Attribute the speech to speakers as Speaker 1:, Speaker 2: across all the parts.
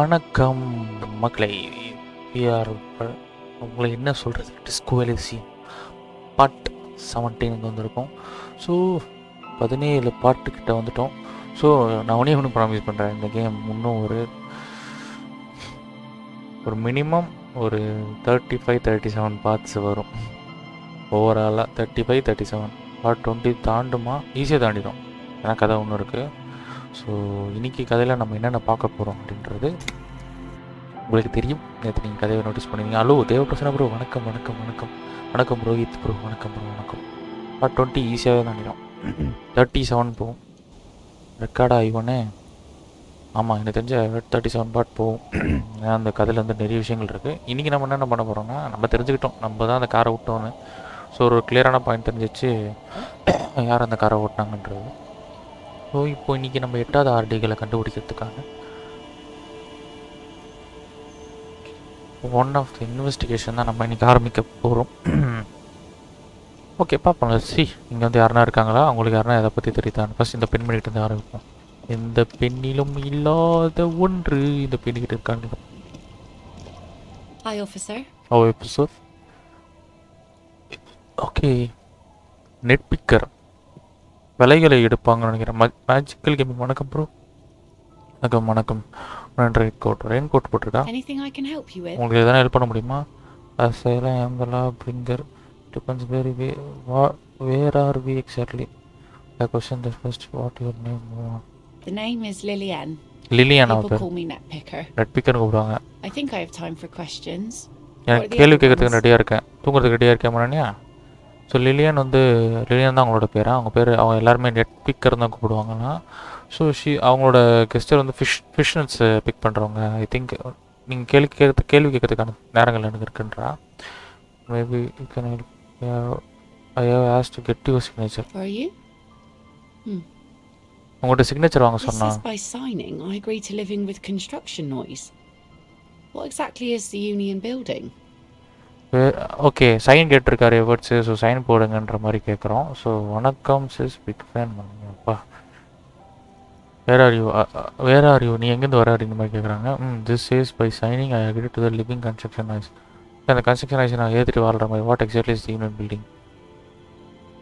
Speaker 1: வணக்கம் மக்களை. உங்களை என்ன சொல்கிறது, டிஸ்கோ எலிசியம் பார்ட் 17 வந்திருக்கோம். ஸோ 17 பார்ட்டுக்கிட்ட வந்துட்டோம். ஸோ நான் ஒன்று ப்ராமிஸ் பண்ணுறேன், இந்த கேம் இன்னும் ஒரு மினிமம் ஒரு 35-37 பார்ட்ஸ் வரும். ஓவராலாக 35-37 பார்ட் 20 தாண்டுமா, ஈஸியாக தாண்டிடும். ஏன்னா கதை ஒன்று இருக்குது. ஸோ இன்றைக்கி கதையில் நம்ம என்னென்ன பார்க்க போகிறோம் அப்படின்றது உங்களுக்கு தெரியும். நேற்று நீங்கள் கதையை நோட்டீஸ் பண்ணுவீங்க. ஹலோ தேவபிரசனா ப்ரோ, வணக்கம் வணக்கம் வணக்கம் வணக்கம் ரோஹித் ப்ரோ, வணக்கம் ப்ரோ வணக்கம். பார்ட் 20 ஈஸியாகவே தாண்டிடும். 37 போகும் ரெக்கார்டாக இவனே. ஆமாம், எனக்கு தெரிஞ்ச 37 பார்ட் போகும். அந்த கதையில் வந்து நிறைய விஷயங்கள் இருக்குது. இன்றைக்கி நம்ம என்னென்ன பண்ண போகிறோம்னா, நம்ம தெரிஞ்சுக்கிட்டோம் நம்ம தான் அந்த காரை விட்டோன்னு. ஸோ ஒரு கிளியரான பாயிண்ட் தெரிஞ்சிச்சு யார் அந்த காரை ஓட்டினாங்கன்றது. ஸோ இப்போ இன்றைக்கி நம்ம 8வது ஆர்டிகளை கண்டுபிடிக்கிறதுக்காக ஒன் ஆஃப் த இன்வெஸ்டிகேஷன் தான் நம்ம இன்றைக்கி ஆரம்பிக்க போகிறோம். ஓகே பார்ப்போம். சி இங்கே வந்து யாருனா இருக்காங்களா, அவங்களுக்கு யாருனா எதை பற்றி தெரியுதான்னு ஃபஸ்ட் இந்த பெண்மணிகிட்ட இருந்து ஆரம்பிப்போம். எந்த பெண்ணிலும் இல்லாத ஒன்று இந்த பெண்ணிக்கிட்ட இருக்காங்க.
Speaker 2: Hi officer.
Speaker 1: ஓ எபிசோட். ஓகே, நெட் பிக்கர் விலைகளை எடுப்பாங்கன்னு நினைக்கிறேன். Magical gaming. வணக்கம் ப்ரோ. வணக்கம் வணக்கம். ரெயின் கோட் போட்டிருக்கா. உங்களுக்கு எதனா ஹெல்ப் பண்ண முடியுமா? பிரிங்கர் depends very where are we exactly the question the first what your name?
Speaker 2: The name is Lillian.
Speaker 1: Lillian.
Speaker 2: People call me net picker.
Speaker 1: Net bigger கூப்பிடுவாங்க.
Speaker 2: I think I have time for questions.
Speaker 1: எனக்கு கேள்வி கேட்கறதுக்கு ரெடியாக இருக்கேன், தூங்குறதுக்கு ரெடியாக இருக்கேன் மரணியா. So Lillian தான் அவங்களோட பேர். அவங்க எல்லாருமே நெட் பிக்கர் தான் கூப்பிடுவாங்கன்னா. ஸோ அவங்களோட கெஸ்டர் வந்து ஃபிஷ் நட்ஸ் பிக் பண்ணுறவங்க. ஐ திங்க் நீங்கள் கேள்வி கேட்கறதுக்கான நேரங்கள் எனக்கு இருக்குன்றா. Maybe you can I have asked to get your signature. உங்கள்கிட்ட சிக்னேச்சர் வாங்க சொன்னா.
Speaker 2: By signing I agree to living with construction noise. What exactly is the union building?
Speaker 1: Okay, sign கேட்டிருக்காரு எவர்ட்ஸு. ஸோ சைன் போடுங்கன்ற மாதிரி கேட்குறோம். ஸோ வணக்கம் sis, big fan. அப்பா where are you நீ எங்கேருந்து வர அப்படின்ற மாதிரி கேட்குறாங்க. This is by signing I agree to the living construction noise. அந்த கன்ஸ்ட்ரக்ஷன் நாய்ஸ் நான் ஏற்றிட்டு வாழ்கிற மாதிரி. What exactly is the union building?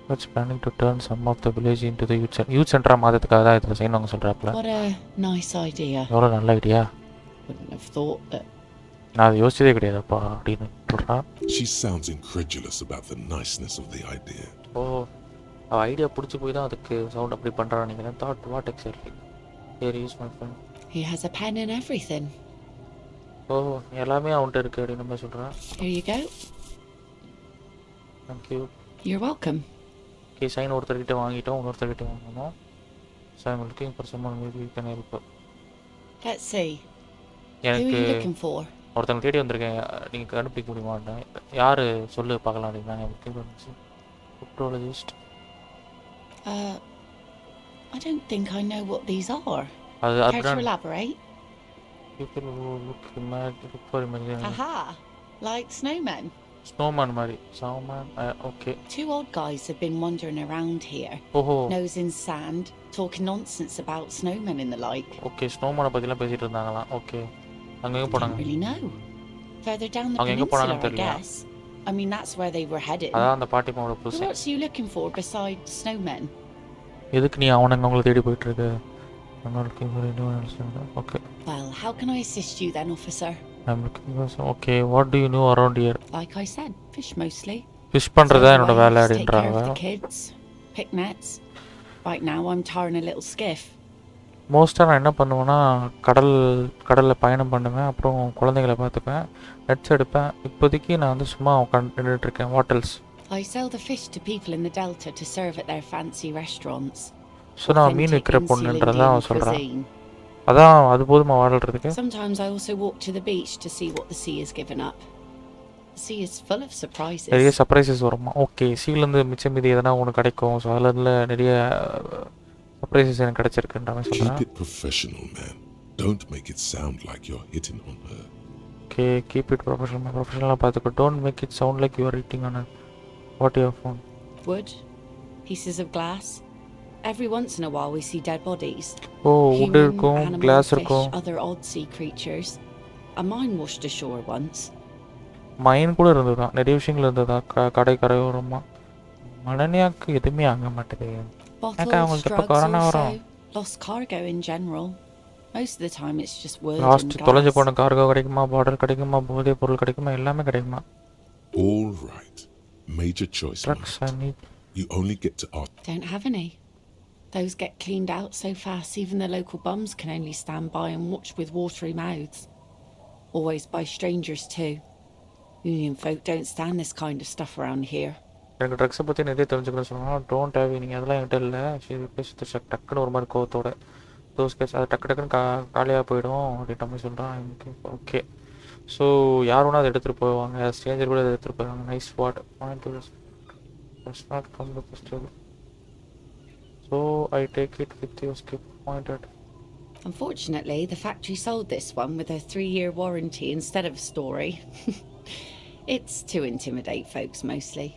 Speaker 1: What's planning to turn some of the village into the youth சென்டராக மாதத்துக்காக தான் இதில் sign வாங்க சொல்கிறாப்புல. எவ்வளோ நல்ல ஐடியா. நான் அதை யோசிச்சதே கிடையாதுப்பா அப்படின்னு சொல்கிறா.
Speaker 3: She sounds incredulous about the niceness of the idea.
Speaker 1: ஓ, அவள் ஐடியா பிடிச்சி போய் தான் அதுக்கு சவுண்ட் அப்படி பண்ணுறான்னு நினைக்கிறேன். Thought what exactly? Here is my friend.
Speaker 2: He has a pen and everything.
Speaker 1: ஓ, எல்லாமே அவன்கிட்ட இருக்குது அப்படின்னு நம்ம சொல்கிறான்.
Speaker 2: Here you go.
Speaker 1: Thank you.
Speaker 2: You're welcome.
Speaker 1: Okay, sign ஒருத்தர்கிட்ட வாங்கிட்டோம், இன்னொருத்தர்கிட்ட வாங்கணும். So I'm looking for someone maybe you can help.
Speaker 2: Let's see.
Speaker 1: எனக்கு
Speaker 2: Who are you looking for?
Speaker 1: ஒருத்தங்க தேடி வந்திருக்கேன், நீங்கள் கண்டுபிடிக்க முடியுமாட்டேன். யார் சொல்லு பார்க்கலாம் அப்படின்னா. குப்டோலஜிஸ்ட்.
Speaker 2: I don't think I know what these are. Care to elaborate?
Speaker 1: People who look for imagination.
Speaker 2: Aha, like snowmen.
Speaker 1: Snowman மாதிரி. Snowman. Okay.
Speaker 2: Two old guys have been wandering around here. Nose in sand, talking nonsense about snowmen and the like.
Speaker 1: Okay, snowman பத்திலாம் பேசிட்டு இருந்தாங்களா? Okay. அங்க எங்க போனாங்க?
Speaker 2: Really know. Further down the peninsula, I guess. I mean, that's where they were headed.
Speaker 1: அதான் அந்த பாட்டி மாவோட புருஷன்.
Speaker 2: What's you looking for besides snowmen?
Speaker 1: எதுக்கு நீ அவங்களை தேடி போயிட்டு இருக்க? I'm not looking for anyone else. Okay.
Speaker 2: Well, how can I assist you then, officer?
Speaker 1: I'm looking for some. Okay, what do you know around here?
Speaker 2: Like I said, fish mostly.
Speaker 1: Fish பண்றதா என்னோட வேலை அப்படின்றாங்க.
Speaker 2: Kids, pick nets. Right now I'm tarring a little skiff.
Speaker 1: மோஸ்ட்டாக நான் என்ன பண்ணுவேன்னா, கடலில் பயணம் பண்ணுவேன், அப்புறம் குழந்தைகளை பார்த்துப்பேன், நெட்ஸ் எடுப்பேன். இப்போதைக்கு நான் வந்து சும்மா உட்காந்துட்டு இருக்கேன். What else?
Speaker 2: I sell the fish to people in the delta to serve at their fancy restaurants.
Speaker 1: So நான் மீன் விற்கிற பொண்ணுன்றதான் அவன் சொல்கிறான். அதான் அது போதுமா வாழ்றதுக்கு.
Speaker 2: Sometimes I also walk to the beach to see what the sea has given up. The sea is full of surprises.
Speaker 1: நிறைய surprises வருமா? ஓகே, சீலேருந்து மிச்சம் மீதி எதனா ஒன்று கிடைக்கும். ஸோ அதில் நிறைய சர்ப்ரைசஸ் எனக்கு கிடைச்சிருக்குன்ற மாதிரி சொல்கிறேன்.
Speaker 3: Keep it professional, man. Don't make it sound like you're hitting on her.
Speaker 1: Okay, keep it professional. Professional பார்த்துக்கோ. Don't make it sound like you are hitting on her. What you have found?
Speaker 2: Wood, pieces of glass, Every once in a while we see dead bodies.
Speaker 1: Oh, wood
Speaker 2: Human,
Speaker 1: இருக்கும்,
Speaker 2: animal,
Speaker 1: glass
Speaker 2: fish,
Speaker 1: இருக்கும்.
Speaker 2: other odd sea creatures. A mine washed ashore once.
Speaker 1: மைன் கூட இருந்ததா, நிறைய விஷயங்கள் இருந்ததா, கடை கரையோரமா. மனநியாக்கு எதுவுமே ஆக மாட்டேது.
Speaker 2: Bottles,
Speaker 1: அவங்களுக்கு எப்போ
Speaker 2: drugs
Speaker 1: கொரோனா
Speaker 2: also.
Speaker 1: வரும்?
Speaker 2: Lost cargo in general. Most of the time it's just wood
Speaker 1: last
Speaker 2: and
Speaker 1: தொலைஞ்சு
Speaker 2: glass.
Speaker 1: போன கார்கோ கிடைக்குமா, பாட்டில் கிடைக்குமா, போதை பொருள் கிடைக்குமா, எல்லாமே கிடைக்குமா.
Speaker 3: All right. Major choice.
Speaker 1: Drugs
Speaker 3: Mike. You only get to ask.
Speaker 2: Don't have any. Those get cleaned out so fast even the local bums can only stand by and watch with watery mouths. Always by strangers too. Union folk don't stand this kind of stuff around here.
Speaker 1: எனக்கு ட்ரக்ஸை பற்றி நிறைய தெரிஞ்சுக்கணும்னு சொன்னால் don't have நீங்கள் அதெல்லாம் என்கிட்ட இல்லை. சரி பேசுறது டக்குன்னு ஒரு மாதிரி கோவத்தோட தோஸ் கேஸ் அது டக்குன்னு காலியாக போயிடும் அப்படின்ற மாதிரி சொல்கிறான். ஓகே ஸோ யார் வேணா அதை எடுத்துகிட்டு போவாங்க, ஸ்ட்ரேஞ்சர் கூட அதை எடுத்துகிட்டு போவாங்க. Nice spot point not come to festival. So I take it with you skip pointed.
Speaker 2: Unfortunately, the factory sold this one with a 3-year warranty instead of a story. It's to intimidate folks mostly.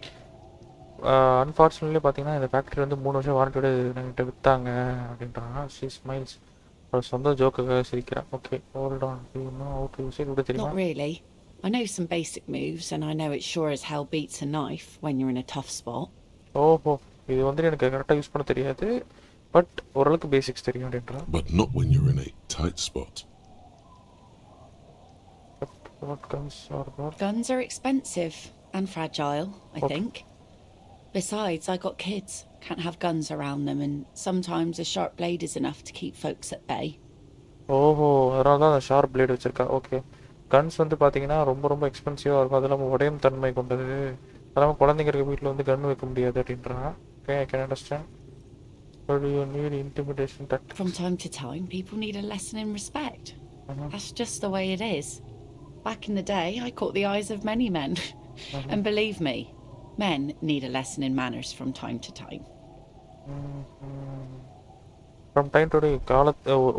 Speaker 1: Unfortunately பார்த்தீங்கன்னா இந்த factory வந்து 3 வருஷம் வாரண்டியோட என்கிட்ட விற்றாங்க அப்படின்றாங்க. She smiles. அவள் சொந்த ஜோக்காக சிரிக்கிறான். Okay hold on. இப்படி தெரியுமா?
Speaker 2: Not really. I know some basic moves and I know it sure as hell beats a knife when you're in a tough spot.
Speaker 1: ஓஹோ இது வந்து எனக்கு கரெக்டாக யூஸ் பண்ண தெரியாது, பட் ஓரளவுக்கு பேசிக்ஸ் தெரியும் அப்படின்றான்.
Speaker 3: But not when you're in a tight spot.
Speaker 1: What guns are what?
Speaker 2: Guns are expensive and fragile, I
Speaker 1: Okay.
Speaker 2: think. Besides, I got kids. Can't have guns around them, and sometimes a sharp blade is enough to keep folks at bay.
Speaker 1: ஓஹோ அதனால தான் அந்த sharp plate வச்சுருக்கா. Okay guns வந்து பார்த்தீங்கன்னா ரொம்ப ரொம்ப எக்ஸ்பென்சிவாக இருக்கும், அது இல்லாமல் உடையும் தன்மை கொண்டது, அது இல்லாமல் குழந்தைங்க இருக்க வீட்டில் வந்து கன் வைக்க முடியாது அப்படின்றான். Okay I can understand. But you need intimidation tactics.
Speaker 2: From time to time, people need a lesson in respect. That's just the way it is. Back in the day, I caught the eyes of many men. And believe me, men need a lesson in manners from time to time.
Speaker 1: From time to time,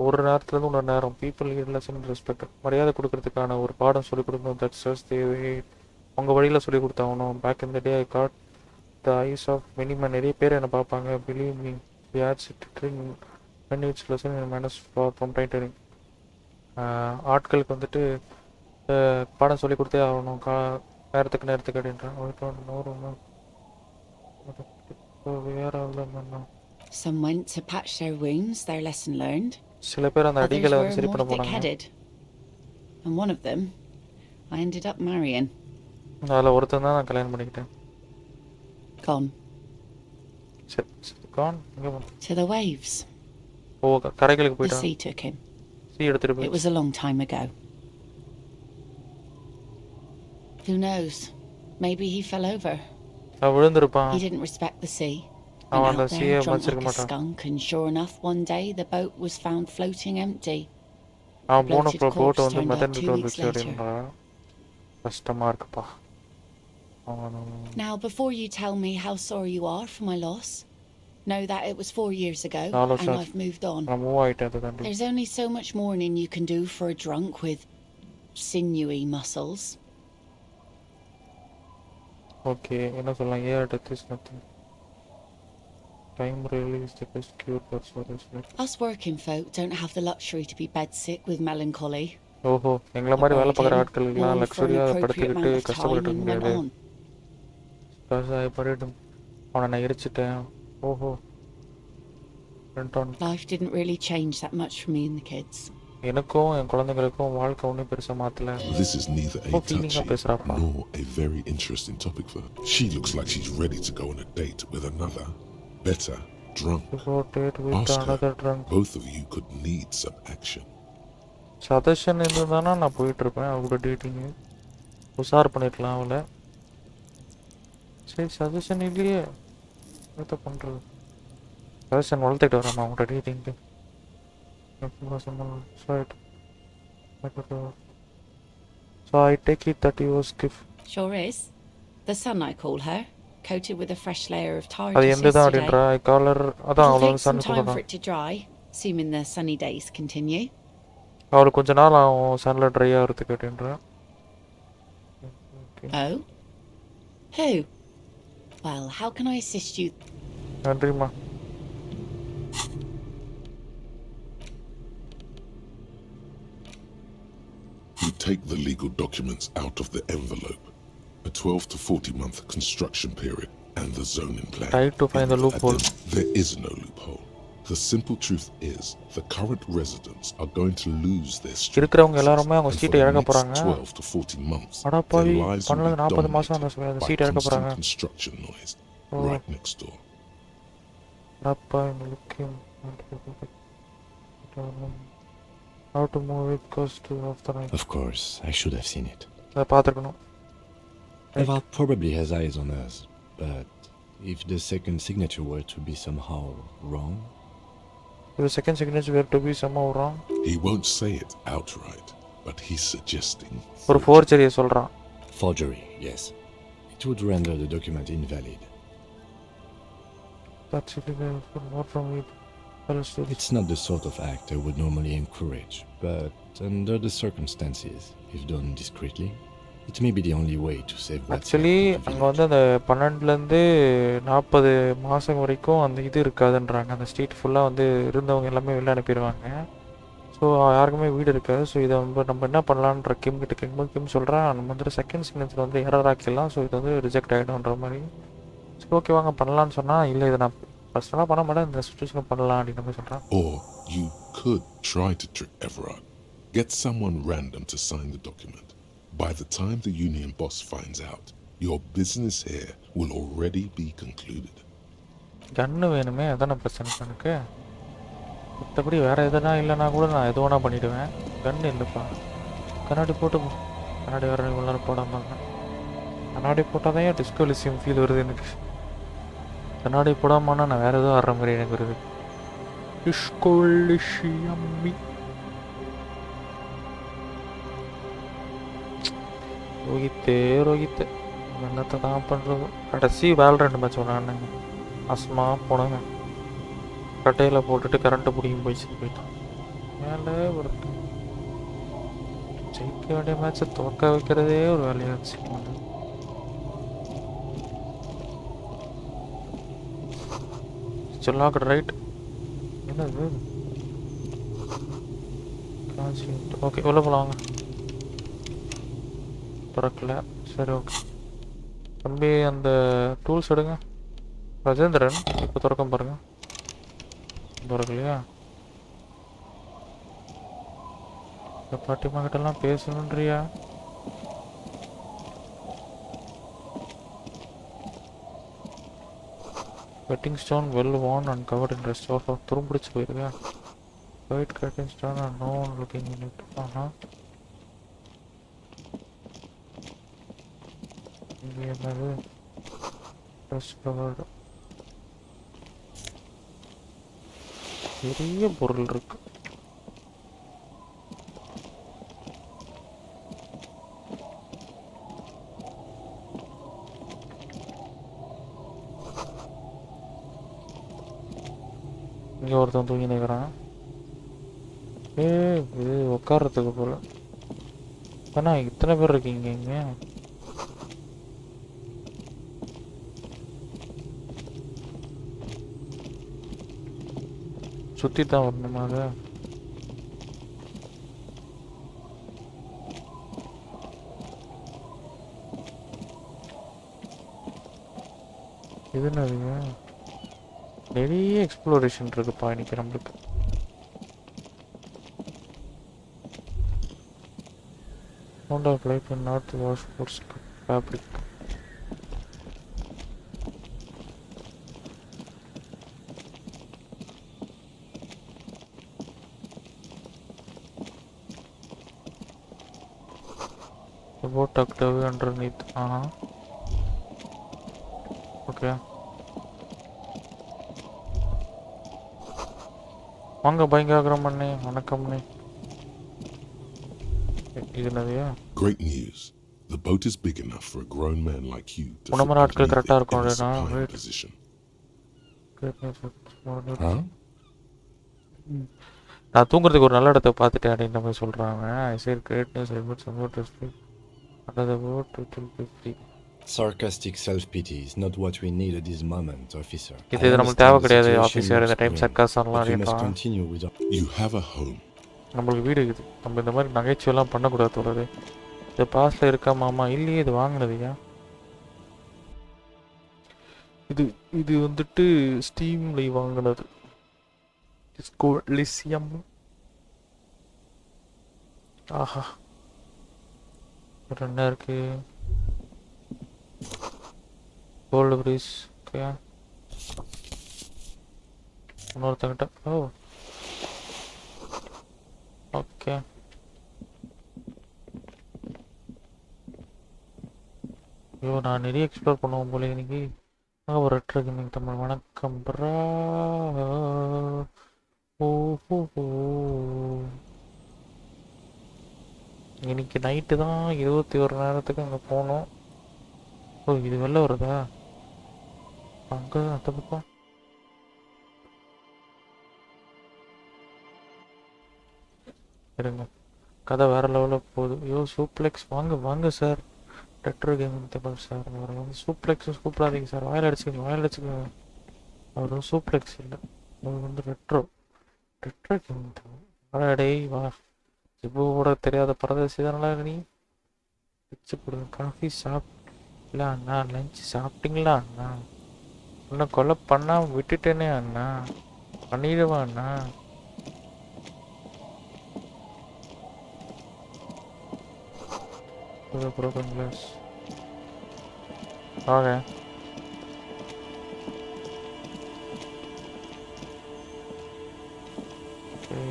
Speaker 1: ஒரு நேரத்துலேருந்து இன்னொரு நேரம் people need lesson in respect. மரியாதை கொடுக்கறதுக்கான ஒரு பாடம் சொல்லிக் கொடுக்கணும். That's just the way. உங்கள் வழியில் சொல்லிக் கொடுத்தாகணும். Back in the day I got the eyes of many men. நிறைய பேர் என்ன பார்ப்பாங்க. Believe me from time to time. ஆட்களுக்கு வந்துட்டு பாடம் சொல்லி கொடுத்தே ஆகணும் நேரத்துக்கு அப்படின்றான்.
Speaker 2: Some went to patch their wounds, their lesson learned.
Speaker 1: சில பேர் அந்த
Speaker 2: Others
Speaker 1: அடிகளை வந்து
Speaker 2: were
Speaker 1: சரி
Speaker 2: more
Speaker 1: பண்ண போனாங்க.
Speaker 2: thick-headed. And one of them, I ended up marrying.
Speaker 1: அதில் ஒருத்தன் தான் நான் கல்யாணம் பண்ணிக்கிட்டேன்.
Speaker 2: Gone.
Speaker 1: Gone?
Speaker 2: To the waves.
Speaker 1: O கரைகளுக்கு
Speaker 2: The
Speaker 1: போயிட்டான்.
Speaker 2: sea took him.
Speaker 1: எடுத்துட்டு
Speaker 2: It
Speaker 1: போய்
Speaker 2: was a long time ago. Who knows? Maybe he fell over.
Speaker 1: விழுந்திருப்பான்.
Speaker 2: He didn't respect the sea.
Speaker 1: அவன்
Speaker 2: Went
Speaker 1: அந்த
Speaker 2: out
Speaker 1: சீயை
Speaker 2: there, drunk
Speaker 1: மதிச்சிருக்க
Speaker 2: like a
Speaker 1: மாட்டான்.
Speaker 2: skunk, and sure enough, one day the boat was found floating empty.
Speaker 1: அவன் போன
Speaker 2: bloated
Speaker 1: போட்டு
Speaker 2: corpse
Speaker 1: வந்து
Speaker 2: turned up
Speaker 1: மெதந்துட்டு
Speaker 2: 2 weeks
Speaker 1: வந்துச்சு
Speaker 2: later.
Speaker 1: அப்படின்றா. கஷ்டமா இருக்குப்பா.
Speaker 2: Now, before you tell me how sorry you are for my loss, know that it was 4 years ago and I've moved on.
Speaker 1: நான் move ஆயிட்டேன் அது தாண்டி.
Speaker 2: There's only so much mourning you can do for a drunk with sinewy muscles.
Speaker 1: Okay என்ன சொல்லலாம். ஏஆர் death is nothing. Time really is the best cure for sorrows.
Speaker 2: Us working folk don't have the luxury to be bedsick with melancholy.
Speaker 1: ஓஹோ எங்களை மாதிரி வேலை பார்க்குற ஆட்களுக்கெல்லாம்
Speaker 2: Mourn for an
Speaker 1: லக்ஸரியாக
Speaker 2: appropriate
Speaker 1: படுத்துக்கிட்டு
Speaker 2: amount of time
Speaker 1: கஷ்டப்பட்டு
Speaker 2: and
Speaker 1: இருக்க
Speaker 2: went
Speaker 1: முடியாது.
Speaker 2: on.
Speaker 1: அவனை நான் எரிச்சிட்டேன். ஓஹோ
Speaker 2: Life didn't really change that much for me and the kids.
Speaker 1: எனக்கும் என் குழந்தைங்களுக்கும் வாழ்க்கை ஒன்றும் பெருசாக மாற்றல.
Speaker 3: This is neither a touchy nor a very interesting topic for her. She looks like she's ready to go on a date with another, better, drunk. Ask her. Both of you could need some action.
Speaker 1: Suggestion இருந்ததுதானா நான் போயிட்டுருப்பேன் அவங்களோட dating. உஷார் பண்ணிருக்கலாம் அவளை. சரி suggestion இல்லையே என்னத்த பண்ணுறது. சஜஷன் வளர்த்துக்கிட்டு வராமா அவங்களோட டேட்டிங்க்கு. So I take it that he was gift.
Speaker 2: Sure is. The sun, I call her, coated with a fresh layer of tar
Speaker 1: அது
Speaker 2: just
Speaker 1: எந்த தான்
Speaker 2: yesterday.
Speaker 1: அப்படின்றா காலர் அதான்
Speaker 2: It'll
Speaker 1: அவ்வளோ
Speaker 2: take some
Speaker 1: sun
Speaker 2: time for
Speaker 1: கொடுக்கலாம்.
Speaker 2: it to dry, assuming the sunny days continue.
Speaker 1: அவளுக்கு கொஞ்ச நாள் ஆகும் சன்ல ட்ரை ஆகிறதுக்கு அப்படின்றா.
Speaker 2: Oh? Who? Well, how can I assist you?
Speaker 1: நன்றிம்மா.
Speaker 3: Take the legal documents out of the envelope. A 12 to 40 month construction period and the zoning plan.
Speaker 1: Try to find the loophole.
Speaker 3: There is no loophole. The simple truth is the current residents are going to lose their street
Speaker 1: இருக்கிறவங்க
Speaker 3: access,
Speaker 1: எல்லாரும் அவங்க
Speaker 3: and for
Speaker 1: சீட்டை
Speaker 3: the
Speaker 1: இழக்க
Speaker 3: next
Speaker 1: போறாங்க.
Speaker 3: 12 to 14 months,
Speaker 1: அட
Speaker 3: their
Speaker 1: பாவி,
Speaker 3: lives will
Speaker 1: பண்ணது
Speaker 3: be
Speaker 1: 40 மாசம் அந்த
Speaker 3: dominated by
Speaker 1: சீட்டை இழக்க
Speaker 3: constant
Speaker 1: போறாங்க.
Speaker 3: construction noise right next door.
Speaker 1: அடப்பா looking how to move it goes to after night.
Speaker 4: Of course, I should have seen it.
Speaker 1: அதை பார்த்துருக்கணும்.
Speaker 4: Eval probably has eyes on us, but if the second signature were to be somehow wrong,
Speaker 1: The second signature were to be somehow wrong.
Speaker 3: He won't say it outright, but he's suggesting
Speaker 1: ஒரு forgery சொல்றான்.
Speaker 4: forgery, yes. It would render the document invalid.
Speaker 1: That's it. More from it.
Speaker 4: It's not the sort of act I would normally encourage, but under the circumstances, if done discreetly, it may be the only way to save what's
Speaker 1: actually
Speaker 4: left of the
Speaker 1: அங்கே வந்து அந்த 12லேருந்து 40 மாதம் வரைக்கும் அந்த இது இருக்காதுன்றாங்க. அந்த street ஃபுல்லாக வந்து இருந்தவங்க எல்லாமே வெளில அனுப்பிடுவாங்க. ஸோ யாருக்குமே வீடு இருக்காது. ஸோ இதை வந்து நம்ம என்ன பண்ணலான்ற கிம் கிட்ட கேட்கும்போது கிம் சொல்கிறான், நம்ம வந்து செகண்ட் சிக்னேச்சர் வந்து எரர் ஆக்கிடலாம். ஸோ இது வந்து ரிஜெக்ட் ஆகிடும்ன்ற மாதிரி. சரி ஓகே வாங்க பண்ணலான்னு சொன்னால், இல்லை இதை நான் ஃபர்ஸ்ட்லாம் பண்ண மாட்டேன், இந்த சுச்சுவேஷன் பண்ணலாம் அப்படின்னு மாதிரி சொல்கிறான்.
Speaker 3: Or you could try to trick Everard. Get someone random to sign the document. By the time the union boss finds out, your business here will already be concluded.
Speaker 1: கன்று வேணுமே, அதான பிரச்சனை எனக்கு. மற்றபடி வேறு எதுனா இல்லைனா கூட நான் எது வேணா பண்ணிவிடுவேன். கன்று இல்லைப்பா. கண்ணாடி போட்டு போ. கண்ணாடி வேறு இவ்வளோ நேரம் போடாமல் இருந்தேன். கண்ணாடி போட்டால் தான் டிஸ்கோ எலிசியம் ஃபீல் வருது எனக்கு. கண்ணாடி போடாமன்னா நான் வேறு எதுவும் ஆடுற மாதிரி எனக்கு வருது. டிஸ்கோ எலிசியம் ரோஹித்து என்னத்தை தான் பண்ணுறது. கடைசி வேல்ரண்ட் மேட்ச் விளாட்னேங்க. அஸ்மா போனேங்க. கட்டையில் போட்டுட்டு கரண்ட்டு பிடிக்கும் போயிட்டான். வேலை ஒரு ஜெயிக்க வேண்டிய மேட்ச்சை தோற்க வைக்கிறதே ஒரு வேலையாச்சு. சொல்லாக்க ரைட் என்னது ஓகே உள்ள போகலாங்க. திறக்கல. சரி ஓகே தம்பி, அந்த டூல்ஸ் எடுங்க. ராஜேந்திரன் இப்போ திறக்கம் பாருங்க. திறக்கலையா? இந்த பாட்டிமா கிட்டலாம் பேசணுன்றியா? Cutting stone well worn and covered in rest of துரும்பிடிச்சு போயிருக்கா. White cutting stone and no one looking in it. ஆஹா என்னது ட்ரெஸ் கவர்டு. பெரிய பொருள் இருக்கு. இங்கே ஒருத்தன் தூங்கி நிற்கிறான். இது உட்கார்றதுக்கு போல. ஏன்னா இத்தனை பேர் இருக்கீங்க இங்கே. சுற்றி தான் வரணுமா? அது இது என்னதுங்க? நிறைய எக்ஸ்ப்ளோரேஷன் இருக்குப்பா இன்னைக்கு நம்மளுக்கு. Honda flight and not wash sports fabric. About tucked away underneath. Okay. வாங்க பயங்கரம் பண்ணே. வணக்கம்ண்ணே. இது என்னதுயா?
Speaker 3: Great news. The boat is big enough for a grown man like you to
Speaker 1: உணமர ஆட்கள் கரெக்டாக இருக்கும்.
Speaker 3: position.
Speaker 1: நான் தூங்குறதுக்கு ஒரு நல்ல இடத்த பார்த்துட்டேன் அப்படின்ற மாதிரி சொல்கிறாங்க. I said great news. I got some water to another boat to be.
Speaker 4: Sarcastic self-pity is not what we need at this moment, officer.
Speaker 1: இது நமக்கு தேவை கிடையாது ஆஃபீஸர். இந்த time சர்க்காசம்லாம்
Speaker 4: we must continue with
Speaker 3: You have a home.
Speaker 1: நம்மளுக்கு வீடு இருக்குது. நம்ம இந்த மாதிரி நகைச்சுவெல்லாம் பண்ணக்கூடாது தோழரே. இது பாஸ்ல இருக்கா மாமா? இல்லையே, இது வாங்கினதுயா. இது வந்துட்டு ஸ்டீம்ல வாங்கினது. லிசியம். ஆஹா, என்ன இருக்கு? Gold prize. ஓகே, இன்னொருத்தங்கிட்ட. Oh okay. ஐயோ, நான் நிறைய எக்ஸ்ப்ளோர் பண்ணுவோம் போல இன்னைக்கு. ஒரு ரெட்ரோ கேமிங் தமிழ். வணக்கம் ப்ரா. ஓஹோ, இன்னைக்கு நைட்டு தான் 21 நேரத்துக்கு அங்கே போகணும். ஓ, இது வெளில வருதா? அங்கே அந்த பக்கம். இருங்க, கதை வேறு லெவலில் போகுது. ஐயோ, சூப்ளெக்ஸ் வாங்க வாங்க சார். Retro gaming Tamil sir. அவர் வந்து சூப்ளெக்ஸும் கூப்பிடாதீங்க சார். வாயில் அடிச்சுக்கோங்க. அவர் வந்து சூப்ளெக்ஸ் இல்லை, அவர் வந்து ரெட்ரோ கேமிங் தமிழ். வாடா வா. ஜிபுவோட தெரியாத பரதேசி தானே நீ. பிச்சு கொடுங்க. காஃபி சாப்பிட்டீங்களா அண்ணா? லஞ்ச் சாப்பிட்டீங்களா அண்ணா? இன்னும் கொலை பண்ணாமல் விட்டுட்டேனே அண்ணா. பண்ணிடுவா அண்ணா. broken glass. Okay.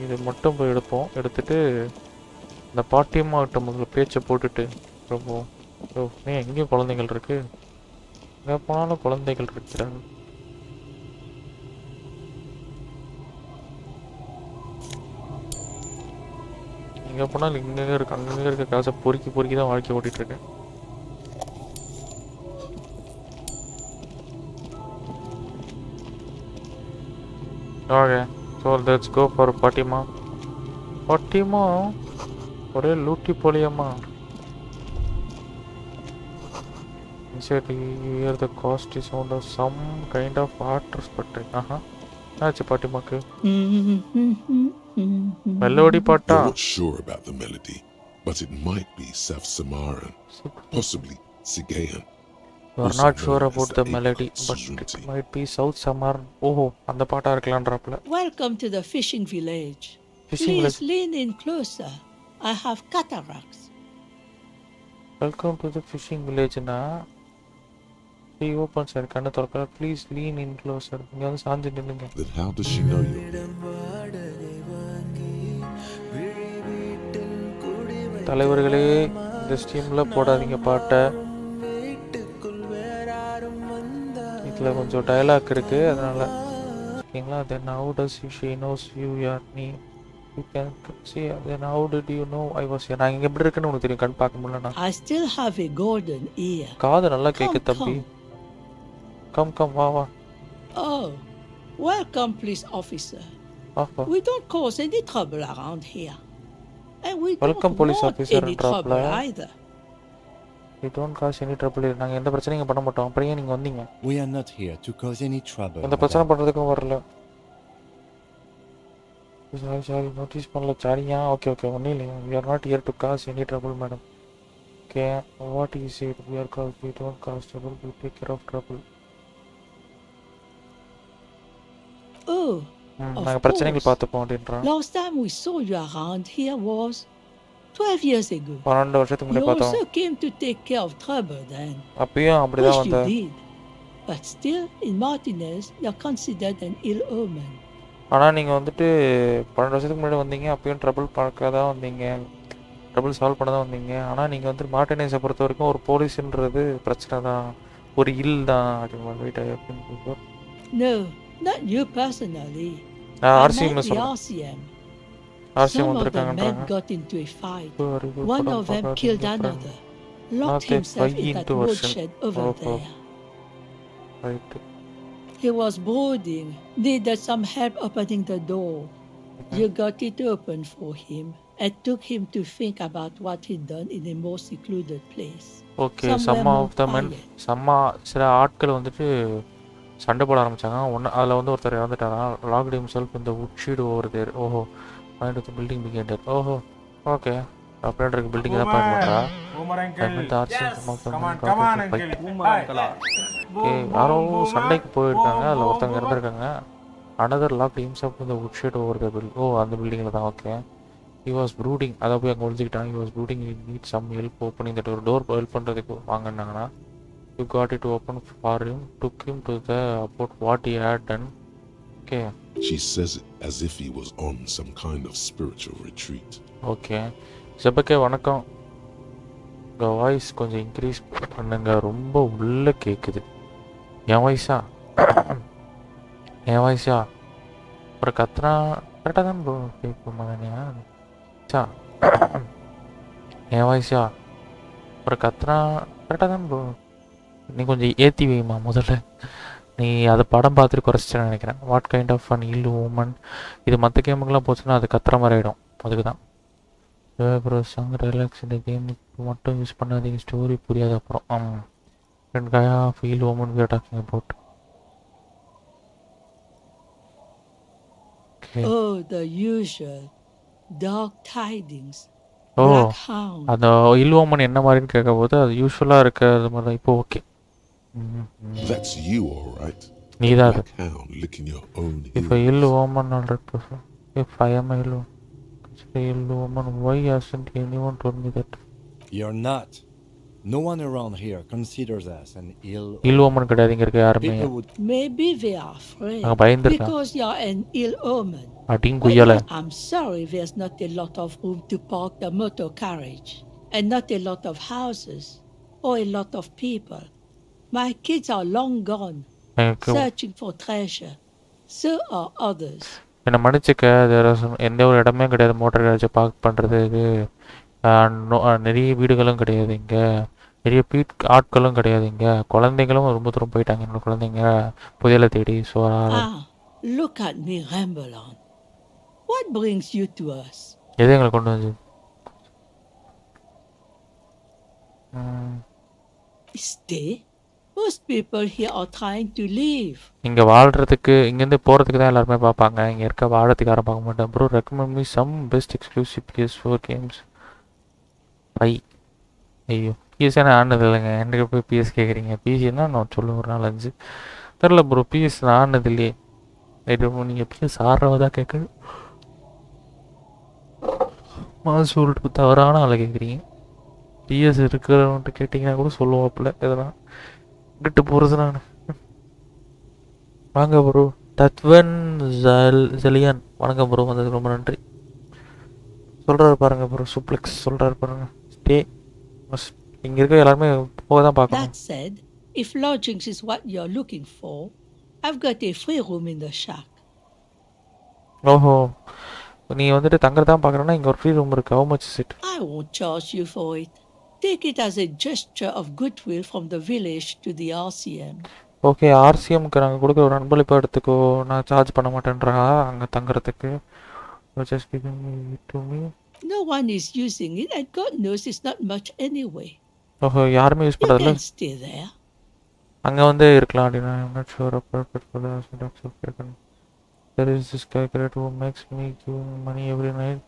Speaker 1: இது மட்டும் போய் எடுப்போம். எடுத்துட்டு இந்த பாட்டியம்மாகிட்ட முதல்ல பேச்சை போட்டுட்டு போவோம். ஓ, எங்கேயும் குழந்தைகள் இருக்கு. எங்கே போனாலும் குழந்தைகள் இருக்கிறாங்க. எங்கே போனாலும் இங்கே இருக்கு, அங்கங்கே இருக்க காசை பொறுக்கி தான் வாழ்க்கை ஓட்டிகிட்டு இருக்கேன். Okay, so let's go for பாட்டிமா. ஒரே லூட்டி போலியம்மா. Inside here the cost is sound of some kind of water sputtering. என்னாச்சு பாட்டிமாக்கு? மெலோடி பாட்டா?
Speaker 3: I'm not sure about the melody, but it might be South Saharan, possibly Sigayan.
Speaker 1: You are not sure about the melody, but it might be South Saharan. ஓஹோ, அந்த பாட்டா இருக்கலாம்ன்றப்பல.
Speaker 5: Welcome to the fishing village.
Speaker 1: Fishing
Speaker 5: Please
Speaker 1: village.
Speaker 5: lean in closer. I have cataracts.
Speaker 1: Welcome to the fishing village na. He opens her kanna thorkala. Please lean in closer. இங்க வந்து சாஞ்சு நில்லுங்க.
Speaker 3: Then how does she know you're here?
Speaker 1: தலைவர்களே, இந்த ஸ்ட்ரீம்ல போடாதீங்க பாட்டை. இதுல கொஞ்சம் டயலாக் இருக்கு, அதனால ஓகேங்களா. Then how does she knows you are me? You can see. Then how did you know I was here? நான் இங்க எப்படி இருக்கேன்னு உனக்கு தெரியும். கண் பார்க்க முடியலனா.
Speaker 5: I still have a golden ear.
Speaker 1: காது நல்லா கேக்கு தம்பி. Come வா.
Speaker 5: Oh, welcome police officer. We don't cause any trouble around here. And we
Speaker 1: welcome
Speaker 5: don't
Speaker 1: police
Speaker 5: want
Speaker 1: officer
Speaker 5: any trouble either.
Speaker 1: We don't cause any trouble. நாங்க எந்த பிரச்சனையும் பண்ண மாட்டோம். அப்புறம் ஏன் நீங்க வந்தீங்க?
Speaker 4: We are not here to cause any trouble.
Speaker 1: எந்த பிரச்சனை பண்றதுக்கும் வரல. Sorry, notice பண்ணல சாரியா. Okay, ஒண்ணே இல்ல. We are not here to cause any trouble, madam. Okay, what is it? We don't cause trouble. We take care of trouble.
Speaker 5: Oh,
Speaker 1: நாங்க பிரச்சனைகள் பார்த்துப்போம் அப்படின்றான்.
Speaker 5: Last time we saw you around here was 12 years ago.
Speaker 1: 12 வருஷத்துக்கு முன்னாடி
Speaker 5: You
Speaker 1: பார்த்தோம்.
Speaker 5: also came to take care of trouble then.
Speaker 1: அப்பயும் அப்படிதான்
Speaker 5: Which you
Speaker 1: வந்த.
Speaker 5: did. But still, in Martinez, you're considered an ill omen.
Speaker 1: ஆனா நீங்க வந்துட்டு 12 வருஷத்துக்கு முன்னாடி வந்தீங்க. அப்பயும் ட்ரபிள் பார்க்க தான் வந்தீங்க. ட்ரபிள் சால்வ் பண்ண தான் வந்தீங்க. ஆனா நீங்க வந்து மார்டினேஸை பொறுத்த வரைக்கும் ஒரு போலீஸ்ன்றது பிரச்சனை தான், ஒரு இல் தான்.
Speaker 5: No, not you personally.
Speaker 1: RCM
Speaker 5: the RCM.
Speaker 1: RCM
Speaker 5: Some of the men
Speaker 1: வந்திருக்காங்கன்றாங்க.
Speaker 5: got into a fight. One of them killed another. Locked himself in that woodshed over there.
Speaker 1: Right.
Speaker 5: He was boarding, needed some help opening the door. You got it open for him and took him to think about what he'd done in a more secluded place.
Speaker 1: Okay, some of the men, சில ஆட்கள் வந்துட்டு சண்டை போட ஆரம்பிச்சாங்க. அதில் வந்து ஒருத்தர் இறந்துட்டாரா. Locked himself in the wood shed over there. ஓஹோ, point of the building behind that. ஓஹோ ஓகே. ஆப்ரேட்டருக்கு பில்டிங் தான் பாயிண்ட் பண்ணுறா. ஓகே யாரோ சண்டைக்கு போயிருக்காங்க. அதில் ஒருத்தவங்க இறந்துருக்காங்க. அனதர் லாக் ஹிம்செல்ஃப் இந்த wood sheet over the bill. ஓ அந்த பில்டிங்கில் தான். ஓகே. He was brooding. அதை போய் அங்கே ஒழிஞ்சிக்கிட்டான். He was brooding need some help opening that. ஒரு டோர் ஹெல்ப் பண்ணுறதுக்கு வாங்கினாங்கன்னா you got it open for him took him to the about what he had done. Okay.
Speaker 3: She says it as if he was on some kind of spiritual retreat.
Speaker 1: Okay. செபக்கே வணக்கம். உங்கள் voice கொஞ்சம் increase பண்ணுங்க, ரொம்ப உள்ளே கேட்குது. என் வாய்ஸா? என் வாய்ஸா? அப்புறம் கத்துனா கரெக்டாக தான் ப்ரோ கேட்குமா தானியா? சா என் வாய்ஸா? அப்புறம் கத்துனா கரெக்டாக தான் ப்ரோ. நீ கொஞ்சம் ஏற்றி வைமா முதல்ல. நீ அதை படம் பார்த்துட்டு குறைச்சிட்டேன்னு நினைக்கிறேன். What kind of an ill woman. இது மற்ற கேமுக்கெலாம் போச்சுன்னா அது கத்துற மாதிரி ஆகிடும். அதுக்கு தான் ப்ரோ சாங் ரிலாக்ஸ். இந்த கேமுக்கு மட்டும் யூஸ் பண்ணாதீங்க, ஸ்டோரி புரியாது அப்புறம். ரெண்டு காயா feel woman we are talking about.
Speaker 5: Oh, the usual. Dark tidings.
Speaker 1: Oh
Speaker 5: Black hound.
Speaker 1: அந்த இல் உமன் என்ன மாதிரின்னு கேட்க போது அது யூஸ்வலாக இருக்கிறது மாதிரி தான். இப்போ okay.
Speaker 3: That's you, all right.
Speaker 1: நீ தான் அது.
Speaker 3: Black hound licking your own
Speaker 1: இப்போ
Speaker 3: heels.
Speaker 1: Ill woman 100%. If I am a ill woman, why hasn't anyone told me that?
Speaker 4: You're not. No one around here considers us an ill.
Speaker 1: Ill woman கிடையாது இங்கே இருக்க யாருமே.
Speaker 4: People would.
Speaker 5: Maybe they are afraid.
Speaker 1: நாங்கள் பயந்துருக்கேன்.
Speaker 5: Because you're an ill omen.
Speaker 1: அடிங் குய்யலை.
Speaker 5: I'm sorry there's not a lot of room to park the motor carriage, and not a lot of houses, or a lot of people. My kids are long gone,
Speaker 1: எனக்கு
Speaker 5: searching for treasure. So are others.
Speaker 1: என்னை மன்னிச்சுக்க. எந்த ஒரு இடமே கிடையாது motor கேரேஜை park பண்ணுறதுக்கு. நிறைய வீடுகளும் கிடையாது இங்கே. நிறைய ஆட்களும் கிடையாது இங்கே. குழந்தைங்களும் ரொம்ப தூரம் போயிட்டாங்க. என்னோட குழந்தைங்க புதையலை தேடி. So
Speaker 5: Look at me ramble on. What brings you to us?
Speaker 1: எது எங்களை கொண்டு வந்து
Speaker 5: Stay. Most people here are trying to leave.
Speaker 1: இங்கே வாழ்கிறதுக்கு, இங்கேருந்து போகிறதுக்கு தான் எல்லாருமே பார்ப்பாங்க. இங்கே இருக்க வாழறதுக்கு யாரும் பார்க்க மாட்டேன். Bro recommend me some best exclusive PS4 games. ஐயோ பிஎஸ்ஏ நான் ஆனது இல்லைங்க. எனக்கு போய் பிஎஸ் கேட்குறீங்க. பிசின்னா நான் சொல்லுவேன் ஒரு 4-5 தெரில ப்ரோ. பிஎஸ் நான் ஆனது இல்லையே. நீங்கள் பிஎஸ் ஆடுறவ தான் கேட்குது. சொல்லிட்டு தவறான ஆளை கேட்குறீங்க. பிஎஸ் இருக்கிறவன்ட்டு கேட்டிங்கன்னா கூட சொல்லுவாப்புல. எதனா கிட்டு போகிறது நான். வாங்க ப்ரோ. தத்வன் ஜலியன் வணக்கம் ப்ரோ, வந்ததுக்கு ரொம்ப நன்றி. சொல்கிறாரு பாருங்கள் ப்ரோ. சூப்ளெக்ஸ் சொல்கிறாரு பாருங்கள். ஸ்டே. இங்கே இருக்க எல்லாருமே போக தான் பார்க்கணும்.
Speaker 5: That said, if lodgings is what you're looking for, I've got a free room in the shack.
Speaker 1: ஓஹோ நீ வந்துட்டு தங்குறதான் பார்க்குறேன்னா இங்கே ஒரு ஃப்ரீ ரூம் இருக்குது. How much is it?
Speaker 5: I won't charge you for it. Take it as a gesture of goodwill from the village to the RCM.
Speaker 1: Okay ஆர்சிஎம்க்கு நாங்கள் கொடுக்குற ஒரு அன்பளிப்பாக எடுத்துக்கோ. நான் சார்ஜ் பண்ண மாட்டேன்றா அங்கே தங்குறதுக்கு. Just giving it to me.
Speaker 5: No one is using it, and God knows it's not much anyway.
Speaker 1: ஓஹோ யாருமே யூஸ்
Speaker 5: You
Speaker 1: பண்ணுறதில்ல.
Speaker 5: can stay there.
Speaker 1: அங்கே வந்து இருக்கலாம் அப்படின்னா. I'm not sure of purpose for the aspects of taken. There is this guy who makes me give money every night.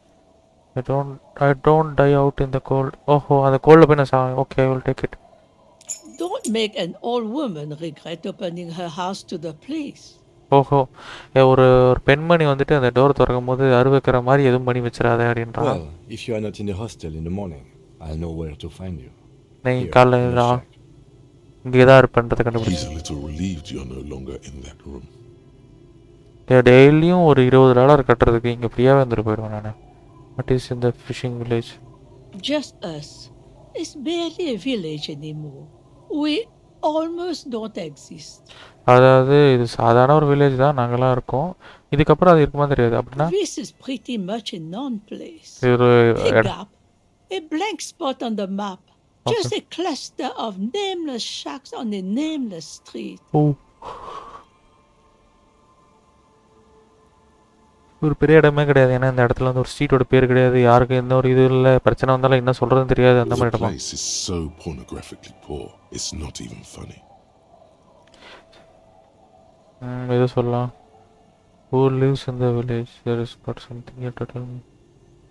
Speaker 1: I don't die out in the cold. ஓஹோ அந்த கோல்டில் போய் நான் okay I will take it.
Speaker 5: Don't make an old woman regret opening her house to the place.
Speaker 1: ஓஹோ ஒரு பெண்மணி வந்துட்டு அந்த டோர் திறக்கும் போது அறுவைக்கிற மாதிரி எதுவும் பண்ணி வச்சிடாத அப்படின்றா.
Speaker 4: Well, if you are not in the hostel in the morning, I'll know where to find you.
Speaker 1: நீ
Speaker 4: Here,
Speaker 1: காலைல
Speaker 4: in the shack.
Speaker 1: இங்கே தான் இருப்பேன்றதை
Speaker 3: He's
Speaker 1: கண்டுபிடிச்சி.
Speaker 3: a little relieved you're no longer in that room.
Speaker 1: டெய்லியும் ஒரு $20 கட்டுறதுக்கு இங்கே ஃப்ரீயாகவே வந்துட்டு போயிடுவேன் நான். வாட் இஸ் இந்த fishing village?
Speaker 5: Just us. It's barely a village anymore. We almost don't exist.
Speaker 1: அதாவது இது சாதாரண ஒரு வில்லேஜ் தான் நாங்களாம் இருக்கோம். இதுக்கப்புறம் அது இருக்குமா தெரியாது. அப்படின்னா
Speaker 5: This is pretty much a non-place.
Speaker 1: இது ஒரு
Speaker 5: A gap, a blank spot on the map. Just a cluster of nameless shacks on a nameless street.
Speaker 1: ஒரு பெரிய இடமே கிடையாது. ஏன்னா இந்த இடத்துல வந்து ஒரு ஸ்ட்ரீட்டோட பேர் கிடையாது. யாருக்கு எந்த ஒரு இது இல்லை. பிரச்சனை வந்தாலும் என்ன சொல்கிறதுன்னு தெரியாது. அந்த
Speaker 3: The
Speaker 1: மாதிரி இடமா.
Speaker 3: place is so pornographically poor, it's not even funny.
Speaker 1: எது சொல்லலாம். Who lives in the village? There is but something yet to tell me.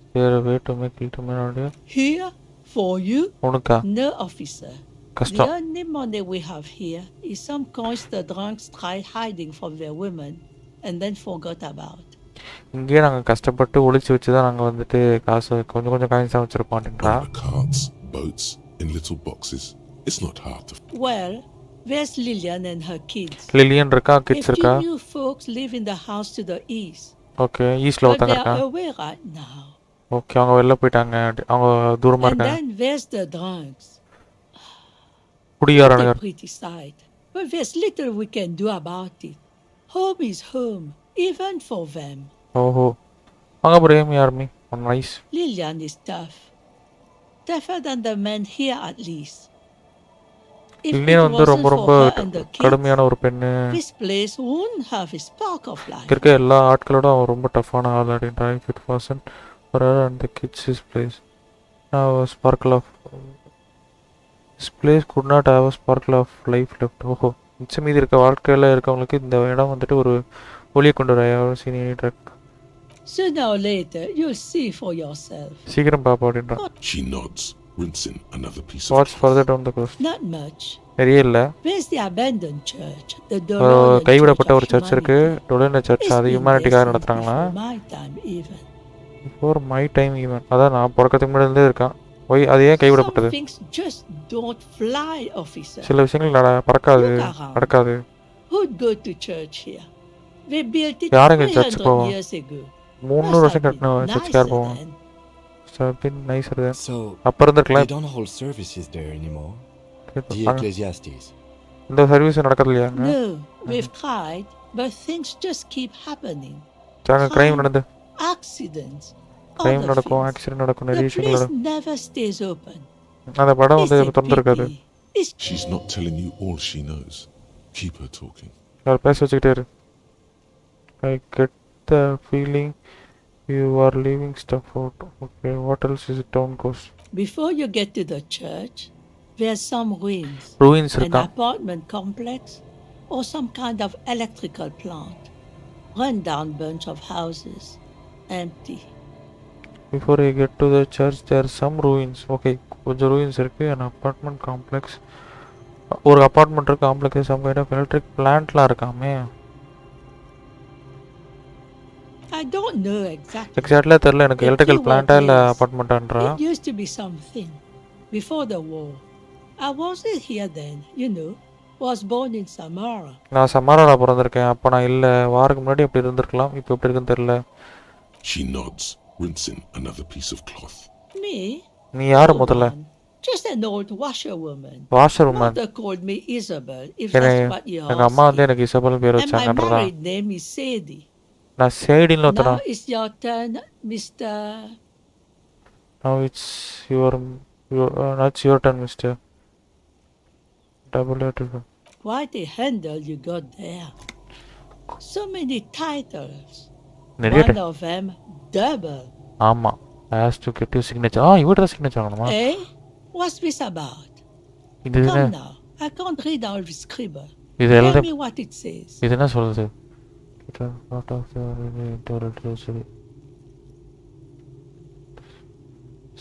Speaker 1: Is there a way to make little man audio?
Speaker 5: Here, for you?
Speaker 1: உனக்கா
Speaker 5: No, officer. The
Speaker 1: கஷ்டம்.
Speaker 5: only money we have here is some coins the drunks tried hiding from their women and then forgot about.
Speaker 1: இங்கேயே நாங்கள் கஷ்டப்பட்டு ஒளிச்சு வச்சு தான் நாங்கள் வந்துட்டு காசு கொஞ்சம் கொஞ்சம் காயின்ஸாக வச்சுருப்போம் அப்படின்றா.
Speaker 3: On the carts, boats, in little boxes. It's not hard to...
Speaker 5: Well, where's Lillian and her kids?
Speaker 1: Lillian இருக்கா,
Speaker 5: A
Speaker 1: கிட்ஸ்
Speaker 5: few
Speaker 1: இருக்கா.
Speaker 5: new folks live in the house to the east,
Speaker 1: okay, ஈஸ்டில்
Speaker 5: but
Speaker 1: ஒருத்தங்க
Speaker 5: they
Speaker 1: இருக்கா.
Speaker 5: are away right now.
Speaker 1: Okay, அவங்க வெளில போயிட்டாங்க, அவங்க தூரமாக
Speaker 5: And
Speaker 1: இருக்காங்க.
Speaker 5: then where's the drunks?
Speaker 1: குடியாரனுங்க.
Speaker 5: They're pretty sight, but there's little we can do about it. Home is home, even for them.
Speaker 1: ஓஹோ, அங்கே பிரேம் யாருமே nice.
Speaker 5: Lillian is tough. Tougher than the men here at least. If it
Speaker 1: Lillian வந்து
Speaker 5: wasn't
Speaker 1: ரொம்ப ரொம்ப
Speaker 5: for her and the kids,
Speaker 1: கடுமையான ஒரு பெண்ணு.
Speaker 5: this place wouldn't have a spark of life.
Speaker 1: இருக்க எல்லா ஆட்களோட அவன் ரொம்ப டஃப்பான ஆள் அப்படின்றா. If it wasn't for her and the kids is place have a sparkle of this place could not have a sparkle of life left. ஓஹோ, மிச்சம் மீதி இருக்க வாழ்க்கையில் இருக்கவங்களுக்கு இந்த இடம் வந்துட்டு ஒரு ஒளியை கொண்டு வர சீனி drug.
Speaker 5: Sooner or later, you'll see for yourself.
Speaker 1: சீக்கிரம் பாப்பா அப்படின்றா.
Speaker 3: She nods, rinsing another piece of
Speaker 1: what's
Speaker 3: cloth.
Speaker 1: Further down the coast.
Speaker 5: Not much.
Speaker 1: நிறைய இல்லை.
Speaker 5: Where's the abandoned church? The Doloran
Speaker 1: கைவிடப்பட்ட
Speaker 5: Church
Speaker 1: ஒரு
Speaker 5: of
Speaker 1: சர்ச் இருக்கு,
Speaker 5: Humanity.
Speaker 1: டொலேன search.
Speaker 5: It's
Speaker 1: அது
Speaker 5: been
Speaker 1: ஹியூமனிட்டிக்காக
Speaker 5: there
Speaker 1: நடத்துகிறாங்களா.
Speaker 5: since before my time even.
Speaker 1: Before my time even. அதான் நான் பிறக்கத்துக்கு முன்னாடியே இருக்கான். ஒய் அது ஏன் கைவிடப்பட்டது.
Speaker 5: Some things just don't fly, officer.
Speaker 1: சில விஷயங்கள் பறக்காது, நடக்காது.
Speaker 5: Who'd go to church here? They built it
Speaker 1: யாருங்க சர்ச்
Speaker 5: 300
Speaker 1: போவோம்.
Speaker 5: years ago.
Speaker 1: 300 வருஷம் கட்டின சர்ச் யார் போவோம். நைஸர் தான்.
Speaker 4: So,
Speaker 1: அப்போ இருந்திருக்கலாம்.
Speaker 4: they don't hold services there anymore. The Ecclesiastes.
Speaker 1: இந்த சர்வீஸ் நடக்கிறது இல்லையாங்க.
Speaker 5: No, we've tried, but things just keep happening.
Speaker 1: Crime நடந்து
Speaker 5: Accidents.
Speaker 1: கிரைம்
Speaker 5: other
Speaker 1: நடக்கும்,
Speaker 5: things.
Speaker 1: ஆக்சிடென்ட் நடக்கும்,
Speaker 5: The
Speaker 1: நிறைய விஷயங்கள்
Speaker 5: place
Speaker 1: நடக்கும்.
Speaker 5: never stays open.
Speaker 1: அந்த படம்
Speaker 5: It's
Speaker 1: வந்து
Speaker 5: a
Speaker 1: திறந்துருக்காது.
Speaker 5: pity. It's
Speaker 3: She's not telling you all she knows. Keep her talking.
Speaker 1: யார் பேச வச்சுக்கிட்டே இரு. I get the feeling you are leaving stuff out. Okay, what else is it town cost?
Speaker 5: before you get to the church, there's some ruins.
Speaker 1: Ruins
Speaker 5: An
Speaker 1: இருக்கா.
Speaker 5: apartment complex or some kind of electrical plant. Run down bunch of houses. Empty.
Speaker 1: Before you get to the church, there are some ruins. Okay, கொஞ்சம் ruins இருக்கு. An apartment complex. ஒரு apartment இருக்கு, complex, some kind of electric plantலாம் இருக்காமே.
Speaker 5: I don't know exactly.
Speaker 1: எக்ஸாக்ட்லா தெரியல எனக்கு.
Speaker 5: The
Speaker 1: electrical
Speaker 5: keyword
Speaker 1: பிளான்ட்டா இல்ல
Speaker 5: is,
Speaker 1: அபார்ட்மெண்ட்டான்றா.
Speaker 5: It used to be something. Before the war. I wasn't here then, you know. Was born in Samara.
Speaker 1: நான் சமாரால பிறந்திருக்கேன். அப்ப நான் இல்ல. வாருக்கு முன்னாடி அப்படி இருந்திருக்கலாம். இப்போ எப்படி இருக்குன்னு தெரியல.
Speaker 3: She nods, rinsing another piece of cloth.
Speaker 5: Me?
Speaker 1: நீ யாரு
Speaker 5: No
Speaker 1: முதல்ல?
Speaker 5: one. Just an old washerwoman.
Speaker 1: Washer woman.
Speaker 5: Mother called me Isabel, if
Speaker 1: எங்க
Speaker 5: that's what you're
Speaker 1: எங்க அம்மா வந்து
Speaker 5: asking.
Speaker 1: எனக்கு இசபல் பேர்
Speaker 5: And my
Speaker 1: வச்சாங்கன்றதா.
Speaker 5: married name is Sadie.
Speaker 1: நான் சேடின்ல ஒருத்தனா.
Speaker 5: Now it's your turn, Mr.
Speaker 1: Now it's your that's your turn, Mr. Double it.
Speaker 5: Quite a handle you got there. So many titles.
Speaker 1: நிறைய
Speaker 5: One of them double.
Speaker 1: ஆமா. I has to get your signature. இவரோட signature வாங்கணுமா?
Speaker 5: Eh? What's this about?
Speaker 1: இது என்ன?
Speaker 5: Come now. I can't read all the scribble.
Speaker 1: இது
Speaker 5: Tell
Speaker 1: எழுத
Speaker 5: me what it says.
Speaker 1: இது என்ன சொல்லுது? Out of the territory.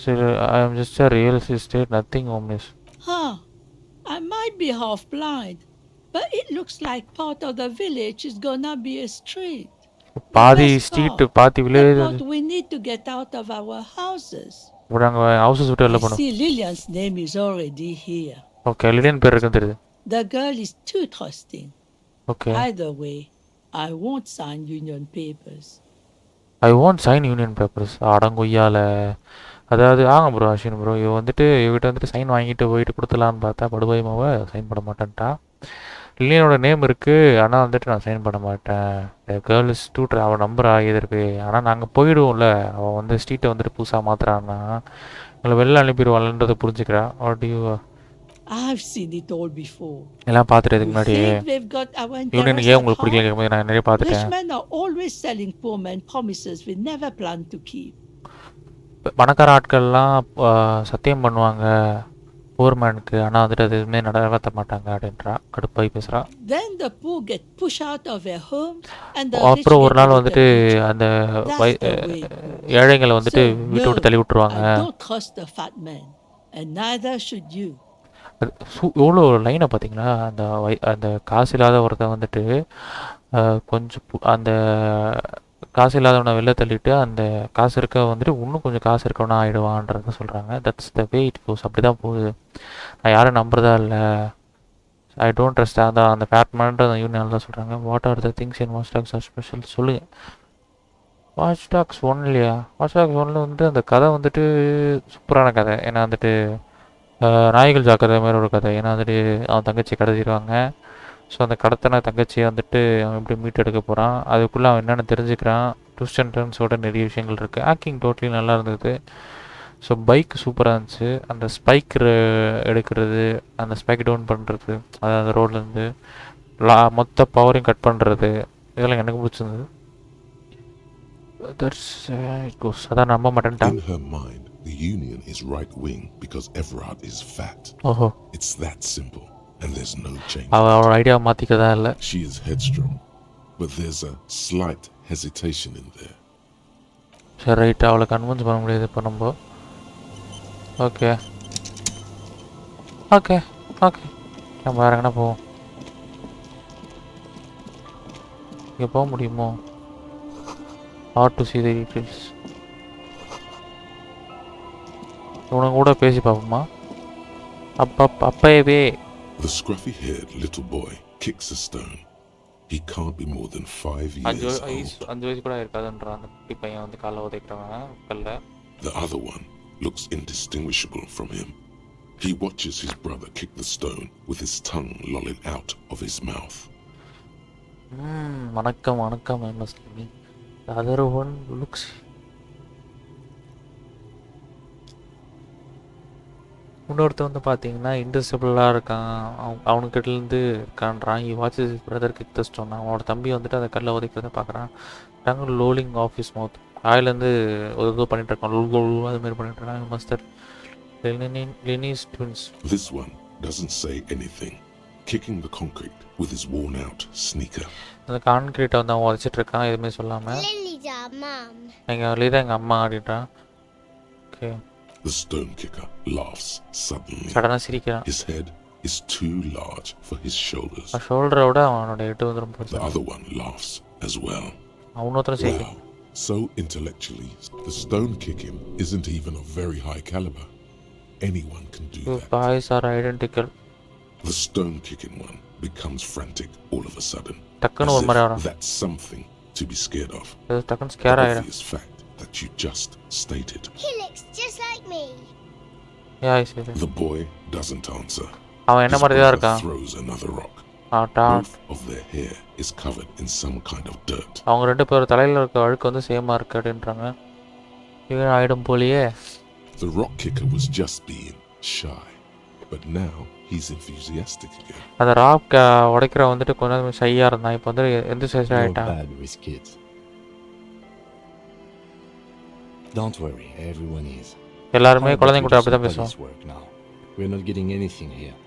Speaker 1: So I am just a real estate, nothing omnis.
Speaker 5: Huh. I might be half blind, but it looks like part of the village is gonna be a street.
Speaker 1: பாதி
Speaker 5: Let's
Speaker 1: street,
Speaker 5: go.
Speaker 1: பாதி village.
Speaker 5: But we need to get out of our houses.
Speaker 1: நாங்க houses விட்டு வெளில
Speaker 5: I
Speaker 1: போனோம்.
Speaker 5: see Lillian's name is already here.
Speaker 1: Okay, Lillian பேர் இருக்குன்னு தெரியுது.
Speaker 5: The girl is too trusting.
Speaker 1: Okay.
Speaker 5: Either way, I won't sign union papers.
Speaker 1: I want sign union papers. அடங்கொய்யால. அதாவது ஆங்க ப்ரோ, அஸ்வின் ப்ரோ, இவ வந்துட்டு இவகிட்ட வந்துட்டு சைன் வாங்கிட்டு போயிட்டு கொடுத்துலான்னு பார்த்தா படுபாயமாவை சைன் பண்ண மாட்டேன்ட்டா. லில்லியனோட நேம் இருக்குது, ஆனால் வந்துட்டு நான் சைன் பண்ண மாட்டேன். கேர்ள் இஸ் டூ அவள் நம்பர் ஆகியதற்கு. ஆனால் நாங்கள் போயிடுவோம்ல, அவள் வந்து ஸ்ட்ரீட்டை வந்துட்டு புதுசாக மாற்றுறான்னா எங்களை வெளில அனுப்பிடுவாள்ன்றதை புரிஞ்சுக்கிறா.
Speaker 5: I've seen it all before.
Speaker 1: எல்லாம் பார்த்துட்டு இதுக்கு
Speaker 5: We
Speaker 1: முன்னாடி
Speaker 5: think we've got our
Speaker 1: யூனியனுக்கு ஏன் உங்களுக்கு பிடிக்கல கேட்கும்போது நான் நிறைய பார்த்துட்டேன்.
Speaker 5: Rich men are always selling poor men promises we never plan to keep.
Speaker 1: பணக்கார ஆட்கள்லாம் சத்தியம் பண்ணுவாங்க, போர் மேனுக்கு. ஆனால் வந்துட்டு அது எதுவுமே நடத்த மாட்டாங்க அப்படின்றா. கடுப்பாகி பேசுகிறா.
Speaker 5: Then the poor get pushed out of their homes and the rich
Speaker 1: அப்புறம் ஒரு
Speaker 5: get a
Speaker 1: நாள்
Speaker 5: little
Speaker 1: வந்துட்டு
Speaker 5: richer.
Speaker 1: அந்த
Speaker 5: That's the way it goes.
Speaker 1: ஏழைங்களை வந்துட்டு
Speaker 5: So
Speaker 1: வீட்டை விட்டு
Speaker 5: no,
Speaker 1: தள்ளி விட்டுருவாங்க.
Speaker 5: I don't trust the fat man, and neither should you.
Speaker 1: அது எவ்வளோ லைனை பார்த்தீங்களா? அந்த காசு இல்லாத ஒருத்தன் வந்துட்டு கொஞ்சம் அந்த காசு இல்லாதவனை வெளில தள்ளிட்டு அந்த காசு இருக்க வந்துட்டு இன்னும் கொஞ்சம் காசு இருக்கவனா ஆகிடுவான்றத சொல்கிறாங்க. That's the way it goes. அப்படி தான் போகுது. நான் யாரும் நம்புறதா இல்லை. I don't trust. அதான் அந்த ஃபேட்மேன்ற அந்த யூனியன் தான் சொல்கிறாங்க. What are the things in Watch Dogs are special சொல்லுங்கள். வாட்ச் டாக்ஸ் ஒன் இல்லையா? வாட்ச் டாக்ஸ் ஒன்னில் வந்துட்டு அந்த கதை வந்துட்டு சூப்பரான கதை. ஏன்னா வந்துட்டு நாய்கள் ஜாக்கிரதை மாதிரி ஒரு கதை. ஏன்னா வந்துட்டு அவன் தங்கச்சி கடத்திடுவாங்க. ஸோ அந்த கடத்தின தங்கச்சியை வந்துட்டு அவன் எப்படி மீட் எடுக்க போகிறான், அதுக்குள்ளே அவன் என்னென்னு தெரிஞ்சுக்கிறான். ட்விஸ்ட் அண்ட் டர்ன்ஸோட நிறைய விஷயங்கள் இருக்குது. ஆக்டிங் டோட்டலி நல்லா இருந்தது. ஸோ பைக் சூப்பராக இருந்துச்சு. அந்த ஸ்பைக் எடுக்கிறது, அந்த ஸ்பைக் டவுன் பண்ணுறது, அதாவது அந்த ரோட்லேருந்து மொத்த பவரையும் கட் பண்ணுறது, இதெல்லாம் எனக்கு பிடிச்சிருந்தது. அதான் நம்ப மாட்டேன்ட்டான்.
Speaker 3: In her mind, the Union is right wing because Everard is fat.
Speaker 1: ஓஹோ,
Speaker 3: It's that simple, and there's no change.
Speaker 1: அவளோட ஐடியாவை மாற்றிக்கதா இல்லை.
Speaker 3: She is headstrong, but there's a slight hesitation in there.
Speaker 1: சரி, ரைட். அவளை கன்வின்ஸ் பண்ண முடியாது இப்போ நம்ம. ஓகே ஓகே ஓகே, நம்ம வேறு எங்கன்னா போவோம். இங்கே போக முடியுமோ? Or to see the details. இவனுங்க கூட பேசி பார்ப்போமா? அப்பவே
Speaker 3: The scruffy-haired little boy kicks a stone. He can't be more than 5 years old.
Speaker 1: 5 வயசு கூட இருக்காதுன்றான் அந்த குட்டி பையன் வந்து காலை உதைக்கிறவன் கல்ல.
Speaker 3: The other one looks indistinguishable from him. He watches his brother kick the stone with his tongue lolling out of his mouth.
Speaker 1: வணக்கம் வணக்கம் எம்எஸ்லி. The other one looks. இன்னொருத்த வந்து பார்த்தீங்கன்னா இன்டெஸ்டபிளாக இருக்கான். அவனுக்கிட்டேருந்து இருக்கான்றான். இ watches is brother kick the stone. அவனோட தம்பி வந்துட்டு அந்த கல்லை உதைக்கிறத பார்க்குறான். Tongue lolling of his mouth. வாயிலேருந்து ஒரு பண்ணிட்டு இருக்கான். அது மாதிரி பண்ணிட்டு இருக்கான். மஸ்டர் லினிஸ் twins.
Speaker 3: This one doesn't say anything, kicking the concrete with his worn out sneaker.
Speaker 1: அந்த கான்கிரீட்டை வந்து அவன் உதச்சிட்டு இருக்கான் எதுவுமே சொல்லாமல். எங்கள் லீதா எங்கள் அம்மா ஆடிட்டான். Okay.
Speaker 3: The stone kicker laughs suddenly.
Speaker 1: சடனாக சிரிக்கிறான்.
Speaker 3: His head is too large for his shoulders.
Speaker 1: ஷோல்டரை விட அவனோட ஹெட் வந்து ரொம்ப
Speaker 3: The other one laughs as well.
Speaker 1: அவனொருத்தரும் சிரிக்கிறான்.
Speaker 3: Wow, so intellectually, the stone kicking isn't even of very high caliber. Anyone can do that.
Speaker 1: Boys are identical.
Speaker 3: The stone kicking one becomes frantic all of a sudden.
Speaker 1: டக்குன்னு ஒரு மாதிரி ஆடும்.
Speaker 3: That's something to be scared of.
Speaker 1: டக்குன்னு scare
Speaker 3: The
Speaker 1: ஆகிடும்.
Speaker 3: obvious fact that you just stated.
Speaker 6: He looks just like me.
Speaker 1: Yeah, I see.
Speaker 3: The boy doesn't answer.
Speaker 1: அவன் என்ன
Speaker 3: His
Speaker 1: மாதிரி தான்
Speaker 3: brother
Speaker 1: இருக்கான்.
Speaker 3: throws another rock.
Speaker 1: Both
Speaker 3: of their hair is covered in some kind of dirt.
Speaker 1: அவங்க ரெண்டு பேரும் தலையில் இருக்க அழுக்கு வந்து சேமாக இருக்கு அப்படின்றாங்க. இவன் ஆயிடும் போலியே.
Speaker 3: The rock kicker was just being shy, but now he's enthusiastic again.
Speaker 1: அந்த ராக் உடைக்கிற வந்துட்டு கொஞ்சம் ஷையாக இருந்தான். இப்போ வந்து எந்த சைஸ் ஆகிட்டான்.
Speaker 4: Bad with kids. Don't worry, everyone is.
Speaker 1: எல்லாருமே
Speaker 4: How about
Speaker 1: குழந்தைங்க
Speaker 4: we
Speaker 1: கூட
Speaker 4: do
Speaker 1: அப்படி தான்
Speaker 4: some
Speaker 1: பேசுவோம்.
Speaker 4: police work now? We're not getting anything here.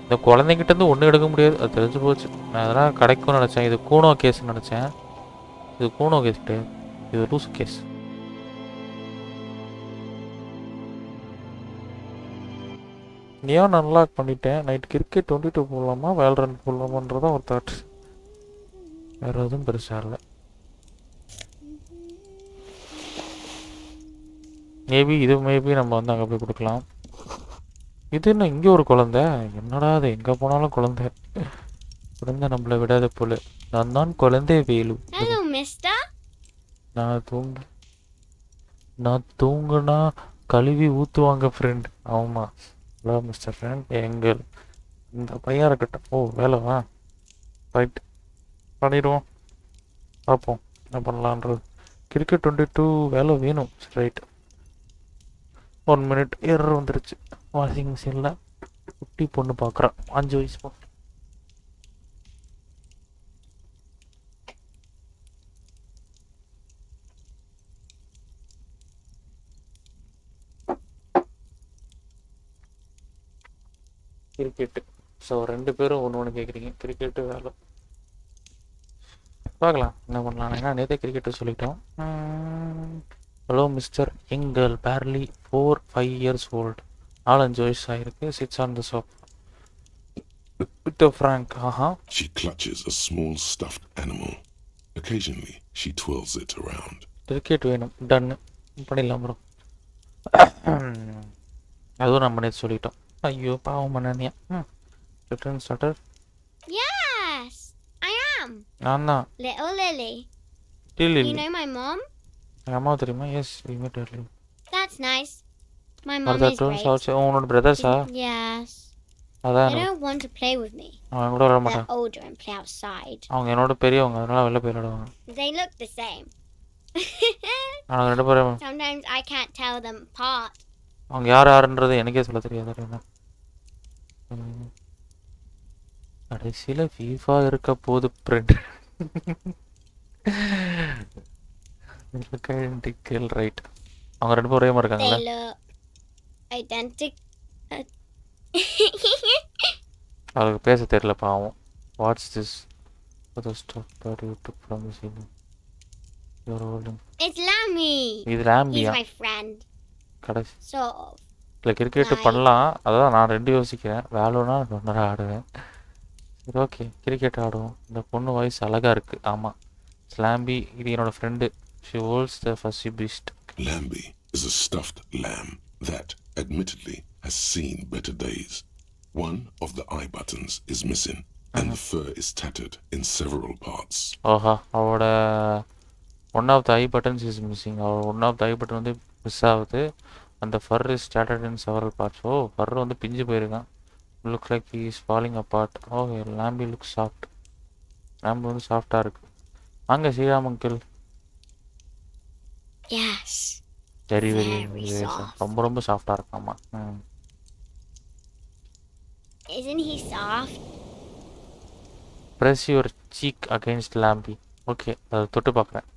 Speaker 1: இந்த குழந்தைங்கிட்ட இருந்து ஒன்றும் எடுக்க முடியாது, அது தெரிஞ்சு போச்சு. நான் அதெல்லாம் கிடைக்கும்னு நினச்சேன். இது கூனோ கேஸ்ன்னு நினச்சேன். இது கூனோ கேஸ் கிடையாது, இது லூஸ் கேஸ். ஏன் நல்லா பண்ணிட்டேன். நைட் கிரிக்கெட் 22 போடலாமா வேல்ரன் போடலாமான்றதான் ஒரு தாட். வேறு எதுவும் பெருசாக இல்லை. மேபி நம்ம வந்து அங்கே போய் கொடுக்கலாம். இது என்ன இங்கே ஒரு குழந்தை? என்னடா அது எங்கே போனாலும் குழந்தை. குழந்தை நம்மளை விடாத போல. நான் தான் குழந்தை வேலு.
Speaker 6: Hello, mister.
Speaker 1: நான் தூங்குனா கழுவி ஊற்றுவாங்க ஃப்ரெண்ட். ஆமாம், ஹலோ மிஸ்டர் ஃப்ரெண்ட். எங்கள் இந்த பையன் இருக்கட்டும். ஓ வேலைவா, ரைட் பண்ணிடுவோம். பார்ப்போம் என்ன பண்ணலான்றது. கிரிக்கெட் 22 வேலை வேணும். ரைட், 1 minute எரர் வந்துருச்சு. வாஷிங் மிஷினில் குட்டி பொண்ணு பார்க்குறான், 5 வயசு பொண்ணு. கிரிக்கெட்டு. ஸோ 2 பேரும் ஒன்று கேட்குறீங்க. கிரிக்கெட்டு வேலை பார்க்கலாம் என்ன பண்ணலாம். ஏன்னா நேற்றே கிரிக்கெட்டு சொல்லிட்டோம். Hello mister young girl barely 4-5 years old. 4-5 வயசு ஆயிருக்கு. Sits on the soap with Frank.
Speaker 3: She clutches a small stuffed animal. Occasionally, she twirls it around.
Speaker 1: Cricket வேணும். டன்னு பண்ணிடலாம் ப்ரோ. அதுவும் நம்ம நேற்று சொல்லிட்டோம். ஐயோ பாவம் பண்ணனியா. Return starter.
Speaker 6: Yes, I am.
Speaker 1: நான் தான்.
Speaker 6: Little Lily.
Speaker 1: Lily.
Speaker 6: You know my mom?
Speaker 1: எங்கள் அம்மா தெரியுமா? Yes we met earlier.
Speaker 6: That's nice. My
Speaker 1: Are
Speaker 6: mom
Speaker 1: the
Speaker 6: is
Speaker 1: twins
Speaker 6: great.
Speaker 1: also உன்னோட பிரதர்ஸா?
Speaker 6: Yes.
Speaker 1: அதான்
Speaker 6: They don't want to play with me.
Speaker 1: அவன் கூட வர
Speaker 6: They're
Speaker 1: மாட்டான்.
Speaker 6: older and play outside.
Speaker 1: அவங்க என்னோட பெரியவங்க, அதனால வெளில போய் விளையாடுவாங்க.
Speaker 6: They look the same.
Speaker 1: அவங்க 2 பேரும்
Speaker 6: Sometimes I can't tell them apart.
Speaker 1: அவங்க யாருன்றது எனக்கே சொல்ல தெரியாது. கடைசியில் ஃபீஃபா இருக்க போது பிரெண்ட் ஐடென்டிக்கல் ரைட். அவங்க 2 பேரும் ஒரே மாதிரி
Speaker 6: They
Speaker 1: இருக்காங்களா?
Speaker 6: look identical.
Speaker 1: அவருக்கு பேச தெரியல பாவம். Watts this the stuff that you took from the ceiling? You're holding.
Speaker 6: It's Lammy.
Speaker 1: இது
Speaker 6: He's
Speaker 1: லாம்பியா?
Speaker 6: my friend.
Speaker 1: கடைசி
Speaker 6: Sort of.
Speaker 1: இல்லை கிரிக்கெட்டு பண்ணலாம். அதான் நான் 2 யோசிக்கிறேன். வேலுன்னா 1.5 ஆடுவேன். சரி ஓகே கிரிக்கெட் ஆடுவோம். இந்த பொண்ணு வாய்ஸ் அழகாக இருக்குது. ஆமாம் ஸ்லாம்பி இது என்னோடய friend. She holds the ஃபஸ்ஸி Beast.
Speaker 3: Lambi is a stuffed lamb that, admittedly, has seen better days. One of the eye buttons is missing, and the fur is tattered in several parts.
Speaker 1: ஓஹா அவளோட one of the eye buttons is missing. அவள் one of the eye button வந்து miss ஆகுது. அந்த fur is started in several parts. ஓ fur வந்து பிஞ்சு போயிருக்கான். Looks like he is falling apart. Okay Lumpy look soft. Lumpy வந்து சாஃப்டாக இருக்குது. வாங்க Sriram uncle.
Speaker 6: Yes.
Speaker 1: Very very
Speaker 6: Very soft.
Speaker 1: ரொம்ப ரொம்ப சாஃப்டாக இருக்காமா.
Speaker 6: Isn't he soft?
Speaker 1: Press your cheek against Lumpy. Okay அதை தொட்டு பார்க்குறேன்.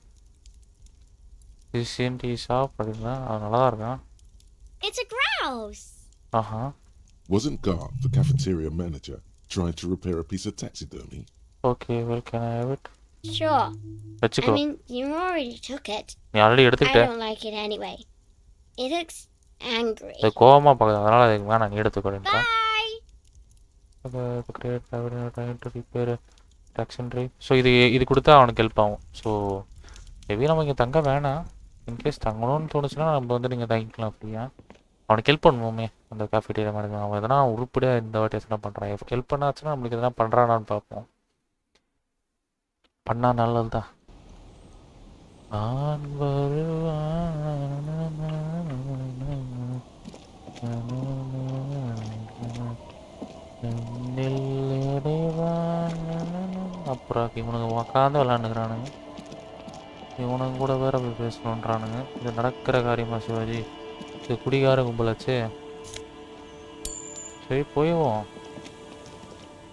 Speaker 1: இஸ் டி சாஃப்ட் அப்படின்னா அது நல்லா தான் இருக்கான்.
Speaker 6: It's a grouse.
Speaker 1: ஆஹா
Speaker 3: Wasn't Gar, the cafeteria manager, trying to repair a piece of taxidermy?
Speaker 1: Okay well can I have it?
Speaker 6: Sure. I
Speaker 1: வச்சுக்கோ.
Speaker 6: mean, you already took it.
Speaker 1: நீ already
Speaker 6: I
Speaker 1: எடுத்துக்கிட்ட.
Speaker 6: don't like it anyway. It looks angry.
Speaker 1: அது கோவமாக பார்க்குது, அதனால் அதுக்கு வேணாம் நீ எடுத்துக்கோடா.
Speaker 6: Bye.
Speaker 1: ஸோ இது கொடுத்தா அவனுக்கு ஹெல்ப் ஆகும். ஸோ மேபி நம்ம இங்கே தங்க வேணாம். இன்கேஸ் தங்கணும்னு தோணுச்சுன்னா நம்ம வந்து நீங்கள் தங்கிக்கலாம் ஃப்ரீயாக. அவனுக்கு ஹெல்ப் பண்ணுவோமே அந்த காஃபேட்டீரியா மாதிரி. அவன் எதனா உருப்படியாக இந்த வாட்டி எதனா பண்ணுறான். ஹெல்ப் பண்ணாச்சுன்னா நம்மளுக்கு எதனா பண்ணுறானான்னு பார்ப்போம். பண்ணா நல்லது தான். நான் அப்புறம் இவனுங்க உக்காந்து விளாண்டுக்கிறானுங்க. இவனுங்க கூட வேற போய் பேசணுன்றானுங்க. இது நடக்கிற காரியமா சிவாஜி? இது குடிகார கும்பலாச்சு. சரி போயிடுவோம்.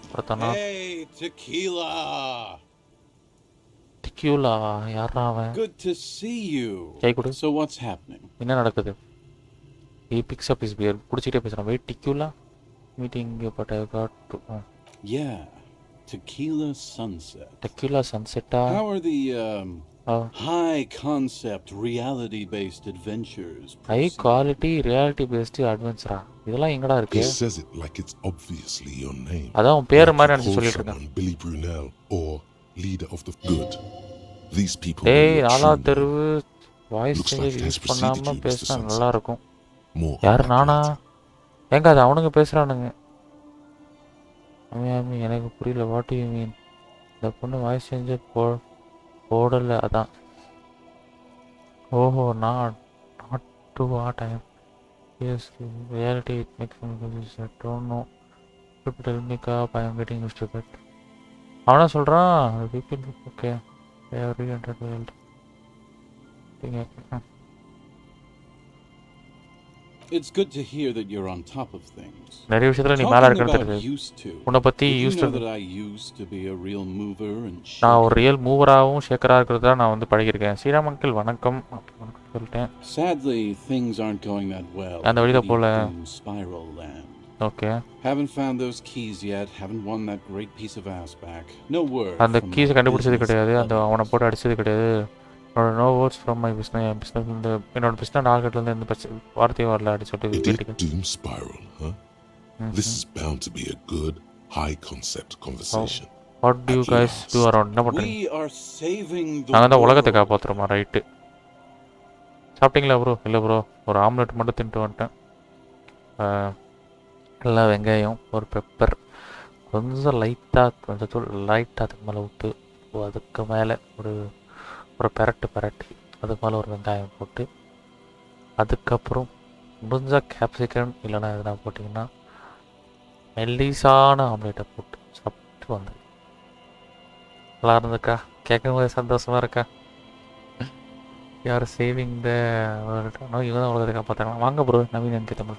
Speaker 1: அப்புறத்தானா டிக்யூலா யாரா அவன்?
Speaker 7: Good to see you.
Speaker 1: கை கொடு.
Speaker 7: So what's happening?
Speaker 1: என்ன நடக்குது? He picks up his beer. குடிச்சிட்டே பேசுறான். Wait tequila meeting but I got to
Speaker 7: Yeah, Tequila Sunset.
Speaker 1: Tequila சன்செட்டா?
Speaker 7: How are the high concept reality based adventures?
Speaker 1: High quality reality based அட்வென்ச்சரா? இதெல்லாம் எங்கடா
Speaker 3: He
Speaker 1: இருக்கு?
Speaker 3: says it like it's obviously your name.
Speaker 1: அதான் உன் பேர் மாதிரி
Speaker 3: Like
Speaker 1: நினைச்சு
Speaker 3: you call
Speaker 1: சொல்லிட்டு இருக்கேன்.
Speaker 3: someone Billy Brunel or leader of the good. These people
Speaker 1: டேய்
Speaker 3: know your
Speaker 1: நாலா
Speaker 3: true
Speaker 1: தெருவு voice
Speaker 3: Looks
Speaker 1: change
Speaker 3: like it has
Speaker 1: use
Speaker 3: preceded
Speaker 1: பண்ணாம
Speaker 3: you,
Speaker 1: பேசினா
Speaker 3: Mr.
Speaker 1: நல்லா இருக்கும்.
Speaker 3: name. More
Speaker 1: யார் நானா?
Speaker 3: accurate.
Speaker 1: ஏங்க அது அவனுங்க பேசுறானுங்க. அம்மி எனக்கு புரியல. What you mean? இந்த பொண்ணு வாய்ஸ் சேஞ்ச் போடல அதான். ஓஹோ not to what I am. Yes reality it makes me I don't know. People tell me cop I am getting used to it. அவனா சொல்றான் people okay I have reentered world.
Speaker 7: It's good to hear that you're on top of things.
Speaker 1: நிறைய விஷயத்துல நீ மேல
Speaker 7: Talking
Speaker 1: இருக்கன்னு
Speaker 7: about
Speaker 1: தெரியுது.
Speaker 7: used to.
Speaker 1: உன்னை பத்தி
Speaker 7: Did you
Speaker 1: used
Speaker 7: know that I used to be a real mover and
Speaker 1: நான் ஒரு
Speaker 7: shaker?
Speaker 1: ரியல் மூவராகவும் ஷேக்கராக இருக்கிறதா நான் வந்து பழகியிருக்கேன். ஸ்ரீராம் அங்கிள் வணக்கம் சொல்லிட்டேன்.
Speaker 7: Sadly, things aren't going that well.
Speaker 1: அந்த வழியில
Speaker 7: in
Speaker 1: போல.
Speaker 7: Doom Spiral Land.
Speaker 1: Okay.
Speaker 7: Haven't found those keys yet. Haven't won that great piece of ass back. No word.
Speaker 1: அந்த கீஸ் கண்டுபிடிச்சது கிடையாது, அந்த அவனை போட்டு அடிச்சது கிடையாது. No words from my business இந்த என்னோட பிஸ்னஸ் டார்கெட்லேருந்து எந்த வார்த்தையும் வரல அடி சொல்லிட்டு வீட்டுக்கு.
Speaker 3: Doom spiral, huh? This is bound to be a good, high concept conversation.
Speaker 1: What do you guys do around? என்ன பண்ணுறீங்க?
Speaker 7: We are saving the
Speaker 1: நாங்கள் தான் உலகத்தை காப்பாற்றுறோமா? ரைட்டு. சாப்பிட்டீங்களா ப்ரோ? இல்லை ப்ரோ, ஒரு ஆம்லெட் மட்டும் தின்ட்டு வந்துட்டேன். எல்லாம் வெங்காயம், ஒரு பெப்பர், கொஞ்சம் லைட்டாக அதுக்கு மேலே உப்பு, அதுக்கு மேலே ஒரு பெரட்டி அதுக்கு மேலே ஒரு வெங்காயம் போட்டு, அதுக்கப்புறம் முடிஞ்சால் கேப்சிகம் இல்லைனா எதுனா போட்டிங்கன்னா மெல்லிசான ஆம்லேட்டை போட்டு சாப்பிட்டு வந்தேன். நல்லா இருந்துக்கா, கேட்கும் போது சந்தோஷமாக இருக்கா. யார் சேவிங் த இவன் தான் உலகத்தை காப்பாற்றாங்க. வாங்க ப்ரோ, நவீன் எனக்கு தமிழ்.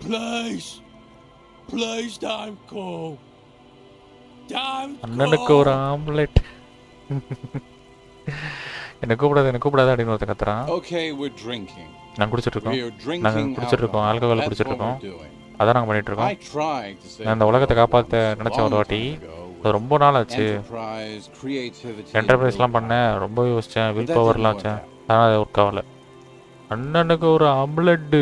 Speaker 1: அண்ணனுக்கு ஒரு ஆம்லெட். என்ன கூப்பிடாத அப்படின்னு ஒருத்தன் கத்துறான். நாங்கள் குடிச்சிட்ருக்கோம், ஆல்கஹால் குடிச்சிட்ருக்கோம். அதான் நாங்கள் பண்ணிகிட்ருக்கோம். நான் இந்த உலகத்தை காப்பாற்ற நினச்சேன் ஒரு வாட்டி. அது ரொம்ப நாள் ஆச்சு. என்டர்பிரைஸ்லாம் பண்ணேன், ரொம்ப யோசித்தேன், வில் பவர்லாம் வச்சேன், ஆனால் அது ஒர்க் ஆகலை. அண்ணனுக்கு ஒரு ஆம்லெட்டு.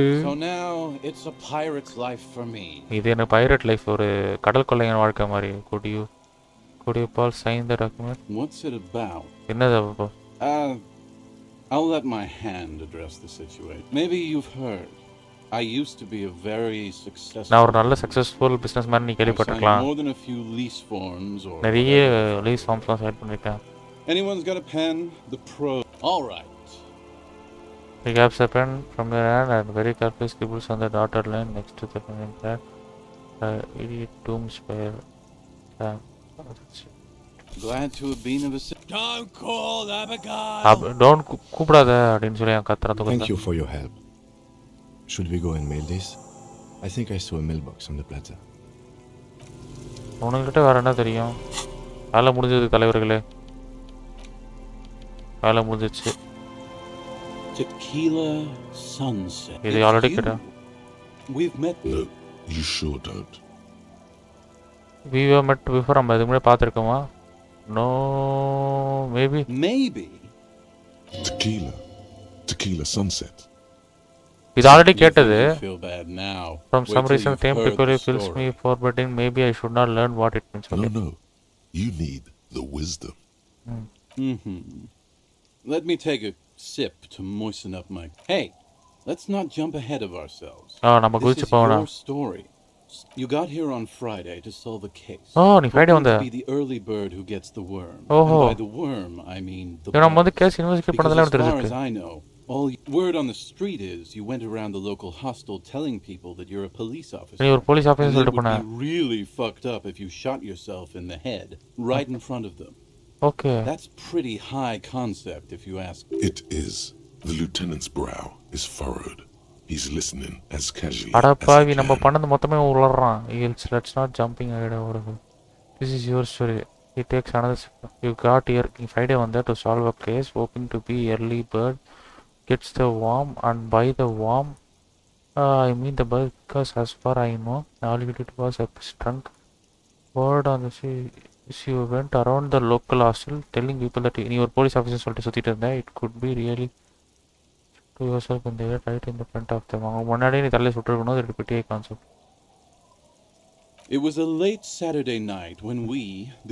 Speaker 1: இது எனக்கு பைரட் லைஃப், ஒரு கடல் கொள்ளையன் வாழ்க்கை மாதிரி. Could you Paul sign the document?
Speaker 7: What's it about?
Speaker 1: என்னது அப்போ?
Speaker 7: I'll let my hand address the situation. Maybe you've heard. I used to be a very successful.
Speaker 1: நான் ஒரு நல்ல சக்சஸ்ஃபுல் பிசினஸ்மேன், நீ கேள்விப்பட்டிருக்கலாம்.
Speaker 7: More than a few lease forms or
Speaker 1: நிறைய lease ஃபார்ம்ஸ்லாம் sign பண்ணிருக்கேன்.
Speaker 7: Anyone's got a pen? The pro. All right.
Speaker 1: He grabs a pen from your hand and very carefully scribbles on the dotted line next to the pen that idiot tomb spare.
Speaker 7: Glad to have been of assistance. Don't call Abigail.
Speaker 1: Don't கூப்பிடாத அப்படின்னு சொல்லி கத்துறதுக்கு.
Speaker 4: Thank you for your help. Should we go and mail this? I think I saw a mailbox on the plaza.
Speaker 1: உனக்கிட்ட வேற என்ன தெரியும்? வேலை முடிஞ்சது தலைவர்களே, வேலை முடிஞ்சிச்சு.
Speaker 7: Tequila sunset.
Speaker 1: இது ஆல்ரெடி கேட்டா.
Speaker 7: We've met.
Speaker 3: No, you sure don't.
Speaker 1: We were met before. நம்ம இதுக்கு முன்னாடி பார்த்துருக்கோமா? No, maybe.
Speaker 3: Tequila sunset.
Speaker 1: இது ஆல்ரெடி கேட்டது.
Speaker 7: Feel bad now.
Speaker 1: From some reason time peculiarly fills me forbidding. Maybe I should not learn what it means.
Speaker 3: No. You need the wisdom.
Speaker 7: Let me take a sip to moisten up my. Hey, let's not jump ahead of ourselves.
Speaker 1: நம்ம குதிச்சு போறோம்.
Speaker 7: Your story. You got here on Friday to solve a case.
Speaker 1: நீ Friday வந்த.
Speaker 7: Be the early bird who gets the worm.
Speaker 1: And
Speaker 7: by the worm, I mean the.
Speaker 1: நம்ம வந்து case investigate பண்ணதெல்லாம் எனக்கு தெரிஞ்சிருக்கு.
Speaker 7: As far as I know, all word on the street is you went around the local hostel telling people that you're a police officer.
Speaker 1: நீ ஒரு police officer சொல்லிட்டு போன.
Speaker 7: It would be really fucked up if you shot yourself in the head right in front of them.
Speaker 1: Okay.
Speaker 7: That's pretty high concept if you ask.
Speaker 3: It is. The lieutenant's brow is furrowed. He's listening as casually.
Speaker 1: அடப்பாவி, நம்ம பண்ணது மொத்தமே உளறறான். Let's not jumping ahead over. This is your story. It takes another step. You got here Friday on that to solve a case, hoping to be early bird gets the worm, and by the worm I mean the bird, because as far I know all you did was a strunk word on the sea. You went around the local hostel telling people that you were police officer சொல்லிட்டு சுத்திட்டு இருந்த. It could be really to yourself in there right in the front of them. முன்னாடியே நீ தள்ளி சுட்டுருக்கணும். அது பெரிய concept.
Speaker 7: It was a late Saturday night when we,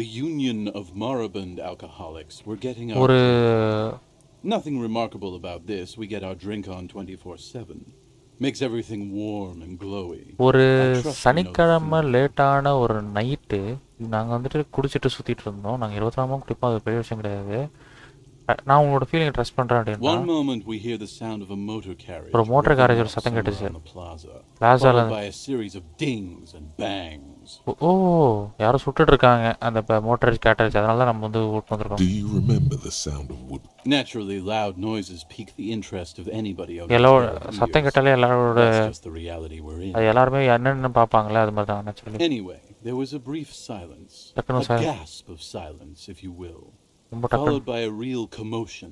Speaker 7: the Union of Moribund Alcoholics, were getting our Nothing remarkable about this. We get our drink on 24/7. Makes everything warm and glowy.
Speaker 1: ஒரு சனிக்கிழமை லேட்டான ஒரு night நாங்கள் வந்துட்டு குடிச்சிட்டு சுற்றிட்டு இருந்தோம். நாங்கள் 24 மணி குடிப்போம், அது பெரிய விஷயம் கிடையாது. நான் உங்களோட ஃபீலிங்கை ட்ரஸ்ட் பண்ணுறேன் அப்படின்னா ஒரு மோட்டர் கேரேஜ் ஒரு சத்தம் கேட்டுச்சு பிளாசால. ஓ, யாரும் சுட்டுட்டு இருக்காங்க அந்த மோட்டர் கேரேஜ், அதனால தான் நம்ம வந்து ஓட்டு வந்திருக்கோம். சத்தம் கேட்டாலே எல்லாரோட எல்லாருமே என்னென்னு பார்ப்பாங்களே, அது மாதிரி தான்.
Speaker 7: There was a brief silence, a gasp of silence, if you will, followed by a real commotion.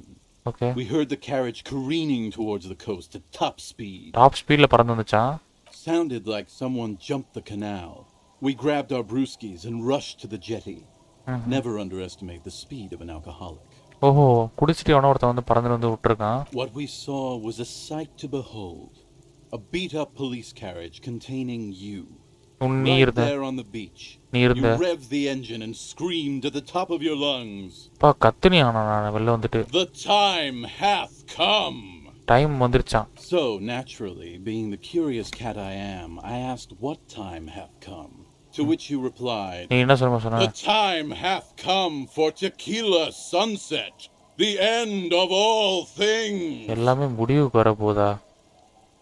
Speaker 1: Okay.
Speaker 7: We heard the carriage careening towards the coast at top speed.
Speaker 1: Top speed la parandhu vanducha.
Speaker 7: Sounded like someone jumped the canal. We grabbed our brewskis and rushed to the jetty. Never underestimate the speed of an alcoholic.
Speaker 1: ஓஹோ குடிச்சிட்டு எவனோ ஒருத்தன் வந்து பறந்து வந்து விட்டுருக்கான்.
Speaker 7: What we saw was a sight to behold. A beat-up police carriage containing you. Right there on the beach. You revved the engine and screamed at the top of your lungs.
Speaker 1: பா கத்துனியானா நான் வெளில வந்துட்டு.
Speaker 7: The time hath come.
Speaker 1: Time வந்துருச்சான்.
Speaker 7: So naturally, being the curious cat I am, I asked what time hath come. To which you replied,
Speaker 1: நீ என்ன சொன்ன?
Speaker 7: The time hath come for tequila sunset, the end of all things.
Speaker 1: எல்லாமே முடிவுக்கு வர போதா?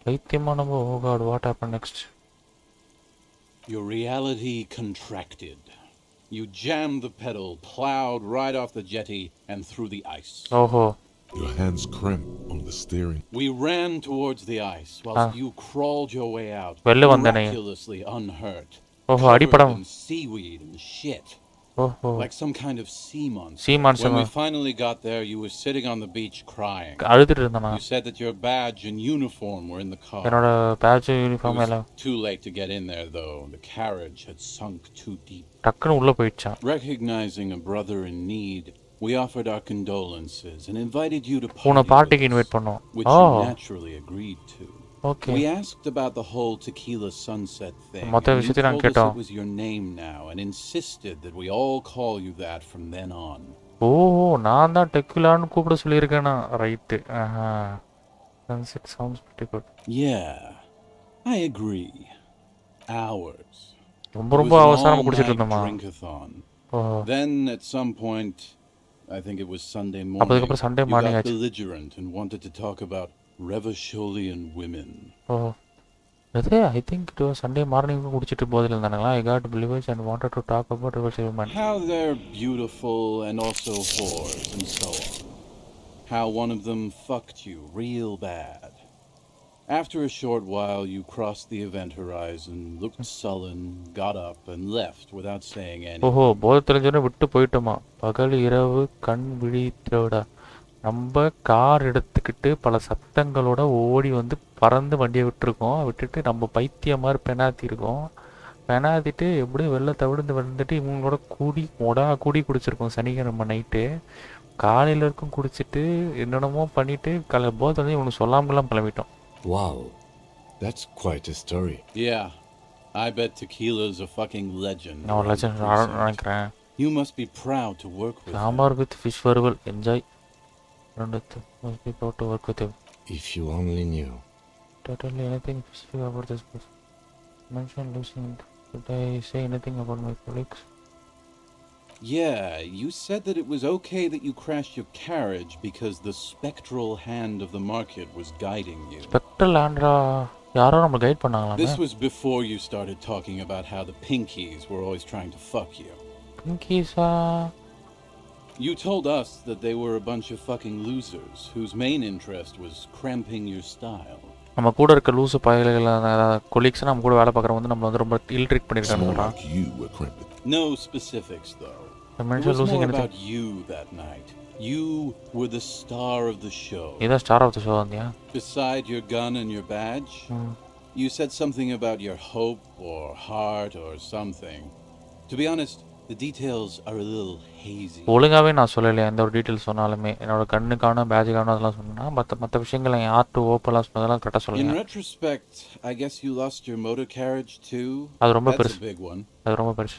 Speaker 1: பைத்தியமான oh god, what happened next?
Speaker 7: Your reality contracted. You jammed the pedal, plowed right off the jetty and through the ice.
Speaker 1: Oh.
Speaker 3: Your hands cramp on the steering.
Speaker 7: We ran towards the ice whilst you crawled your way out, miraculously unhurt. Covered in seaweed and shit. Like some kind of sea monster. When we finally got there, you were sitting on the beach crying. You said that your badge and uniform were in the car. It was too late to get in there, though. The carriage had sunk too deep. Recognizing a brother in need, we offered our condolences and invited you to party with us, which you naturally agreed to.
Speaker 1: Okay.
Speaker 7: We asked about the whole tequila sunset thing, and you told us it was your name now and insisted that we all call you that from then on.
Speaker 1: Oh, நான் தான் டெக்குலான்னு கூப்பிட சொல்லியிருக்கேனா? Right. Sunset sounds pretty good.
Speaker 7: Yeah, I agree. Hours.
Speaker 1: ரொம்ப அவசரமா குடிச்சிட்டு இருந்தோமா?
Speaker 7: Then at some point, I think it was Sunday morning, you got belligerent and wanted to talk about Revacholian women.
Speaker 1: Oh, I think it was Sunday morning. I got believers and wanted to talk about Revacholian women.
Speaker 7: How they're beautiful and also whores and so on. How one of them fucked you real bad. After a short while, you crossed the event horizon, looked sullen, got up, and left without saying anything.
Speaker 1: Oh, both தெரிஞ்சவனே விட்டு போயிட்டோமா? பகல் இரவு கண் விழித்தோட நம்ம car எடுத்துக்கிட்டு பல சத்தங்களோட ஓடி வந்து பறந்து வண்டியை விட்டுருக்கோம். விட்டுட்டு நம்ம பைத்தியம் மாதிரி பெனாத்திட்டு எப்படியும் வெளில தவிர்த்து வந்துட்டு இவங்களோட கூடி குடிச்சிருக்கோம் சனிக்கிழமை நைட்டு. காலையில் இருக்கும் குடிச்சிட்டு என்னென்னமோ பண்ணிட்டு போது வந்து இவனுக்கு சொல்லாமலாம் கிளம்பிட்டோம்.
Speaker 4: Wow, that's quite a story.
Speaker 7: Yeah, I bet tequila's a fucking legend.
Speaker 1: No legend, நினைக்கிறேன்.
Speaker 7: You must be proud to work with him.
Speaker 1: Sambar with fish வறுவல், enjoy. Must be proud to work with him.
Speaker 4: If you only knew.
Speaker 1: Totally anything specific about this person. Mention losing. Did I say anything about my colleagues?
Speaker 7: Yeah, you said that it was okay that you crashed your carriage because the spectral hand of the market was guiding you.
Speaker 1: Spectral hand யாரோ நம்ம guide பண்ணாங்களா?
Speaker 7: This was before you started talking about how the pinkies were always trying to fuck you.
Speaker 1: Pinkies
Speaker 7: You told us that they were a bunch of fucking losers whose main interest was cramping your style.
Speaker 1: நம்ம கூட இருக்க லூசு பயல்கள் colleagues நம்ம கூட வேலை பார்க்குறவங்க வந்து நம்ம வந்து ரொம்ப இல்ட்ரிக் பண்ணிருக்காங்க.
Speaker 7: No specifics though. It was more about you that night. You were the star of the show.
Speaker 1: You're the star of the show, yeah.
Speaker 7: Beside your gun and your badge, you said something about your hope or heart or something. To be honest, the details are a little hazy.
Speaker 1: ஒழுங்காவே நான் சொல்லலையா எந்த ஒரு details சொன்னாலுமே என்னோட கண்ணுக்கான பேட்ஜுக்கான அதெல்லாம் சொன்னா மற்ற விஷயங்களை ஆர்ட் ஓப்பெல்லாம் சொன்னதெல்லாம் கரெக்டாக சொல்லுங்க.
Speaker 7: In retrospect, I guess you lost your motor carriage too.
Speaker 1: அது ரொம்ப
Speaker 7: பெருசு. That's a big one.
Speaker 1: அது ரொம்ப பெருசு.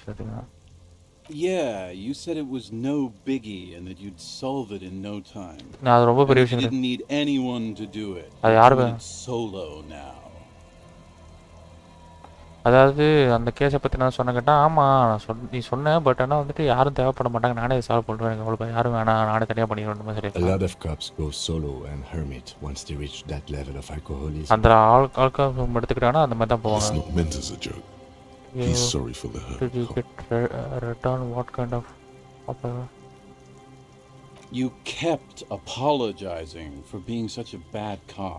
Speaker 7: Yeah, you said it was no biggie and that you'd solve it in no time.
Speaker 1: அது ரொம்ப பெரிய விஷயம்.
Speaker 7: You didn't need anyone to do it.
Speaker 1: அது யாரு
Speaker 7: solo now.
Speaker 1: அதாவது அந்த கேஸை பற்றி நான் சொன்ன கேட்டால் ஆமாம் நீ சொன்னேன் பட் ஆனால் வந்துட்டு யாரும் தேவைப்பட மாட்டாங்க நானே சால்வ் பண்ணுவேன் எனக்கு அவ்வளோ யாரும் வேணாம் நானே தனியாக பண்ணிடுவேன் சரி.
Speaker 4: A lot of cops go solo and hermit once they reach that level of alcoholism.
Speaker 1: அந்த ஆல்கஹால் எடுத்துக்கிட்டாங்கன்னா அந்த மாதிரி தான் போவாங்க.
Speaker 3: It's not meant as a joke. He's sorry for the hurt.
Speaker 1: Did you get return what kind of offer?
Speaker 7: You kept apologizing for being such a bad cop.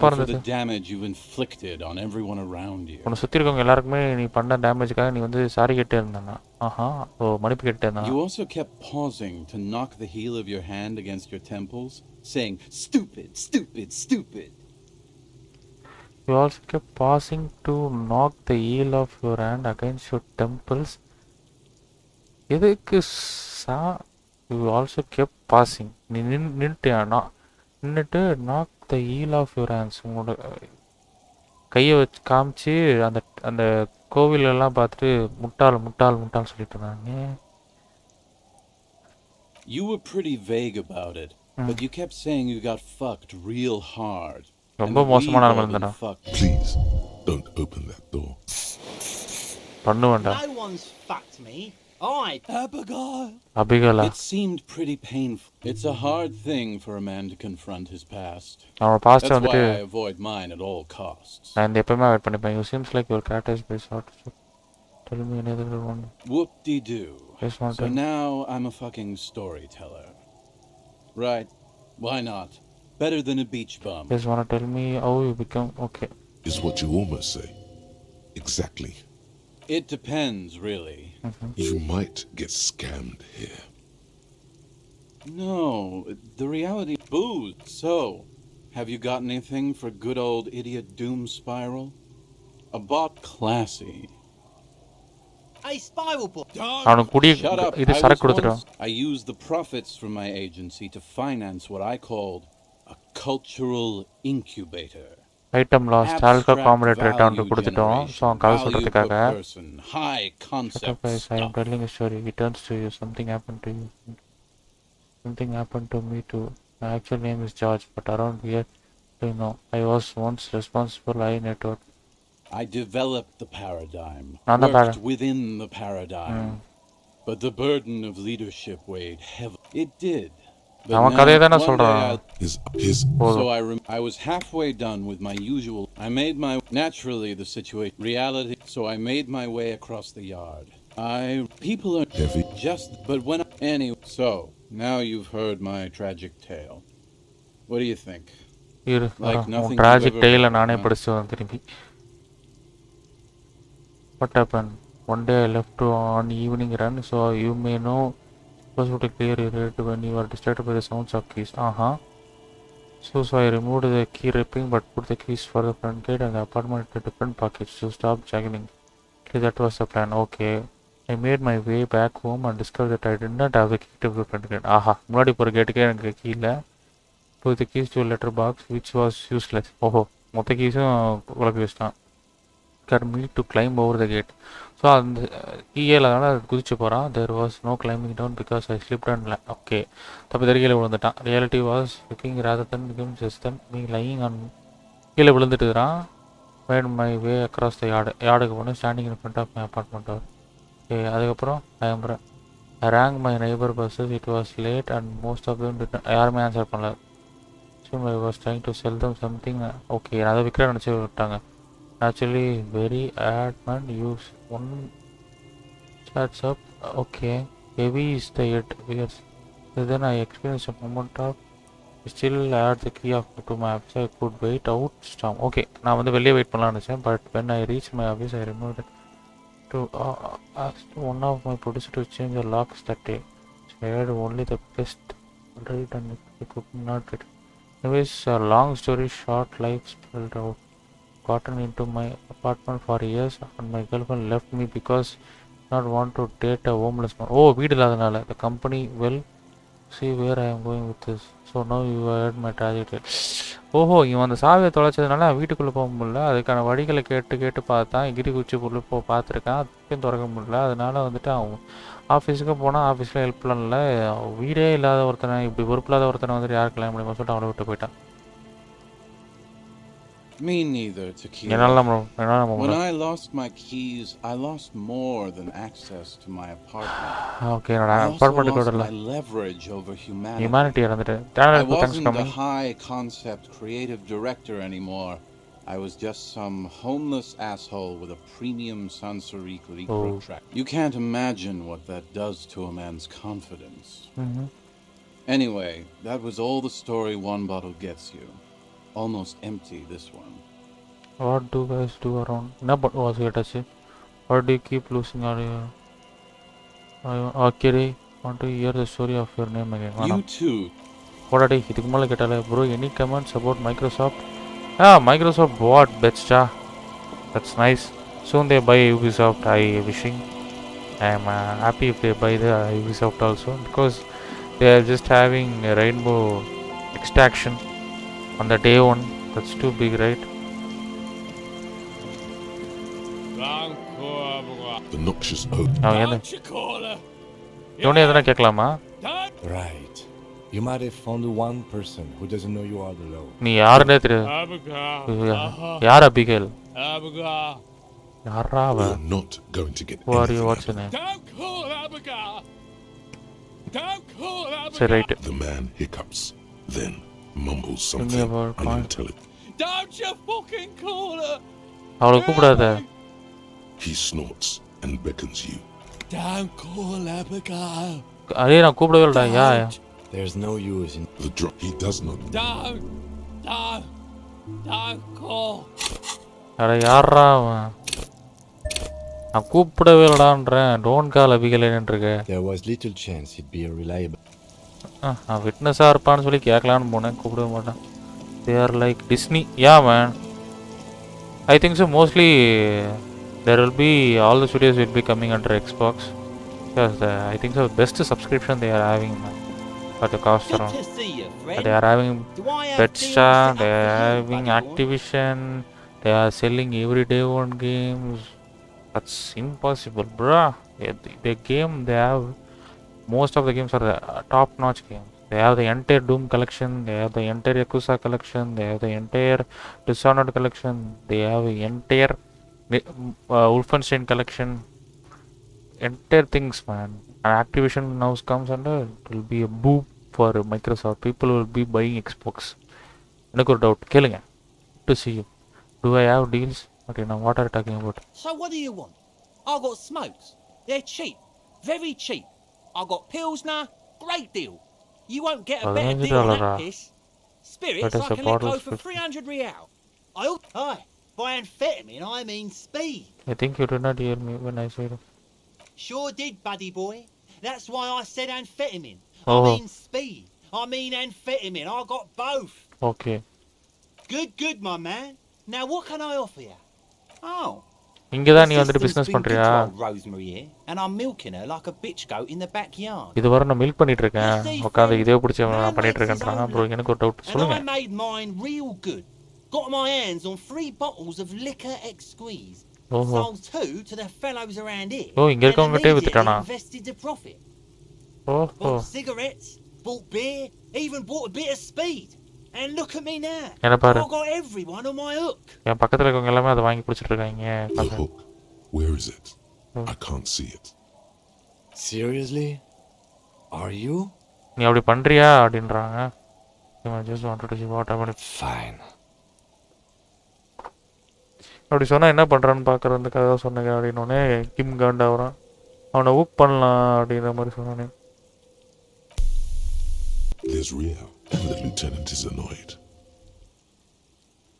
Speaker 7: For the damage you've inflicted on everyone around you.
Speaker 1: உன்னை சுத்தி இருக்கவங்க எல்லாருக்குமே நீ பண்ண டேமேஜ்க்காக நீ வந்து sorry கேட்டே இருந்தாங்க. மன்னிப்பு கேட்டே இருந்தாங்க.
Speaker 7: You also kept pausing to knock the heel of your hand against your temples, saying stupid, stupid, stupid.
Speaker 1: You also kept pausing to knock the heel of your hand against your temples. எதுக்கு You also kept pausing. நீ நின்னுட்டு knock the heel of your hands. உங்களோட கையை வச்சு காமிச்சு அந்த அந்த கோவிலெல்லாம் பார்த்துட்டு முட்டாள் சொல்லிட்டு இருந்தாங்க.
Speaker 7: You were pretty vague about it, but you kept saying you got fucked real hard.
Speaker 1: ரொம்ப மோசமான நிலைமை இருந்தடா.
Speaker 3: Please don't open that door.
Speaker 1: பண்ணுவேண்டா.
Speaker 8: No one's fucked me.
Speaker 1: Abigail.
Speaker 7: It seemed pretty painful. It's a hard thing for a man to confront his past.
Speaker 1: That's
Speaker 7: why I avoid mine at all costs.
Speaker 1: And you seems like your character is very short. Tell me another one.
Speaker 7: Whoop-de-doo. So now I'm a fucking storyteller. Right. Why not? Better than a beach bum.
Speaker 1: Just wanna tell me how you become okay.
Speaker 3: Is what you almost say. Exactly.
Speaker 7: It depends, really.
Speaker 3: You might get scammed here.
Speaker 7: No, the reality... Boo! So, have you got anything for good old idiot Doom Spiral? A bot classy.
Speaker 8: Hey, Spiral Bot!
Speaker 7: Shut up! I used the profits from my agency to finance what I called a cultural incubator.
Speaker 1: Item lost. Alka accommodator return to கொடுத்துட்டோம். So கால் சொல்றதுக்காக.
Speaker 7: High concepts.
Speaker 1: I am telling a story. He turns to you. Something happened to you. Something happened to me too. My actual name is George, but around here, you know, I was once responsible high network.
Speaker 7: I developed the paradigm. Worked within the paradigm. But the burden of leadership weighed heavily. It did.
Speaker 1: So
Speaker 7: I was halfway done with my usual. I made my naturally the situation reality. So I made my way across the yard. People are heavy. But when anyway. So now you've heard my tragic tale. What do you think? Like nothing.
Speaker 1: Tragic tale and what happened? One day I left on evening run, so you may know. Was to clear your head when you are distracted by the sounds of keys. So I removed the key ripping but put the keys for the front gate and the apartment into different pockets to stop juggling. That was the plan. Okay. I made my way back home and discovered that I did not have the key to the front gate. முன்னாடி போற கேட்டுக்கே எனக்கு key இல்ல. Put the keys to a letter box which was useless. மொத்த கீஸும் உலக வச்சிட்டான். Got me to climb over the gate. So அந்த கீயே இல்லாதனால குதிச்சு போகிறான். There was no climbing down because I slipped and okay. தப்பி கீழே விழுந்துட்டான். Reality was looking rather than become just than me lying on கீழே விழுந்துட்டுறான். Made my way across the yard. யார்டுக்கு போனேன். Standing in front of my apartment door. Okay, அதுக்கப்புறம் I rang my neighbor buses. It was late and most of them did not. யாருமே answer பண்ணல. So I was trying to sell them something. Okay, அதை விற்கிற நினச்சி விட்டாங்க. Actually very adamant. Use one chats up. Okay, heavy is the yet because then I experienced a moment of still add the key of to my office. I could wait out storm. Okay, நான் வந்து வெளியே wait பண்ணலாம்னு நினச்சேன். But when I reached my office I removed it to ask one of my producers to change the locks that day. So I had only the best right and I could not get. Anyways, long story short, life spelled out. Gotten into my apartment for years and my girlfriend left me because not want to date a homeless man. வீடு இல்லாதனால. The company will see where I am going with this. So now you heard my tragedy. இவன் அந்த சாவியை தொலைச்சதுனால வீட்டுக்குள்ளே போக முடியல. அதுக்கான வழிகளை கேட்டு பார்த்தான். எகிரி குச்சி பொருள் பார்த்துருக்கான். அதுக்கும் திறக்க முடியல. அதனால வந்துட்டு அவன் ஆஃபீஸுக்கு போனால் ஆஃபீஸில் ஹெல்ப் பண்ணல. வீடே இல்லாத ஒருத்தனை இப்படி பொறுப்பு இல்லாத ஒருத்தனை வந்துட்டு யார் கல்யாணம் முடியுமா சொல்லிட்டு அவனை விட்டு போயிட்டான்.
Speaker 7: Me neither, Tequila. When I lost my keys, I lost more than access to my apartment.
Speaker 1: Okay,
Speaker 7: I also lost my leverage over humanity. I wasn't the high-concept creative director anymore. I was just some homeless asshole with a premium Sansaric leak track. You can't imagine what that does to a man's confidence. Anyway, that was all the story one bottle gets you. Almost empty, this one.
Speaker 1: What do guys do around? No, but was it actually? Why do you keep losing our? Okay, want to hear the story of your name again?
Speaker 7: You too.
Speaker 1: What are they? இதுக்கு மேல கேட்டாலே bro. Any comments about Microsoft? Microsoft bought Bethesda. That's nice. Soon they buy Ubisoft. I wishing. I am happy if they buy the Ubisoft also, because they are just having a rainbow extraction on the day one. That's too big, right?
Speaker 3: The noxious odor.
Speaker 4: Right. You might have found one person who doesn't know you are the law.
Speaker 1: நீ யாருன்னே தெரியாது. யார் Abigail? யாரா அவ?
Speaker 3: You're not going to get
Speaker 1: Who are you?
Speaker 3: anything
Speaker 1: What's
Speaker 3: out
Speaker 1: your
Speaker 3: of
Speaker 1: name?
Speaker 3: it.
Speaker 8: Don't call Abigail! Don't call Abigail!
Speaker 1: Say right.
Speaker 3: The man hiccups, then mumbles
Speaker 1: me
Speaker 3: something
Speaker 1: about point.
Speaker 3: unintelligible.
Speaker 8: Don't you fucking call her!
Speaker 1: அவளை கூப்பிடாத.
Speaker 3: He snorts and beckons you.
Speaker 8: Don't call Abigail!
Speaker 1: அதே நான் கூப்பிடவே இல்லடா. யா.
Speaker 4: There's no use in
Speaker 3: The drop. He does not.
Speaker 8: Don't call.
Speaker 1: அட யாரா அவன்? நான் கூப்பிடவே இல்லடான்றேன். டோன்ட் கால் அபிகேல்ன்றிருக்க.
Speaker 4: There was little chance he'd be a reliable.
Speaker 1: நான் விட்னஸாக இருப்பான்னு சொல்லி கேட்கலான்னு போனேன். கூப்பிடவே மாட்டேன். They are like Disney. Yeah, man. I think so. Mostly there will be all the studios will be coming under Xbox. Because I think so. Best subscription they are having, man. At the cost around.
Speaker 8: Good to see you, friend.
Speaker 1: They are having
Speaker 8: Do I have
Speaker 1: Bethesda.
Speaker 8: deals to
Speaker 1: They are
Speaker 8: upper you,
Speaker 1: having
Speaker 8: buddy boy?
Speaker 1: Activision. They are selling everyday one games. That's impossible, bruh. The game they have. Most of the games are the top-notch games. They have the entire Doom collection. They have the entire Yakuza collection. They have the entire Dishonored collection. They have the entire Wolfenstein collection. Entire things, man. And Activision now comes under. It will be a boom for Microsoft. People will be buying Xbox. எனக்கு ஒரு doubt கேளுங்க. To see you. Do I have deals? Okay, now what are you talking about?
Speaker 8: So what do you want? I got smokes. They're cheap. Very cheap. I got Pilsner. Great deal. You won't get a better deal on that piss. Spirits
Speaker 1: That is
Speaker 8: I
Speaker 1: a
Speaker 8: can let
Speaker 1: bottle
Speaker 8: go
Speaker 1: of
Speaker 8: for
Speaker 1: 50.
Speaker 8: 300 real. Hi. By amphetamine, I mean speed.
Speaker 1: I think you did not hear me when I said it.
Speaker 8: Sure did, buddy boy. That's why I said amphetamine.
Speaker 1: Oh.
Speaker 8: I mean speed. I mean amphetamine. I got both.
Speaker 1: Okay.
Speaker 8: Good, my man. Now what can I offer you? Oh.
Speaker 1: இங்கே தான் நீ வந்துட்டு
Speaker 8: Assistant's
Speaker 1: business
Speaker 8: been good
Speaker 1: பண்ணுறியா?
Speaker 8: to old Rosemary here, and I'm milking her like a bitch goat in the backyard.
Speaker 1: இது வரை நான் milk பண்ணிட்டு இருக்கேன். உட்காந்து இதே பிடிச்சி நான் பண்ணிட்டு இருக்கேன்றாங்க. ப்ரோ எனக்கு ஒரு டவுட்
Speaker 8: And
Speaker 1: சொல்லுங்க.
Speaker 8: I made mine real good. Got my hands on 3 bottles of liquor ex-squeeze.
Speaker 1: ஓஹோ.
Speaker 8: Sold 2 to the fellows around here.
Speaker 1: ஓ இங்கே இருக்கவங்ககிட்டே வித்துட்டானா?
Speaker 8: And invested the profit.
Speaker 1: ஓஹோ.
Speaker 8: Bought cigarettes, bought beer, even bought a bit of speed. And look at me now.
Speaker 1: என்ன பாரு.
Speaker 8: I got everyone on my hook.
Speaker 1: என் பக்கத்தில் இருக்கவங்க எல்லாமே அதை வாங்கி பிடிச்சிட்டு இருக்காங்க.
Speaker 3: The hook. Where is it? I can't see it.
Speaker 4: Seriously? Are you?
Speaker 1: நீ அப்படி பண்ணுறியா அப்படின்றாங்க. I just wanted to see what happened.
Speaker 4: Fine.
Speaker 1: அப்படி சொன்னால் என்ன பண்ணுறான்னு பார்க்குறதுக்காக சொன்னேன் அப்படின்னோடனே கிம் காண்டாகிறான். அவனை ஊக் பண்ணலாம் அப்படின்ற மாதிரி சொன்னானே.
Speaker 3: There's Rio, and the lieutenant is annoyed.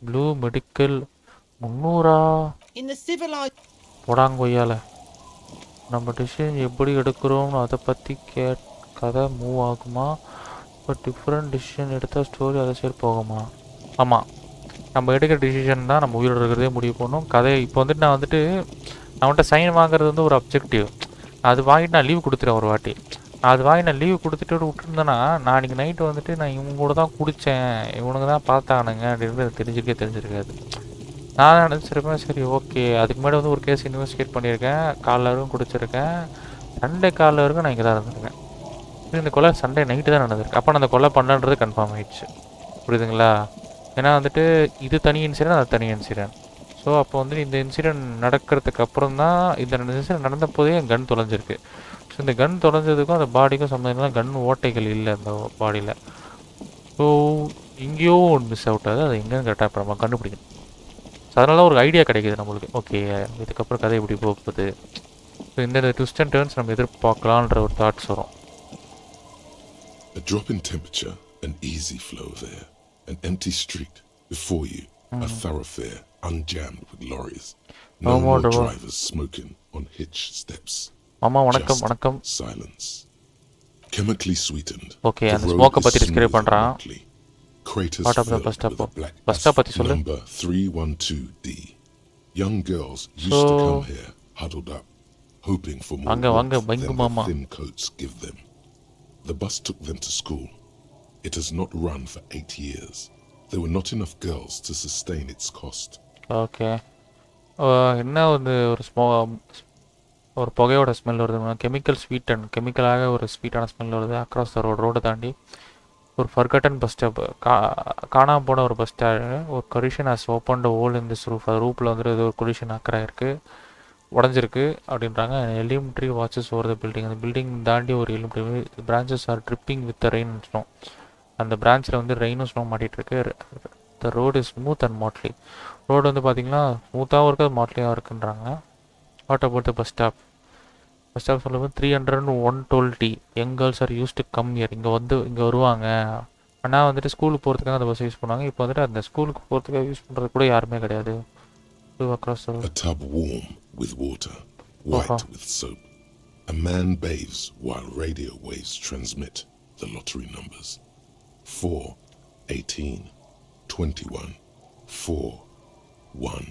Speaker 1: Blue medical 300
Speaker 8: In the civilized
Speaker 1: போடாங்கொய்யால. நம்ம டிசிஷன் எப்படி எடுக்கிறோம்னு அதை பற்றி கதை மூவ் ஆகுமா? இப்போ டிஃப்ரெண்ட் டிசிஷன் எடுத்தால் ஸ்டோரி அதை சைடு போகுமா? ஆமாம், நம்ம எடுக்கிற டிசிஷன் தான் நம்ம உயிரோடு இருக்கிறதே முடிவு பண்ணணும். கதை இப்போ வந்துட்டு நான் வந்துட்டு அவன்கிட்ட சைன் வாங்குறது வந்து ஒரு அப்ஜெக்டிவ். அது வாங்கிட்டு நான் லீவ் கொடுத்துட்டேன் ஒரு வாட்டி. அது வாங்கி நான் லீவ் கொடுத்துட்டு விட்டுருந்தேன்னா நான் இன்றைக்கி நைட்டு வந்துட்டு நான் இவங்க கூட தான் குடித்தேன், இவனுங்க தான் பார்த்தானுங்க அப்படின்றது தெரிஞ்சிருக்காது. நான் நினச்சிருப்பேன் சரி ஓகே. அதுக்கு முன்னாடி வந்து ஒரு கேஸ் இன்வெஸ்டிகேட் பண்ணியிருக்கேன். காலைல வரைக்கும் குடிச்சிருக்கேன். சண்டே காலைல வரைக்கும் நான் இங்கே தான் இருந்திருக்கேன். இந்த கொலை சண்டே நைட்டு தான் நடந்திருக்கு. அப்போ நான் அந்த கொலை பண்ணன்றது கன்ஃபார்ம் ஆகிடுச்சு. புரியுதுங்களா? ஏன்னா வந்துட்டு இது தனி இன்சிடென்ட், அது தனி இன்சிடென்ட். ஸோ அப்போ வந்து இந்த இன்சிடென்ட் நடக்கிறதுக்கு அப்புறம் தான் இந்த இன்சிடென்ட் நடந்த போதே என் கன் தொலைஞ்சிருக்கு. ஸோ இந்த கன் தொலைஞ்சதுக்கும் அந்த பாடிக்கும் சம்மந்தம் கன் ஓட்டைகள் இல்லை அந்த பாடியில். ஸோ எங்கேயோ ஒன்று மிஸ் அவுட் ஆகுது. அது எங்கேன்னு கரெக்டாக இப்போ நம்ம கண்டுபிடிக்கணும். ஸோ அதனால ஒரு ஐடியா கிடைக்கிது நம்மளுக்கு. ஓகே இதுக்கப்புறம் கதை எப்படி போகுது, ஸோ இந்த ட்விஸ்ட் அண்ட் டர்ன்ஸ் நம்ம எதிர்பார்க்கலான்ற ஒரு தாட்ஸ் வரும்.
Speaker 3: A drop in temperature, an easy flow there. An empty street before you, a thoroughfare unjammed with lorries. No more drivers smoking on hitch steps.
Speaker 1: Mama, வணக்கம் வணக்கம்.
Speaker 3: Silence. Chemically sweetened.
Speaker 1: Okay, அந்த ஸ்மோக்கை பற்றி describe பண்ணுறான்.
Speaker 3: Craters
Speaker 1: What of the
Speaker 3: filled
Speaker 1: bus stop?
Speaker 3: with a black
Speaker 1: Bus stop பத்தி சொல்லு.
Speaker 3: number 312D. Young girls used
Speaker 1: So,
Speaker 3: to come here, huddled up, hoping for more
Speaker 1: வாங்க
Speaker 3: warmth
Speaker 1: பங்கு
Speaker 3: than
Speaker 1: மாமா.
Speaker 3: the thin coats give them. The bus took them to school. It has not run for 8 years. There were not enough girls to sustain its cost.
Speaker 1: Okay. என்ன வந்து ஒரு புகையோட smell வருது. கெமிக்கலாக ஒரு ஸ்வீட்டான smell வருது. Across the road தாண்டி ஒரு forgotten bus stop, காணாமல் போன ஒரு பஸ் ஸ்டாண்டு. ஒரு collision has open hole in this roof. அது ரூஃபில் வந்துட்டு ஏதோ ஒரு கொலிஷன் ஆக்கராயிருக்கு, உடஞ்சிருக்கு அப்படின்றாங்க. Elementary watches over the building. அந்த பில்டிங் தாண்டி ஒரு elementary branches are dripping with rain snow. அந்த பிரான்ச்சில் வந்து ரெயினும் ஸ்னோ மாட்டிகிட்ருக்கு. The road is smooth and motley. Road வந்து பார்த்திங்கன்னா ஸ்மூத்தாகவும் இருக்குது, மாட்லியாகவும் இருக்குன்றாங்க. What about the bus stop சொல்லும்போது 301 young girls are use to come year. இங்கே வருவாங்க. ஆனால் வந்துட்டு ஸ்கூலுக்கு போகிறதுக்காக அந்த பஸ் யூஸ் பண்ணுவாங்க. இப்போ வந்துட்டு அந்த ஸ்கூலுக்கு போகிறதுக்காக யூஸ் பண்ணுறது கூட யாருமே கிடையாது.
Speaker 3: A tub warm with water, white with soap. A man bathes while radio waves transmit the lottery numbers. 4, 18, 21, 4, 1.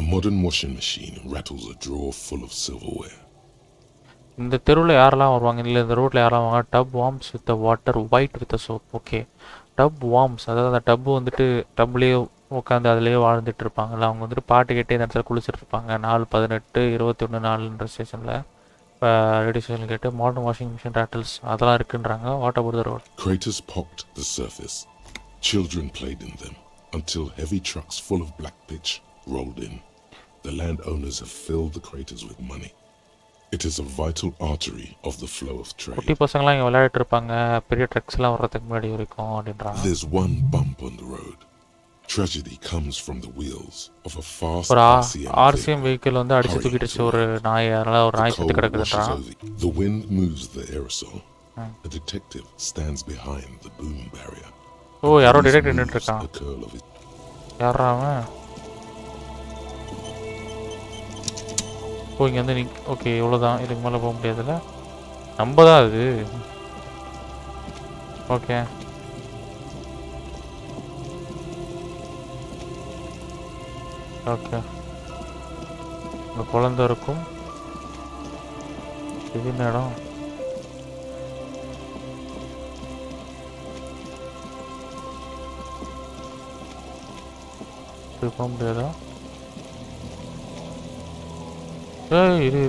Speaker 3: A modern washing machine rattles a drawer full of silverware.
Speaker 1: இந்த தெருவில் யாரெல்லாம் வருவாங்க, இல்லை இந்த ரோட்டில் யாரெல்லாம் வாங்க. Tub warms with water, white with soap. Okay, tub warms, அதாவது அந்த டப்பு வந்துட்டு டப்லேயே உட்காந்து அதிலேயே வாழ்ந்துட்டு இருப்பாங்கல்ல, அவங்க வந்துட்டு பாட்டு கேட்டே இந்த இடத்துல குளிச்சுட்டு இருப்பாங்க. 4/18/21/4 ஸ்டேஷனில் ரேடியோ ஸ்டேஷன் கேட்டு மாடர்ன் வாஷிங் மிஷின் ரேட்டில்ஸ் அதெல்லாம் இருக்குன்றாங்க. What about the road?
Speaker 3: Craters pocked the surface. Children played in them until heavy trucks full of black pitch rolled in. The landowners have filled the craters with money. It is a vital artery of the flow of trade.
Speaker 1: குட்டி பசங்களாம் இங்கே விளையாடிட்டு இருப்பாங்க, பெரிய ட்ரக்ஸ்லாம் வர்றதுக்கு முன்னாடி வரைக்கும் அப்படின்றாங்க.
Speaker 3: There's one bump on the road. Tragedy comes from the wheels of a fast
Speaker 1: RCM vehicle வந்து அடிச்சு தூக்கிடுச்சு ஒரு நாய். அதனால ஒரு நாய் செத்து கிடக்குதுன்றான்.
Speaker 3: The wind moves the aerosol. A detective stands behind the boom barrier.
Speaker 1: ஓ, யாரோ டிடெக்டிவ் நின்னுட்டு இருக்கான். யாரா அவன்? ஓ, இங்கே வந்து ஓகே, இவ்வளோதான், இதுக்கு மேலே போக முடியாதுல்ல. நம்ம தான் அது. Okay, okay. இந்த குழந்தை இருக்கும். இது என்ன இடம்? இது போக முடியாதா? இரு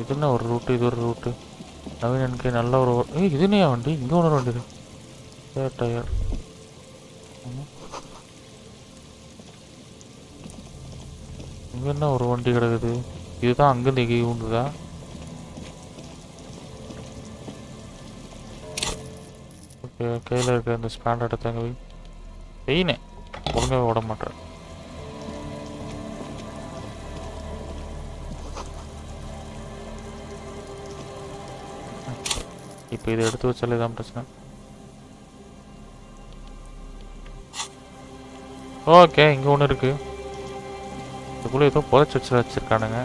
Speaker 1: இது என்ன ஒரு ரூட்டு, இது ஒரு ரூட்டு. நவீன் எனக்கு நல்ல ஒரு இது என்ன வண்டி? இங்கே ஒன்று வண்டி இருக்கு. டயர். இங்கே என்ன ஒரு வண்டி கிடக்குது? இதுதான் அங்கேருந்து எங்கே உண்டுதா? ஓகே, கையில் இருக்க இந்த ஸ்பேண்ட் எடுத்தாங்க வெயினே ஒழுங்காக விட மாட்டேன். இப்போ இதை எடுத்து வச்சாலே தான் பிரச்சனை. ஓகே, இங்கே ஒன்று இருக்குது. இதுக்குள்ளே ஏதோ புதைச்சி வச்சுருக்கானுங்க.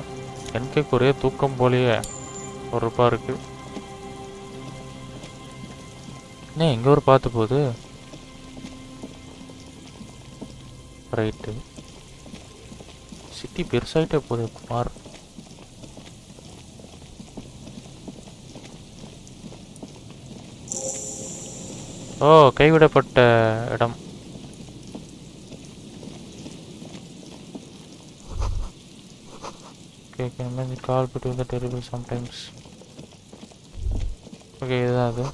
Speaker 1: எனக்கு ஒரே தூக்கம் போலேயே ஒரு ரூபா இருக்குது. என்ன இங்கே ஒரு பார்த்து போகுது? ரைட்டு, சிட்டி பெருசாகிட்டே போகுது குமார். ஓ, கைவிடப்பட்ட இடம். Okay, can imagine call between the terrible sometimes. Okay, இதுதான் அது.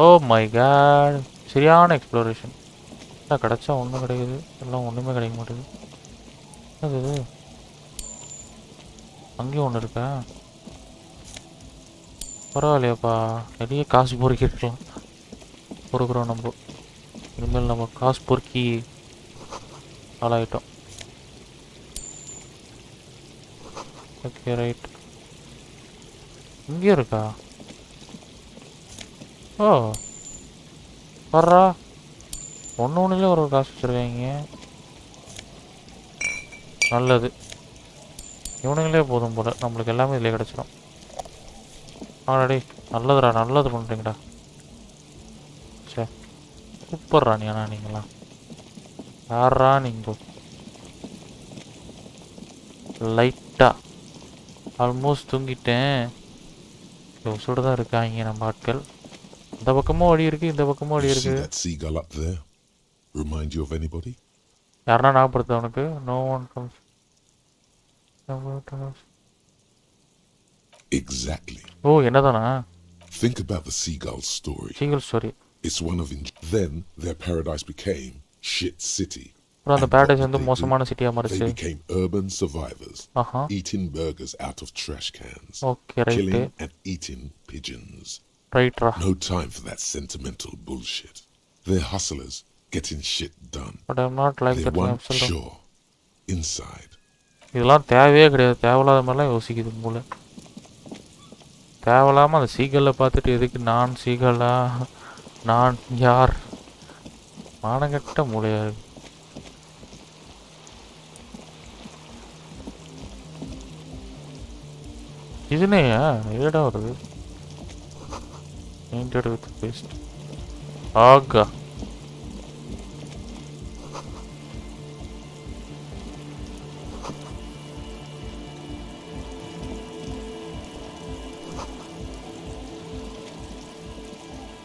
Speaker 1: ஓ மை காட், சரியான எக்ஸ்ப்ளோரேஷன். எல்லாம் கிடச்சா ஒன்றும் கிடைக்குது, எல்லாம் ஒன்றுமே கிடைக்க மாட்டேங்குது. அது அங்கேயும் ஒன்று இருக்கா? பரவாயில்லையாப்பா, நிறைய காசு பொறுக்கிருக்கலாம். பொறுக்கிறோம் நம்ம. இனிமேல் நம்ம காசு பொறுக்கி ஆளாயிட்டோம். Okay, right. இங்கே இருக்கா? ஓ, வர்றா. ஒன்றுலேயே ஒரு காசு வச்சுருக்காங்க. நல்லது, இவனுங்களே போதும் போல், நம்மளுக்கு எல்லாமே இதில் கிடச்சிடும். ஆல்ரெடி நல்லதுடா, நல்லது பண்ணுறீங்கடா. சே சூப்பர்ரா நீங்களாம். யாரா நீங்கள்? லைட்டாக ஆல்மோஸ்ட் தூங்கிட்டேன். உசுட தான் இருக்காங்க நம்ம ஆட்கள். இந்த பக்கமும் வழி இருக்கு, இந்த பக்கமும் வழி இருக்கு. யாருன்னா ஞாபகப்படுத்த உனக்கு? No one comes.
Speaker 3: Exactly.
Speaker 1: ஓ என்னதானா?
Speaker 3: Think about the seagull's story.
Speaker 1: Seagull story.
Speaker 3: It's one of then their paradise became shit city.
Speaker 1: அப்புறம் அந்த paradise வந்து மோசமான சிட்டியா மாறிச்சு.
Speaker 3: They became urban survivors, eating burgers out of trash cans, killing and eating pigeons.
Speaker 1: Right.
Speaker 3: No time for that sentimental bullshit. They're hustlers getting shit done.
Speaker 1: But I'm not like that.
Speaker 3: One sure inside.
Speaker 1: இதெல்லாம் தேவையே கிடையாது. தேவையில்லாத மாதிரிலாம் யோசிக்குது மூளை. தேவையில்லாமல் அந்த சீகல்லை பார்த்துட்டு எதுக்கு நான் சீகல்லா, நான் யார்? மானங்கட்ட மூளையா இருக்கு. இதுனேயா ஏடா வருது? Painted with paste. ஆகா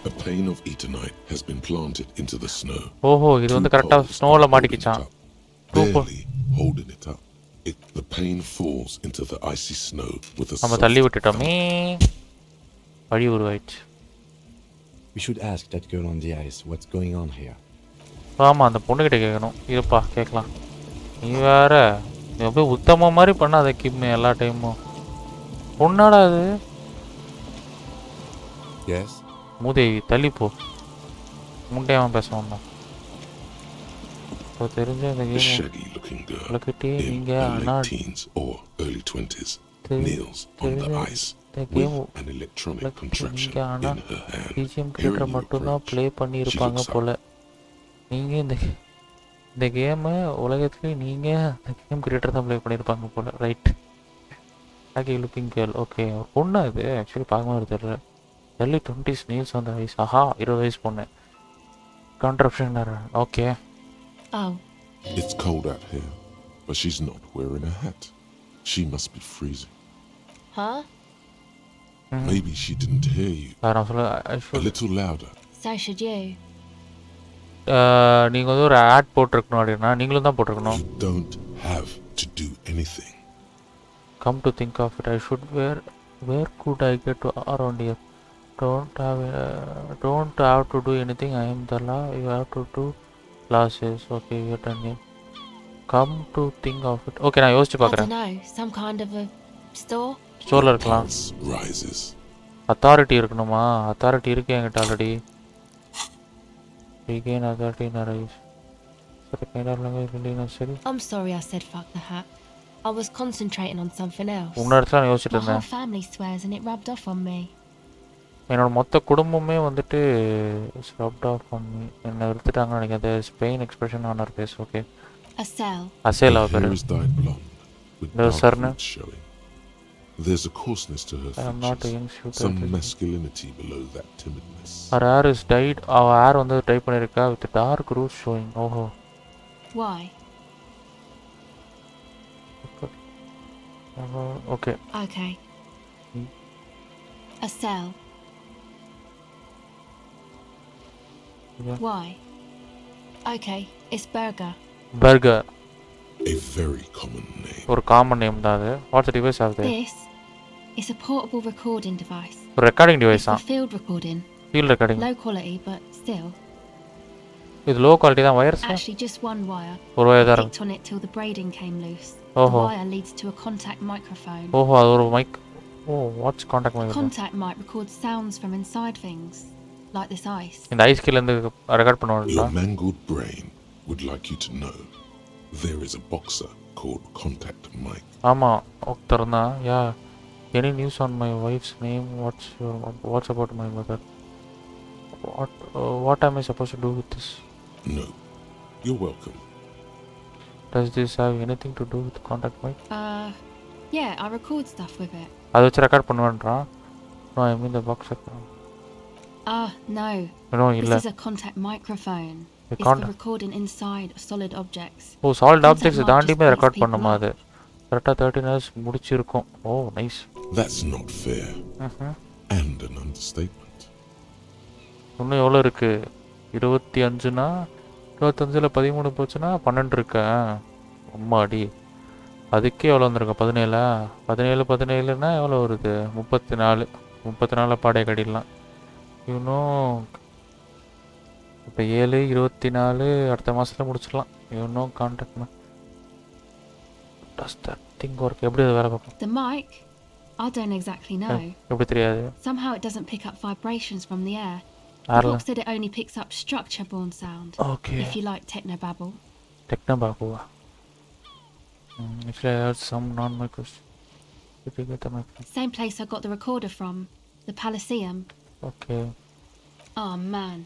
Speaker 3: A pane of eternite has been planted into the snow.
Speaker 1: ஓஹோ இது வந்து கரெக்ட்டா ஸ்னோல மாட்டிக்கிச்சான்.
Speaker 3: Barely holding it up. The pane falls into the icy snow with a
Speaker 1: நம்ம தள்ளி விட்டுட்டோமே. வழி உருவாயிடுச்சு.
Speaker 4: We should ask that girl on the ice what's going on here.
Speaker 1: ஆமா அந்த பொண்ணு கிட்ட கேட்கணும். இருப்பா கேட்கலாம். நீ வேற நீ அப்படியே உத்தம மாதிரி பண்ணாத கிம் எல்லா டைமும். பொண்ணாடா அது?
Speaker 4: Yes.
Speaker 1: மூதேவி தள்ளி போ. முண்டையாம பேசணும். தெரிஞ்ச இந்த கேம் லொகிட்டி நீங்க அண்ணா
Speaker 3: or early 20s kneels on the ice with an electronic contraption in her hand.
Speaker 1: BGM creator மட்டும் தான் ப்ளே பண்ணி இருப்பாங்க போல. நீங்க இந்த கேம் உலகத்திலே நீங்க இந்த கேம் கிரியேட்டர் தான் ப்ளே பண்ணிருப்பாங்க போல. Right. Okay looking girl. Okay பொண்ணா இது ஆக்சுவலி பார்க்கும்போது தெரியல. early 20s kneels on the ice. ஆஹா 20 வயசு பொண்ணு. கான்ட்ராப்ஷன் okay.
Speaker 6: Oh.
Speaker 3: It's cold out here, but she's not wearing a hat. She must be freezing.
Speaker 6: Huh?
Speaker 3: Maybe she didn't hear you. A little louder.
Speaker 6: So should you.
Speaker 1: நீங்க வந்து ஒரு add போட்டுருக்கணும் அப்படின்னா நீங்களும் தான் போட்டுருக்கணும்.
Speaker 3: You don't have to do anything.
Speaker 1: Come to think of it, I should where could I get around here? Don't have to do anything. I am the law. You have to do classes. Okay, you're done here. Come to think of it. Okay, நான் யோசிச்சு பார்க்கறேன்.
Speaker 6: I don't know, some kind of a store.
Speaker 1: ஸ்டோர்ல இருக்கலாம்.
Speaker 3: Rises.
Speaker 1: Authority இருக்கணுமா? Authority இருக்கு என்கிட்ட already. Regain authority in arise. So kind of language really necessary.
Speaker 6: I'm sorry I said fuck the hat. I was concentrating on something else.
Speaker 1: உன்னர்த்தலாம் யோசிச்சிட்டு
Speaker 6: My whole
Speaker 1: இருந்தேன்.
Speaker 6: family swears and it rubbed off on me.
Speaker 1: என்னோட மொத்த குடும்பமே வந்துட்டு stopped of பண்ணி என்ன எடுத்துட்டாங்கன்னு நினைக்கிறேன். ஸ்பெயின் எக்ஸ்பிரஷன் ஆன் அவர் ஃபேஸ். Okay
Speaker 6: A cell.
Speaker 1: அசேல் அவ பேரு.
Speaker 3: No sirna. There's a coarseness to her
Speaker 1: I'm not a young
Speaker 3: features.
Speaker 1: shooter.
Speaker 3: Some masculinity below that timidness.
Speaker 1: Her hair is dyed. அவ hair வந்து dye பண்ணிருக்கா with dark roots showing. ஓஹோ.
Speaker 6: Why?
Speaker 1: Okay.
Speaker 6: Okay. A cell.
Speaker 1: Yeah.
Speaker 6: Why? Okay, it's Burger.
Speaker 1: Burger.
Speaker 3: A very common name.
Speaker 1: ஒரு common name தான் அது. What's the device of that?
Speaker 6: This is a portable recording device.
Speaker 1: ஒரு recording device
Speaker 6: It's for field recording.
Speaker 1: Field recording.
Speaker 6: Low quality, but still.
Speaker 1: இது low quality தான் wires.
Speaker 6: Actually, just one wire.
Speaker 1: ஒரு wire தான்.
Speaker 6: Clicked on it till the braiding came loose.
Speaker 1: Oh.
Speaker 6: The wire leads to a contact microphone.
Speaker 1: ஓஹோ அது ஒரு mic. Oh, what's contact microphone?
Speaker 6: Contact mic records sounds from inside things, like this ice.
Speaker 1: இந்த ice கீழ இருந்து record பண்ணுவாங்க.
Speaker 3: Your mangled brain would like you to know there is a boxer called Contact Mike.
Speaker 1: ஆமா ஒருத்தர்னா yeah. Any news on my wife's name? What's about my mother? What am I supposed to do with this?
Speaker 3: No. You're welcome.
Speaker 1: Does this have anything to do with Contact Mike?
Speaker 6: Yeah, I record stuff with it.
Speaker 1: அதை வச்சு record பண்ணுவேன்றான். No, I mean the box.
Speaker 9: No.
Speaker 1: No,
Speaker 9: This is a contact microphone. It's for recording inside solid objects.
Speaker 1: Oh, solid objects தாண்டிமே record பண்ணுமா அது? கரெக்ட்டா 13 hours முடிச்சிருக்கும். Oh, nice.
Speaker 3: That's not fair. And an understatement.
Speaker 1: இன்னும் எவ்வளோ இருக்கு? 25னா 25ல 13 போச்சுன்னா 12 இருக்கு. அம்மாடி. அதுக்கே எவ்வளோ வந்திருக்கும்? 17னா எவ்வளோ வருது? 34 பாடைய கடிடலாம். இப்போ 7/24 அடுத்த மாதத்தில் முடிச்சிடலாம். Contact does that thing work? எப்படி அது வேலை பார்க்கும்?
Speaker 9: The mic? I don't exactly know.
Speaker 1: எப்படி தெரியாது?
Speaker 9: Somehow it doesn't pick up vibrations from the air. The box said it only picks up structure-borne sound.
Speaker 1: Okay.
Speaker 9: If you like technobabble.
Speaker 1: Technobabble. Actually, I heard some non-micros. Did you get the mic?
Speaker 9: Same place I got the recorder from. The Palaceum.
Speaker 1: Okay.
Speaker 9: Oh man.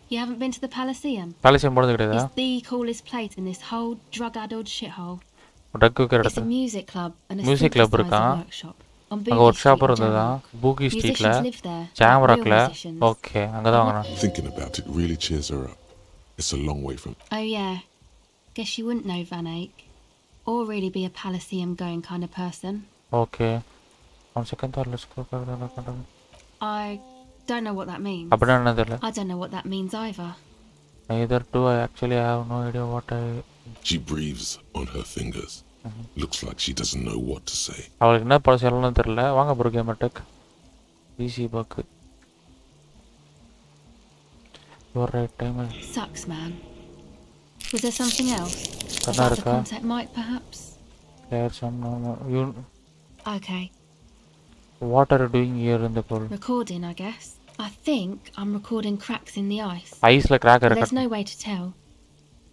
Speaker 9: You haven't been to the Palaceum?
Speaker 1: Palaceum போனது கிடையாதா?
Speaker 9: It's the coolest place in this whole drug-addled shithole.
Speaker 1: It's
Speaker 9: a music club and a
Speaker 1: music club இருக்கா? அங்க ஒரு shop இருந்ததா? பூகி ஸ்ட்ரீட்ல சாமராக்ல. Okay, அங்க தான் வாங்குறேன்.
Speaker 3: Thinking about it really cheers her up. It's a long way from.
Speaker 9: Oh yeah. Guess you wouldn't know Van Eyck or really be a Palaceum going kind of person.
Speaker 1: Okay. One second, let's go.
Speaker 9: I don't know what that means.
Speaker 1: அப்படினா என்ன தெரியல.
Speaker 9: I don't know what that means either.
Speaker 1: Neither do I. Actually, I have no idea what I.
Speaker 3: She breathes on her fingers. Looks like she doesn't know what to say.
Speaker 1: அவளுக்கு என்ன பண்ண சொல்லணும்னு தெரியல. வாங்க bro Gamertech. Easy bug. You're right, time.
Speaker 9: Sucks, man. Was there something else? About the contact mic, perhaps?
Speaker 1: There's some. You.
Speaker 9: Okay.
Speaker 1: What are you doing here in the pool?
Speaker 9: Recording, I guess. I think I'm recording cracks in the ice.
Speaker 1: Ice like crack.
Speaker 9: There's no way to tell.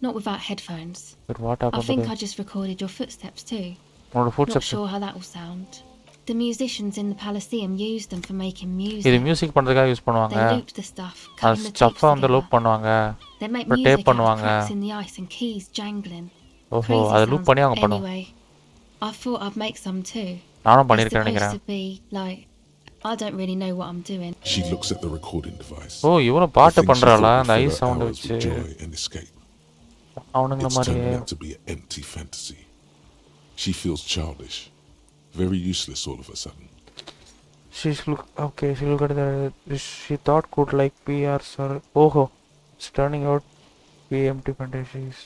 Speaker 9: Not without headphones.
Speaker 1: But what happened?
Speaker 9: I think I just recorded your footsteps too.
Speaker 1: Not
Speaker 9: sure how that will sound. The musicians in the Palaceum used them for making music.
Speaker 1: இது music பண்றதுக்காக use பண்ணுவாங்க.
Speaker 9: They looped the stuff, cutting the
Speaker 1: stuff வந்து loop பண்ணுவாங்க.
Speaker 9: They make music out of cracks in the ice and keys jangling.
Speaker 1: ஓஹோ, அது loop பண்ணி அவங்க பண்ணுவாங்க.
Speaker 9: Anyway, I thought I'd make some too.
Speaker 1: நானும் பண்ணிருக்கேன் நினைக்கிறேன்.
Speaker 9: Supposed to be like, I don't really know what I'm doing.
Speaker 3: She looks at the recording device.
Speaker 1: ஓ, இவன பாட்டு பண்றாளா? அந்த ஐஸ் சவுண்ட் வச்சு. அவனுங்க மாதிரியே.
Speaker 3: To be an empty fantasy. She feels childish, very useless all of a sudden.
Speaker 1: She look at the. She thought could like PR sir. Oh, it's turning out be empty fantasies.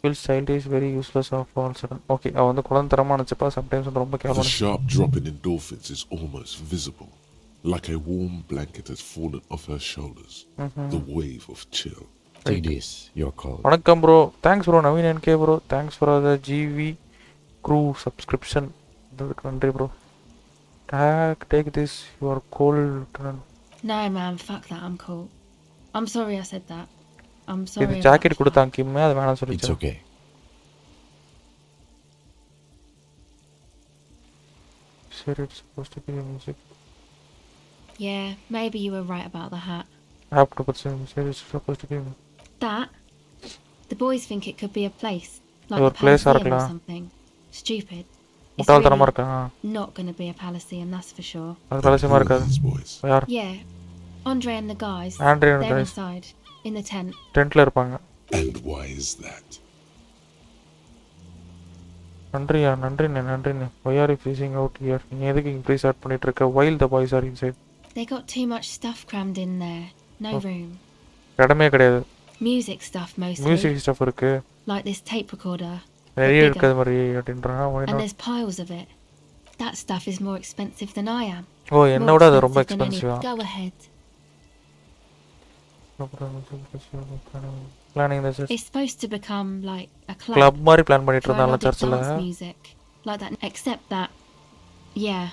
Speaker 1: Feels childish, very useless of all sudden. Okay, அவ வந்து குழந்தரமா நினைச்சப்பா sometimes வந்து ரொம்ப கேவலமா.
Speaker 3: The sharp drop in endorphins is almost visible, like a warm blanket has fallen off her shoulders. The wave of chill.
Speaker 4: Take this, your call.
Speaker 1: வணக்கம் bro. Thanks bro, Naveen NK bro. Thanks for the GV crew subscription. Nandri bro. Take this, you are cold.
Speaker 9: No man, fuck that, I'm cool. I'm sorry I said that. I'm sorry.
Speaker 1: இது jacket கொடுத்தான் கிம்மே, அது வேணாம் சொல்லிச்சு.
Speaker 4: It's okay.
Speaker 1: Sure, it's supposed to be music.
Speaker 9: Yeah, maybe you were right about the hat.
Speaker 1: I have to put some. Sure, it's supposed to be.
Speaker 9: That? The boys think it could be a place, like
Speaker 1: Your
Speaker 9: the Palaceum
Speaker 1: place
Speaker 9: or something. Stupid. It's
Speaker 1: முட்டாள்தனமா இருக்கா?
Speaker 9: Not going to be a Palaceum, that's for sure.
Speaker 1: அது Palaceum இருக்காது. யார்?
Speaker 9: Yeah. Andre and the guys.
Speaker 1: They're
Speaker 9: inside, in the tent.
Speaker 1: Tentல இருப்பாங்க.
Speaker 3: And why is that?
Speaker 1: நன்றியா, நன்றிண்ணே. Why are you freezing out here? நீ எதுக்கு இங்க freeze out பண்ணிட்டு இருக்க? While the boys are inside.
Speaker 9: They got too much stuff crammed in there. No room.
Speaker 1: இடமே கிடையாது.
Speaker 9: Music stuff mostly.
Speaker 1: Music stuff இருக்கு.
Speaker 9: Like this tape recorder.
Speaker 1: நிறைய இருக்குது மாதிரி அப்படின்றாங்க.
Speaker 9: And there's piles of it. That stuff is more expensive than I am.
Speaker 1: ஓ, என்னோட அது ரொம்ப எக்ஸ்பென்சிவா?
Speaker 9: Go ahead.
Speaker 1: Planning this.
Speaker 9: It's supposed to become like a club.
Speaker 1: Club மாதிரி plan பண்ணிட்டு இருந்தாங்க சர்ச்சில்.
Speaker 9: Music like that, except that, yeah.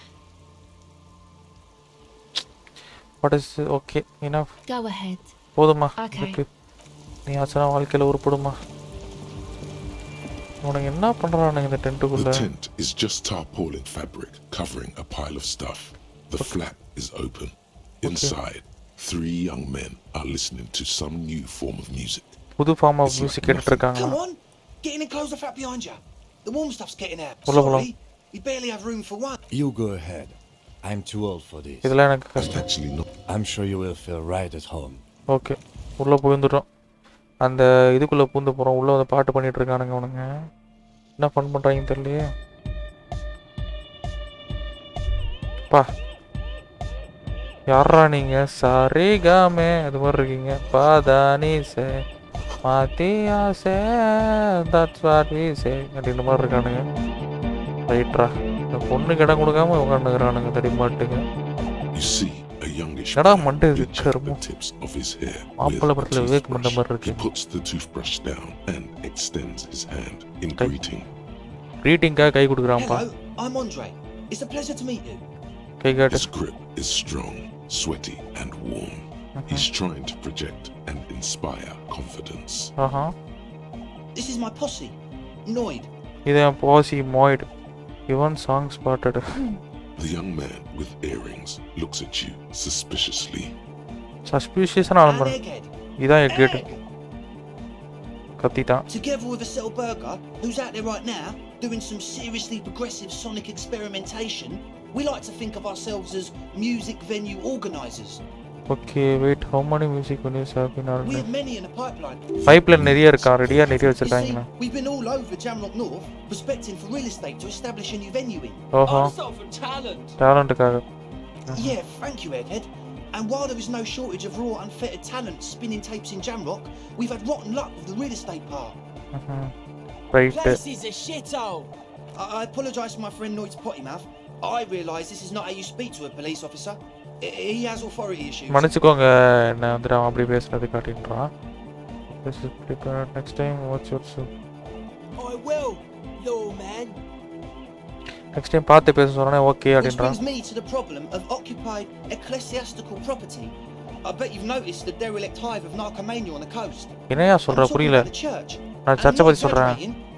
Speaker 1: What is okay enough?
Speaker 9: Go ahead.
Speaker 1: போதுமா?
Speaker 9: Okay.
Speaker 1: நீ ஆச்சனா வாழ்க்கையில உருப்படுமா? உனக்கு என்ன பண்றானே இந்த டென்ட்டுக்குள்ள?
Speaker 3: The tent is just tarpaulin fabric covering a pile of stuff. The flap is open. Inside, 3 young men are listening to some new form of music.
Speaker 1: புது form of music கேட்டுட்டு இருக்காங்க.
Speaker 8: Come on, get in and close the flap behind you. The warm stuff's getting out. Sorry, we barely have room for one.
Speaker 4: You go ahead. I'm too old for this.
Speaker 1: இதெல்லாம் எனக்கு கஷ்டம்.
Speaker 3: Actually not.
Speaker 4: I'm sure you will feel right at home.
Speaker 1: Okay, உள்ளே பூந்துட்டோம். அந்த இதுக்குள்ளே பூந்து போகிறோம். உள்ளே வந்து பாட்டு பண்ணிகிட்டு இருக்கானுங்க அவனுங்க. என்ன ஃபன் பண்ணுறாங்கன்னு தெரியலையே. பா, யாரா நீங்கள்? சரிகாமே அது மாதிரி இருக்கீங்க. பாதானி சே மாத்தியா சே தட்ஸ் வாட் வி சே அப்படின்ற மாதிரி இருக்கானுங்க. ரைட்ரா, இந்த பொண்ணுக்கு இடம் கொடுக்காம உட்காந்துக்கிறானுங்க தடிமாட்டுங்க.
Speaker 3: You see a youngish
Speaker 1: kara
Speaker 3: man
Speaker 1: மண்டை
Speaker 3: with the
Speaker 1: கருமோ
Speaker 3: tips of his hair
Speaker 1: மாப்பிள்ளை
Speaker 3: with a
Speaker 1: படத்தில் விவேக் மண்ட
Speaker 3: toothbrush.
Speaker 1: மாதிரி
Speaker 3: He
Speaker 1: இருக்கு.
Speaker 3: puts the toothbrush down and extends his hand in
Speaker 1: Okay.
Speaker 3: greeting.
Speaker 1: க்ரீட்டிங்காக guy கொடுக்குறான்ப்பா.
Speaker 8: Hello, I'm Andre. It's a pleasure to meet you.
Speaker 1: கை காட்டு.
Speaker 3: His grip is strong, sweaty, and warm. He's trying to project and inspire confidence.
Speaker 1: Aha,
Speaker 8: This is my posse, Noid.
Speaker 1: இது என் பாசி மோய்டு. இவன் song spotted.
Speaker 3: The young man with earrings looks at you suspiciously.
Speaker 1: சஸ்பீஷியஸான
Speaker 8: And
Speaker 1: ஆரம்பம்.
Speaker 8: Egghead.
Speaker 1: இதான் என் கேட்டு
Speaker 8: Egg!
Speaker 1: கத்திட்டான்.
Speaker 8: Together with a Cell Burger, who's out there right now, doing some seriously progressive sonic experimentation, we like to think of ourselves as music venue organisers.
Speaker 1: Okay wait, how many music venues have been
Speaker 8: We
Speaker 1: organized?
Speaker 8: have many in the pipeline.
Speaker 1: Pipeline நிறைய இருக்கா? ரெடியாக நிறைய
Speaker 8: You see,
Speaker 1: வச்சுருக்காங்களா?
Speaker 8: we've been all over Jamrock North, prospecting for real estate to establish a new venue in.
Speaker 1: ஓஹோ,
Speaker 8: for talent.
Speaker 1: டேலண்ட்டுக்காக.
Speaker 8: Yeah, thank you, Egghead. And while there is no shortage of raw, unfettered talent spinning tapes in Jamrock, we've had rotten luck with the real estate part.
Speaker 1: Right.
Speaker 8: is a shithole. I apologise for my friend Noid's potty mouth. I realise this is not how you speak to a police officer. He has authority issues.
Speaker 1: மன்னிச்சுக்கோங்க, என்ன வந்துட்டு அவன் அப்படி பேசுறது காட்டின்றான். Next time watch yourself.
Speaker 8: I will, lawman.
Speaker 1: Next time பார்த்து பேச சொன்னே ஓகே
Speaker 8: Which
Speaker 1: அப்படின்றான்.
Speaker 8: brings me to the problem of occupied ecclesiastical property. I bet you've noticed the derelict hive of narcomania on the coast.
Speaker 1: என்னையா
Speaker 8: I'm
Speaker 1: சொல்ற?
Speaker 8: talking
Speaker 1: புரியல.
Speaker 8: about the church.
Speaker 1: நான்
Speaker 8: And
Speaker 1: சர்ச்சை
Speaker 8: not
Speaker 1: பற்றி சொல்கிறேன்.
Speaker 8: exaggerating,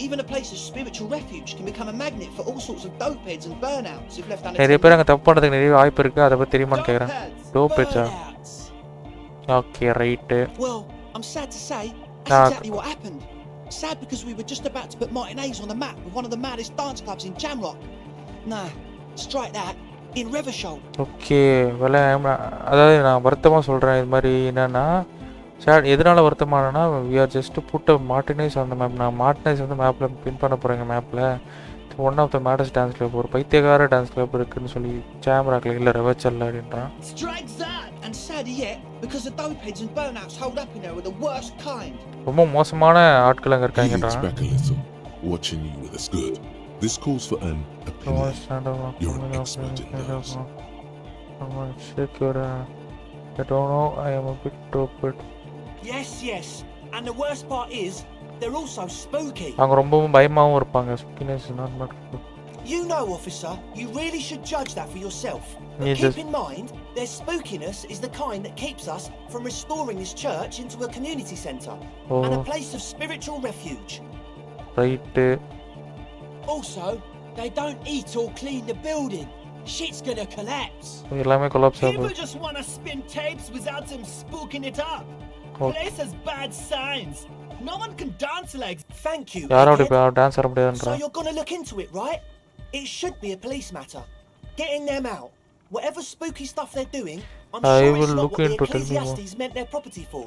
Speaker 8: even a place of spiritual refuge can become a magnet for all sorts of dope heads and burnouts if left
Speaker 1: நிறைய
Speaker 8: unattended.
Speaker 1: பேர் அங்கே தப்பு பண்ணுறதுக்கு நிறைய வாய்ப்பு இருக்குது. அதை பற்றி தெரியுமான்னு கேட்குறேன். டோப் பேச்சா?
Speaker 8: Burnouts.
Speaker 1: Okay right.
Speaker 8: Well, I'm sad to say,
Speaker 1: Nah.
Speaker 8: that's exactly what happened. Sad because we were just about to put Martinez on the map with one of the maddest dance clubs in Jamrock. Nah, strike that in Reversholt.
Speaker 1: Okay வேலை. அதாவது நான் வருத்தமாக சொல்கிறேன். இது மாதிரி என்னென்னா எதனால் வருத்தமானனா, we are just put மார்டினைஸ் அந்த மேப். நான் மார்டினைஸ் வந்து மேப்பில் பின் பண்ண போகிறேங்க. மேப்பில் one of the maddest dance club, ஒரு பைத்தியகார டான்ஸ் கிளப் இருக்குதுன்னு சொல்லி கேமராக்கில் இல்லை ரெவச்சல்ல அப்படின்றான்.
Speaker 8: Strike that, and sadder yet, because the dope heads and burnouts hold up in there are the worst kind.
Speaker 1: ரொம்ப மோசமான ஆட்கள் அங்கே
Speaker 3: He leans
Speaker 1: இருக்காங்கன்றான்.
Speaker 3: back a little, watching you with his good. This calls for an opinion. You're an expert in those.
Speaker 1: I don't know, I am a bit stupid.
Speaker 8: Yes, and the worst part is, they're also spooky.
Speaker 1: அவங்க ரொம்பவும் பயமாகவும் இருப்பாங்க. Spookiness is not bad.
Speaker 8: You know, officer, you really should judge that for yourself. But
Speaker 1: Yeah,
Speaker 8: keep
Speaker 1: just-
Speaker 8: in mind, their spookiness is the kind that keeps us from restoring this church into a community centre and a
Speaker 1: Oh,
Speaker 8: place of spiritual refuge.
Speaker 1: Right.
Speaker 8: Also, they don't eat or clean the building. Shit's gonna collapse.
Speaker 1: எல்லாமே collapse
Speaker 8: People
Speaker 1: ஆகும்.
Speaker 8: just want to spin tapes without them spooking it up.
Speaker 1: Oh.
Speaker 8: Place has bad signs. No one can dance like. Thank you.
Speaker 1: யாரும்
Speaker 8: Egghead.
Speaker 1: அப்படி dance ஆட
Speaker 8: So
Speaker 1: முடியாதுன்றான்.
Speaker 8: you're gonna look into it, right? It should be a police matter. Getting them out. Whatever spooky stuff they're doing, I'm
Speaker 1: I
Speaker 8: sure
Speaker 1: will
Speaker 8: it's not
Speaker 1: look
Speaker 8: what the
Speaker 1: into it, tell me more.
Speaker 8: Ecclesiastes meant their property for.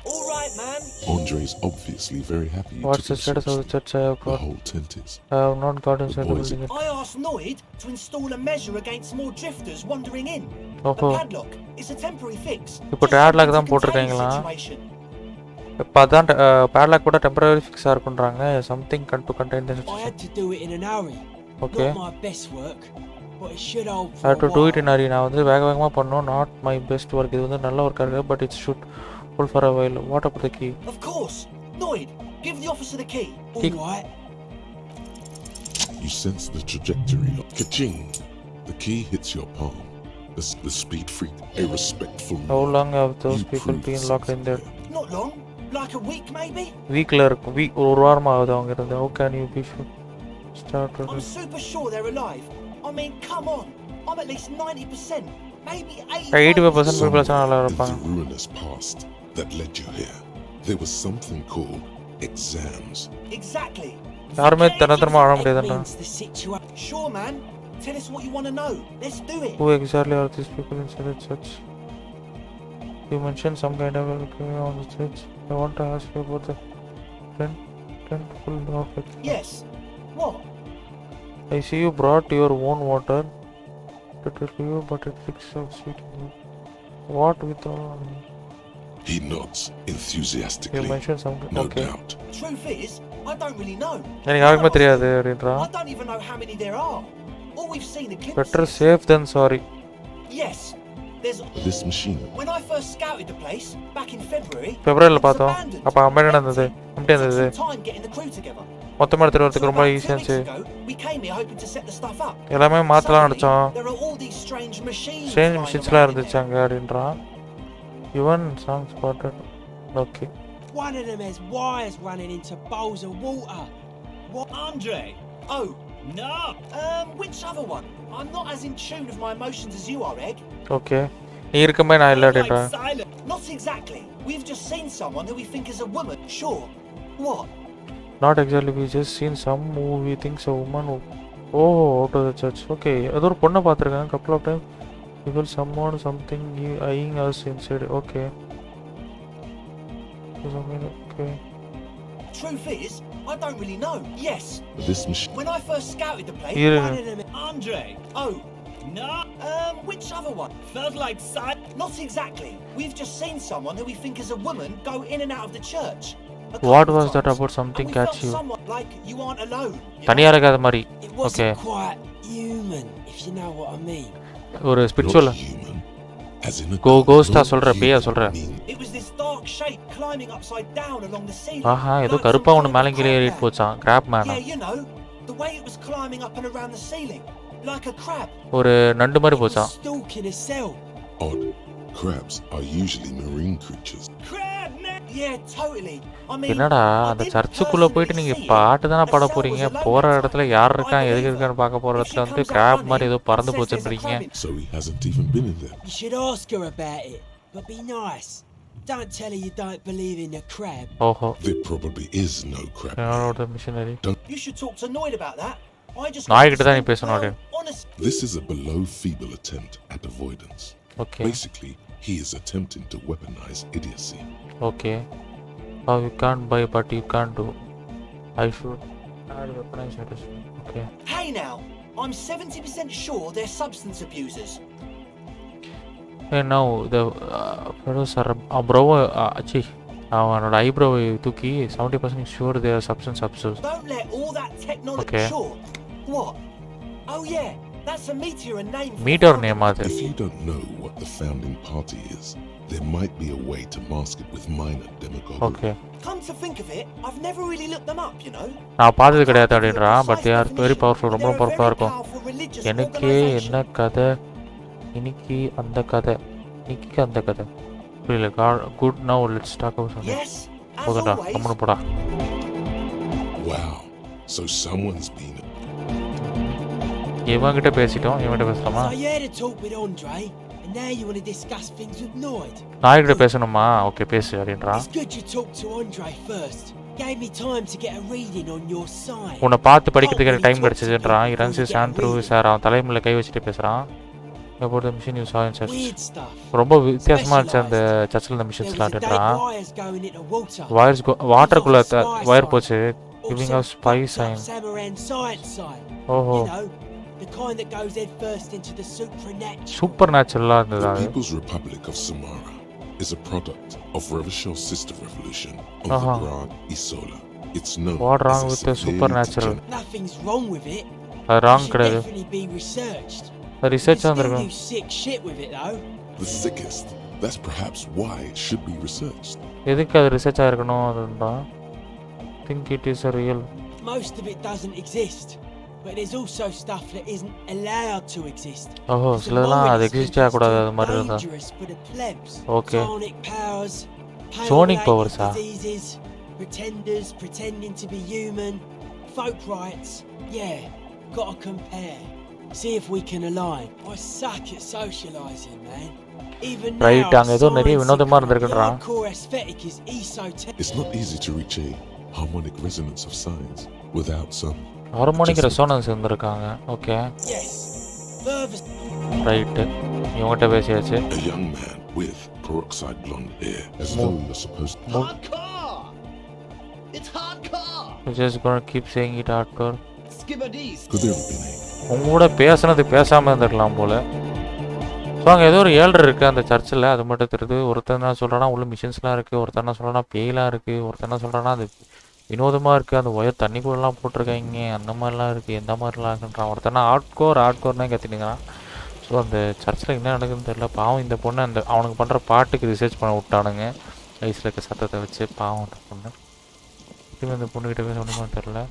Speaker 8: All right, man.
Speaker 3: Andre's obviously very happy you
Speaker 1: What's
Speaker 3: took
Speaker 1: the status of the
Speaker 3: seriously.
Speaker 1: church I have
Speaker 3: The
Speaker 1: got?
Speaker 3: whole tent is.
Speaker 1: I have not got inside the
Speaker 3: boys-
Speaker 1: building yet.
Speaker 8: I asked Noid to install a measure against more drifters wandering in.
Speaker 1: Oh.
Speaker 8: A padlock. It's a temporary fix.
Speaker 1: இப்போ
Speaker 8: Just
Speaker 1: padlock
Speaker 8: something
Speaker 1: தான்
Speaker 8: to contain the
Speaker 1: போட்டிருக்காங்களா?
Speaker 8: situation.
Speaker 1: இப்போ அதான் padlock கூட temporary ஃபிக்ஸாக இருக்குன்றாங்க. Something to contain the
Speaker 8: I had to do it in an hurry.
Speaker 1: ஓகே.
Speaker 8: Not my best work, but it should hold
Speaker 1: I
Speaker 8: for
Speaker 1: have to
Speaker 8: a
Speaker 1: do
Speaker 8: while.
Speaker 1: It in hurry. நான் வந்து வேகமாக பண்ணோம். Not my best work. இது வந்து நல்ல ஒர்க்காக இருக்குது, but it's should full for a while. What up the key?
Speaker 8: Of course. Noid, give the officer the key.
Speaker 1: Key.
Speaker 8: All right.
Speaker 3: You sense the trajectory of ka-ching. The key hits your palm. The speed freak, a respectful
Speaker 1: How
Speaker 3: nod.
Speaker 1: long have those
Speaker 3: You
Speaker 1: people
Speaker 3: prove
Speaker 1: been locked in there?
Speaker 3: something.
Speaker 8: Not long. Like a week, maybe?
Speaker 1: வீக்கில் இருக்கும். ஒரு வாரமாக ஆகுது அவங்க இருந்து. How can you be sure? Start with
Speaker 8: I'm
Speaker 1: it.
Speaker 8: super sure they're alive. I mean, come on. I'm at least 90%, maybe
Speaker 1: 85%
Speaker 8: 85%.
Speaker 1: people are நல்லா
Speaker 3: Somewhere in
Speaker 1: இருப்பாங்க.
Speaker 3: the ruinous past that led you here, there was something called exams.
Speaker 8: Exactly.
Speaker 1: யாருமே
Speaker 8: The
Speaker 1: தரத்தரமாக ஆட
Speaker 8: chaos of
Speaker 1: முடியாதுன்றா.
Speaker 8: Egg wins the situation. Sure, man. Tell us what you want to know. Let's do it.
Speaker 1: Who exactly are these people inside the church? You mentioned some kind of on the church. I want to ask you about the full of it.
Speaker 8: Yes. What?
Speaker 1: I see you brought your own water to tell you, but it looks so sweet. What with all?
Speaker 3: He nods enthusiastically.
Speaker 1: You mentioned something.
Speaker 3: No
Speaker 1: Okay.
Speaker 3: doubt.
Speaker 8: Truth is, I don't really know.
Speaker 1: எனக்கு யாருக்குமே தெரியாது அப்படின்றா.
Speaker 8: I don't even know how many there are. All we've seen are glimpses.
Speaker 1: Better safe than sorry.
Speaker 8: Yes. There's
Speaker 3: This machine.
Speaker 8: When I first scouted the place back in February.
Speaker 1: ஃபெப்ரவரில பார்த்தோம். அப்ப அம்பேண்டட் இருந்தது. Empty இருந்தது.
Speaker 8: Time getting the crew together.
Speaker 1: மொத்தமா எடுத்து வரதுக்கு ரொம்ப ஈஸியா இருந்துச்சு.
Speaker 8: We came here hoping to set the stuff up.
Speaker 1: எல்லாமே மாத்தலாம் நினைச்சோம்.
Speaker 8: There are all these strange machines.
Speaker 1: Strange machines-லாம் இருந்துச்சு அங்க அப்படின்றா. Even song spotted. Okay.
Speaker 10: One of them has wires running into bowls of water.
Speaker 8: What? Andre? Oh. No. Which other one? I'm not as in tune with my emotions as you are, Egg.
Speaker 1: Okay. நீ இருக்கமே நான் இல்ல அப்படின்றா.
Speaker 8: Not exactly. We've just seen someone who we think is a woman. Sure. What?
Speaker 1: Not exactly. We just seen some movie thinks a woman. Oh, out of the church. Okay. ஏதோ ஒரு பொண்ணை பார்த்திருக்கேன் couple of times. People someone something eyeing us inside. Okay. Okay.
Speaker 8: Truth is, I don't really know. Yes.
Speaker 3: This machine.
Speaker 8: When I first scouted the place,
Speaker 1: Yeah.
Speaker 8: one of them. Andre. Oh. No. Which other one? Felt like Not exactly. We've just seen someone who we think is a woman go in and out of the church.
Speaker 1: What was that about something catch you?
Speaker 8: Like you aren't alone.
Speaker 1: தனியா இருக்காத மாதிரி.
Speaker 10: It wasn't
Speaker 1: Okay.
Speaker 10: quite human, if you know what I mean.
Speaker 1: ஒரு spiritual
Speaker 3: Not human. As in a
Speaker 1: Costa சொல்ற பேயா சொல்ற.
Speaker 8: It was this dark shape climbing upside down along the ceiling.
Speaker 1: ஆஹா ஏதோ கருப்பா ஒன்னு மேல கீழ ஏறிட்டு போச்சாம். Graph Mena.
Speaker 8: Yeah, you know, the way it was climbing up and around the ceiling like a crab.
Speaker 1: ஒரு நண்டு மாதிரி போச்சாம்.
Speaker 10: Stalking a cell.
Speaker 3: Odd. Crabs are usually marine creatures.
Speaker 8: Crab, man. Yeah, totally. I mean,
Speaker 1: என்னடா அந்த சர்ச்சுக்குள்ள போயிட்டு நீங்க பாட்டு தான பாட போறீங்க. போற இடத்துல யார் இருக்கா எதுக்கு இருக்கான்னு பார்க்க போற இடத்துல வந்து கிராப் மாதிரி ஏதோ பறந்து போச்சுன்றீங்க.
Speaker 3: So he hasn't even been in there.
Speaker 10: You should ask her about it, but be nice. Don't tell her you don't believe in a crab.
Speaker 1: ஓஹோ.
Speaker 3: There probably is no crab.
Speaker 1: என்னோட missionary.
Speaker 8: You should talk to Noid about that. I just
Speaker 1: நாய் கிட்ட தான் நீ பேசணும்.
Speaker 3: This is a below feeble attempt at avoidance.
Speaker 1: Okay.
Speaker 3: Basically, he is attempting to weaponize idiocy.
Speaker 1: Okay. Oh, you can't buy, but you can't do. I should add weaponize idiocy. Okay.
Speaker 8: Hey now, I'm 70% sure they're substance abusers.
Speaker 1: Hey, now the fellows are brow. Achi. அவனோட ஐப்ரோவை தூக்கி 70% sure they are substance abuse.
Speaker 8: Don't let all that technology.
Speaker 1: Okay.
Speaker 8: Sure. What? Oh yeah, that's a meteor name.
Speaker 1: Meteor name அது.
Speaker 3: If you don't know what the founding party is, there might be a way to mask it with minor demagoguery.
Speaker 1: Okay.
Speaker 8: Come to think of it, I've never really looked them up, you know.
Speaker 1: நான் பார்த்தது கிடையாது அப்படின்றா. But they are very powerful. ரொம்ப பவர்ஃபுல்லா இருக்கும். எனக்கு என்ன கதை இன்னைக்கு அந்த கதை இன்னைக்கு அந்த கதை புரியல. Good now let's talk about something.
Speaker 8: Yes.
Speaker 1: போடா கம்மன போடா.
Speaker 3: Wow. So someone's been.
Speaker 1: இவன் கிட்ட பேசிட்டோம். இவன் கிட்ட பேசலாமா?
Speaker 10: So you had a talk with Andre, and now you want to discuss things with Noid.
Speaker 1: நாய் கிட்ட பேசணுமா? ஓகே பேசு அப்படின்றா.
Speaker 10: It's good you talked to Andre first. Gave me time to get a reading on your side.
Speaker 1: உன்னை பார்த்து படிக்கிறதுக்கு எனக்கு time கிடைச்சதுன்றான். இரன்சி சாந்த்ரு sir அவன் தலைமையில கை வச்சுட்டு பேசுறான். about the machine you saw in church. ரொம்ப வித்தியாசமா இருந்துச்சு அந்த சர்ச்சில் இந்த மிஷின்ஸ்லாம் அப்படின்றான். வயர்ஸ் வாட்டருக்குள்ள வயர் போச்சு. giving us spy sign. ஓஹோ supernatural இருந்தது.
Speaker 3: The People's Republic of Samara is a product of Revachell's sister revolution of the Grand Isola. It's known.
Speaker 1: What wrong with the supernatural?
Speaker 10: Nothing's wrong with it.
Speaker 1: wrong கிடையாது.
Speaker 10: Definitely be researched.
Speaker 1: Research வந்திருக்கும்.
Speaker 10: You sick shit with it though.
Speaker 3: The sickest. That's perhaps why it should be researched.
Speaker 1: எதுக்கு அது research ஆயிருக்கணும் அதுண்டா? Think it is a real.
Speaker 10: Most of it doesn't exist. But there's also stuff that isn't allowed to exist.
Speaker 1: ஓஹோ சிலதெல்லாம் அது exist ஆக கூடாது அது மாதிரி இருந்தா. Okay. Sonic powers ah.
Speaker 10: Pretenders pretending to be human. Folk rights. Yeah, gotta compare. See if we can align. I suck at socializing, man. Even now,
Speaker 1: right, அங்க ஏதோ நிறைய வினோதமா இருந்திருக்குன்றான்.
Speaker 3: It's not easy to reach a harmonic resonance of science without some
Speaker 1: harmonic resonance இருந்திருக்காங்க. Okay.
Speaker 10: Yes, further.
Speaker 1: Right, இவங்ககிட்ட பேசியாச்சு.
Speaker 3: A young man with peroxide blonde hair, as though you're supposed to.
Speaker 11: Hardcore! It's hardcore!
Speaker 1: You're just gonna keep saying it hardcore.
Speaker 11: Skibadis.
Speaker 3: Could there have been a
Speaker 1: உங்க கூட பேசுனது பேசாமல் இருந்துருக்கலாம் போல். So அங்கே ஏதோ ஒரு ஏழ்ரை இருக்குது அந்த சர்ச்சில், அது மட்டும் தெரியுது. ஒருத்தர் என்ன சொல்கிறான்னா உள்ள மிஷின்ஸ்லாம் இருக்குது, ஒருத்தர் என்ன சொல்கிறான்னா பேயெலாம் இருக்குது, ஒருத்தர் என்ன சொல்கிறான்னா அது வினோதமாக இருக்குது, அந்த ஒயர் தண்ணிக்குள்ளெலாம் போட்டிருக்காங்க, அந்த மாதிரிலாம் இருக்குது, எந்த மாதிரிலாம் இருக்குன்றான். ஒருத்தனா ஆட்கோர்னே கத்தினுங்கிறான். ஸோ அந்த சர்ச்சில் என்ன நடக்குதுன்னு தெரியல. பாவம் இந்த பொண்ணு அந்த அவனுக்கு பண்ணுற பாட்டுக்கு ரிசர்ச் பண்ண விட்டானுங்க வயசில் இருக்க சத்தத்தை வச்சு. பாவம் அந்த பொண்ணு திரும்பி அந்த பொண்ணுக்கிட்ட போய் சொன்னோம்னு தெரில.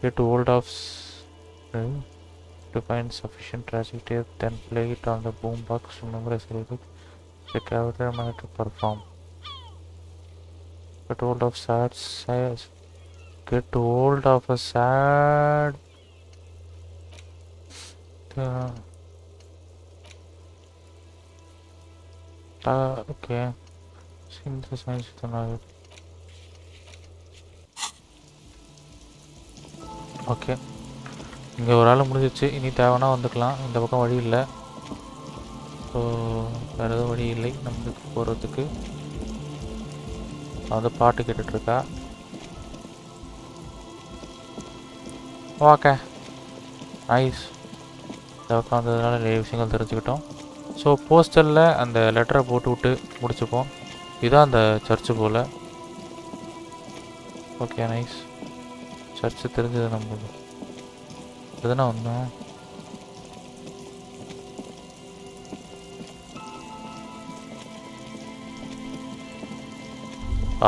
Speaker 1: Get hold of to find sufficient tragic tape, then play it on the boombox to memorize lyrics. The character might to perform. Get hold of Get hold of a sad. Okay. Synthesize the note. Okay, இங்கே ஒரு ஆள் முடிஞ்சிச்சு. இனி தேவைன்னா வந்துக்கலாம். இந்த பக்கம் வழி இல்லை. ஸோ வேறு எதுவும் வழி இல்லை நம்மளுக்கு போகிறதுக்கு. வந்து பாட்டு கேட்டுட்ருக்கா. Okay, nice. இந்த பக்கம் வந்ததுனால நிறைய விஷயங்கள் தெரிஞ்சுக்கிட்டோம். ஸோ போஸ்டரில் அந்த லெட்டரை போட்டு விட்டு முடிச்சுப்போம். இதுதான் அந்த சர்ச்சு போல். Okay, nice. சர்ச்சு தெரிஞ்சது நம்மளுக்கு. இதுதானே வந்தோம்.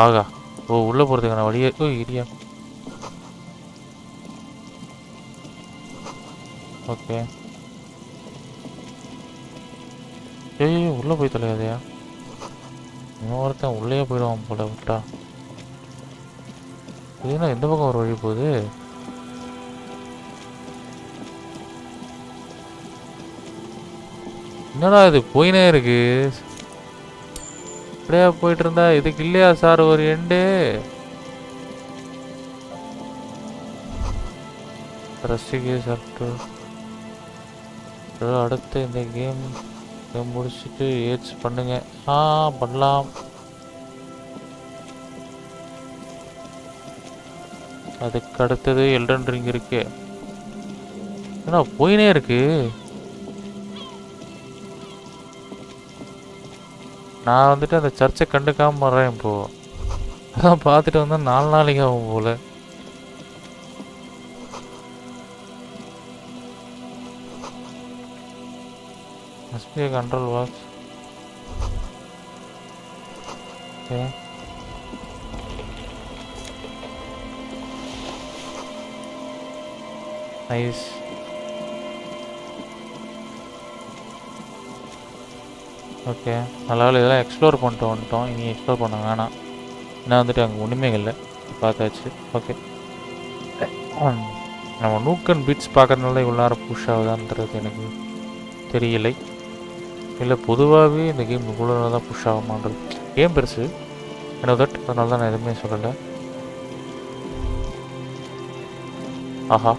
Speaker 1: ஆகா, ஓ உள்ளே போகிறதுக்கான வழியே. ஓ இரியா. ஓகே, ஏய் உள்ளே போய் தொலையாதையா. இன்னொருத்தன் உள்ளே போயிடுவான் போல விட்டா. இதுனா எந்த பக்கம் ஒரு வழி போகுது? என்னடா இது போயினே இருக்கு. அப்படியே போயிட்டு இருந்தா இதுக்கு இல்லையா சார் ஒரு எண்டு? ரசிகே சாப்பிட்டு அடுத்து இந்த கேம் முடிச்சுட்டு ஏஜ் பண்ணுங்க. பண்ணலாம். அதுக்கு அடுத்தது எல்டன் ரிங் இருக்கு. ஏன்னா போயினே இருக்கு. நான் வந்துட்டு அந்த சர்ச்சை கண்டுக்காம வர்றேன். இப்போ அதான் பார்த்துட்டு வந்தா 4 நாளைக்கு ஆகும் போல. Control box. Okay, nice. Okay, நல்லா இதெல்லாம் எக்ஸ்ப்ளோர் பண்ணிட்டு வந்துட்டோம். இனி எக்ஸ்ப்ளோர் பண்ண வேணாம். நான் வந்துட்டு அங்கே ஒன்றுமே இல்லை, பார்த்தாச்சு. ஓகே, நம்ம நூக்கன் பீட்ஸ் பார்க்கறதுனால இவ்வளோ நேரம் புஷ் ஆகுதான்றது எனக்கு தெரியலை. இல்லை பொதுவாகவே இந்த கேம் இவ்வளோ நேரம் தான் புஷ் ஆகுமான்றது. கேம் பெருசு என்ன தட், அதனால தான் நான் எதுவுமே சொல்லலை. ஆஹா,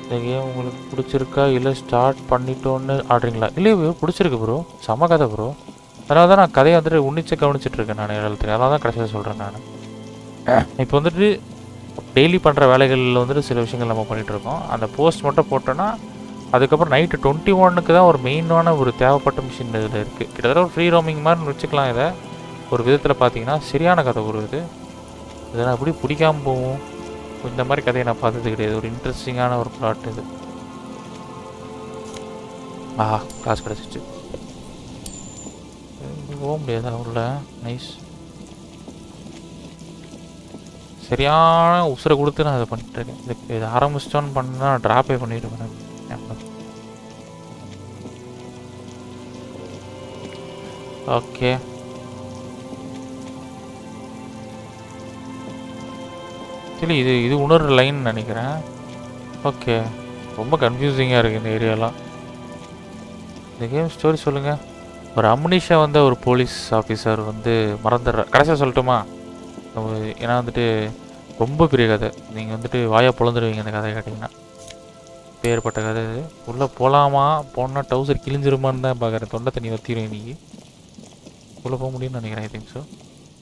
Speaker 1: இந்த கேம் உங்களுக்கு பிடிச்சிருக்கா இல்லை ஸ்டார்ட் பண்ணிட்டோன்னு ஆடுறீங்களா? இல்லையே பிடிச்சிருக்கு ப்ரோ, செம கதை ப்ரோ. அதனால தான் நான் கதையை வந்துட்டு உன்னிச்சு கவனிச்சிட்ருக்கேன் நான் எழுத்துறேன். அதனால தான் கடைசியாக சொல்கிறேன் நான். இப்போ வந்துட்டு டெய்லி பண்ணுற வேலைகளில் வந்துட்டு சில விஷயங்கள் நம்ம பண்ணிகிட்ருக்கோம். அந்த போஸ்ட் மட்டும் போட்டோன்னா அதுக்கப்புறம் நைட்டு 21க்கு தான் ஒரு மெயினான ஒரு தேவைப்பட்ட மிஷின் இதில் இருக்குது. கிட்டத்தட்ட ஒரு ஃப்ரீ ரோமிங் மாதிரி வச்சுக்கலாம் இதை ஒரு விதத்தில். பார்த்தீங்கன்னா சரியான கதை ஒரு இது. இதெல்லாம் எப்படி பிடிக்காமல் போகும். இந்த மாதிரி கதையை நான் பார்த்தது கிடையாது. ஒரு இன்ட்ரெஸ்டிங்கான ஒரு பிளாட் இது. காசு கிடச்சிச்சு. போக முடியாதா உள்ள? நைஸ். சரியான உசுரை கொடுத்து நான் அதை பண்ணிட்டுருக்கேன். இது ஆரம்பிச்சிட்டோன்னு பண்ணா நான் ட்ராப்பே பண்ணிடுவேன். ஓகே, சரி. இது உணர்ற லைன் நினைக்கிறேன். ஓகே, ரொம்ப கன்ஃபியூசிங்காக இருக்குது இந்த ஏரியாலாம். இந்த கேம் ஸ்டோரி சொல்லுங்கள். ஒரு அம்னிஷா வந்து ஒரு போலீஸ் ஆஃபீஸர் வந்து மறந்துடுற. கடைசியாக சொல்லட்டுமா? ஏன்னா வந்துட்டு ரொம்ப பெரிய கதை. நீங்கள் வந்துட்டு வாயை பொழந்துடுவீங்க அந்த கதை கேட்டிங்கன்னா. பேர்பட்ட கதை இது. உள்ளே போகலாமா, போனால் டவுசர் கிழிஞ்சிருமான்னு தான் பார்க்குறேன். தொண்டை தண்ணி வத்திடும் இன்னைக்கு. உள்ளே போக முடியும்னு நினைக்கிறேன். I think so.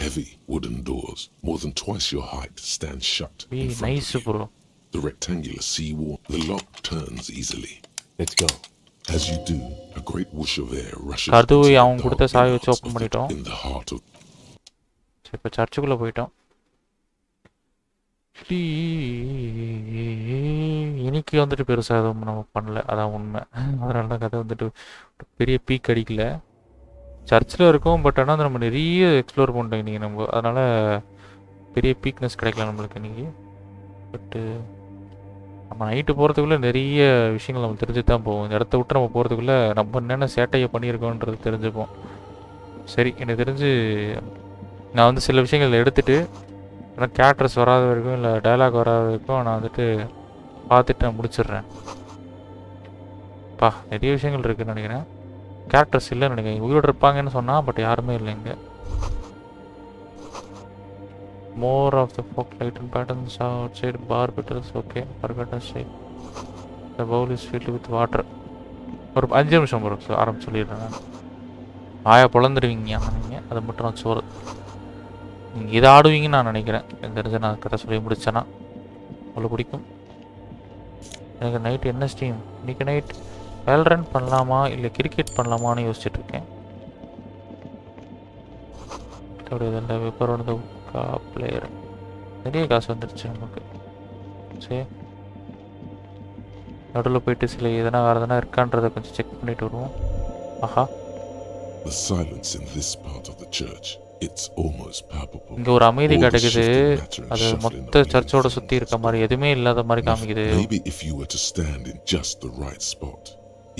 Speaker 3: Heavy wooden doors, more than twice your height, stand shut in front
Speaker 1: nice,
Speaker 3: of you.
Speaker 1: bro.
Speaker 3: The rectangular sea wall, the lock turns easily.
Speaker 4: Let's go.
Speaker 3: As you do, a great whoosh of air rushes
Speaker 1: கதவு
Speaker 3: into
Speaker 1: அவங்க
Speaker 3: the
Speaker 1: கொடுத்த
Speaker 3: dark
Speaker 1: சாவி வச்சு
Speaker 3: innermost
Speaker 1: open
Speaker 3: of
Speaker 1: பண்ணிட்டோம்.
Speaker 3: in the heart of.
Speaker 1: சரி, இப்போ சர்ச்சுக்குள்ளே போயிட்டோம். இன்னைக்கு வந்துட்டு பெருசாக எதுவும் நம்ம பண்ணல, அதான் உண்மை. அதனால தான் கதை வந்துட்டு பெரிய பீக் அடிக்கல. சர்ச்சில் இருக்கும், பட் ஆனால் நம்ம நிறைய எக்ஸ்ப்ளோர் பண்ணிட்டோம் இன்றைக்கி நம்ம. அதனால் பெரிய பீக்னஸ் கிடைக்கல நம்மளுக்கு இன்றைக்கி. பட்டு நம்ம நைட்டு போகிறதுக்குள்ளே நிறைய விஷயங்கள் நம்ம தெரிஞ்சு தான் போவோம். இந்த இடத்த விட்டு நம்ம போகிறதுக்குள்ளே நம்ம என்னென்ன சேட்டையை பண்ணியிருக்கோன்றது தெரிஞ்சுப்போம். சரி, எனக்கு தெரிஞ்சு நான் வந்து சில விஷயங்கள் எடுத்துகிட்டு, ஆனால் கேரக்டர்ஸ் வராத வரைக்கும் இல்லை டைலாக் வராத வரைக்கும் நான் வந்துட்டு பார்த்துட்டு நான் முடிச்சிடுறேன். நிறைய விஷயங்கள் இருக்குதுன்னு நினைக்கிறேன். கேரக்டர்ஸ் இல்லைன்னு நினைக்கிறேன். உயிரோடு இருப்பாங்கன்னு சொன்னால், பட் யாருமே இல்லைங்க. More of the fog light and patterns outside bar பெட்டர்ஸ். ஓகே, பர்கட்டன் side the bowl is filled with water. ஒரு 5 நிமிஷம் வரும் ஆரம்பிச்சு சொல்லிடுறேன் நான். ஆயா பொழந்துருவீங்க நீங்கள், அதை மட்டும் நான் சோறு நீங்கள் இதை ஆடுவீங்கன்னு நான் நினைக்கிறேன். தெரிஞ்ச நான் கதை சொல்லி முடித்தேன்னா அவ்வளோ பிடிக்கும் எனக்கு. நைட்டு என்ன ஸ்டீம் இன்றைக்கி நைட் வேல்ரன் பண்ணலாமா இல்லை கிரிக்கெட் பண்ணலாமான்னு யோசிச்சுட்ருக்கேன். இதில் விப்பரோட பிளேயர் நிறைய காசு வந்துடுச்சு நமக்கு. சரி, நடுவில் போயிட்டு சில எதனா வேறு எதனா இருக்கான்றதை கொஞ்சம் செக் பண்ணிட்டு வருவோம். ஆஹா,
Speaker 3: The silence in this part of the church, it's almost palpable.
Speaker 1: இங்கே ஒரு அமைதி கிடைக்குது. அது மொத்த சர்ச்சோட சுற்றி இருக்க மாதிரி எதுவுமே இல்லாத மாதிரி காமிக்குது.
Speaker 3: Maybe if you were to stand in just the right spot,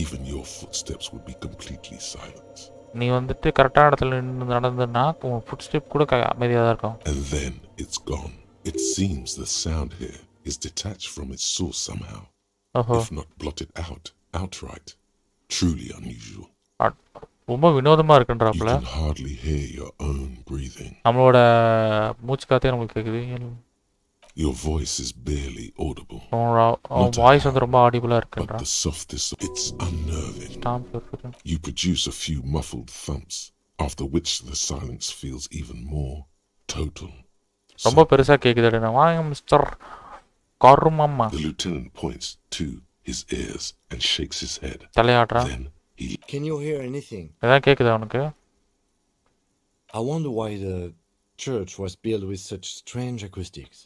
Speaker 3: even your footsteps would be completely silent.
Speaker 1: நீ வந்துட்டு கரெக்டான இடத்துல நின்று நடந்ததுன்னா உன் ஃபுட் ஸ்டெப் கூட அமைதியாக தான் இருக்கும்.
Speaker 3: And then it's gone. It seems the sound here is detached from its source somehow, if not blotted out outright. Truly unusual.
Speaker 1: ரொம்ப வினோதமாக இருக்குன்றாப்புல.
Speaker 3: You can hardly hear your own breathing.
Speaker 1: நம்மளோட மூச்சு காத்தே நம்மளுக்கு கேட்குது.
Speaker 3: Your voice is barely audible.
Speaker 1: Voice வந்து ரொம்ப ஆடிபிளாக இருக்குன்றா.
Speaker 3: The softest, it's unnerving. You produce a few muffled thumps, after which the silence feels even more total.
Speaker 1: ரொம்ப பெருசாக கேட்குது. வாங்க mister கருமாமா.
Speaker 3: The lieutenant points to his ears and shakes his head.
Speaker 1: தலையாடுறா.
Speaker 4: Can you hear anything?
Speaker 1: எதாவது கேட்குதா உனக்கு?
Speaker 4: I wonder why the church was built with such strange acoustics.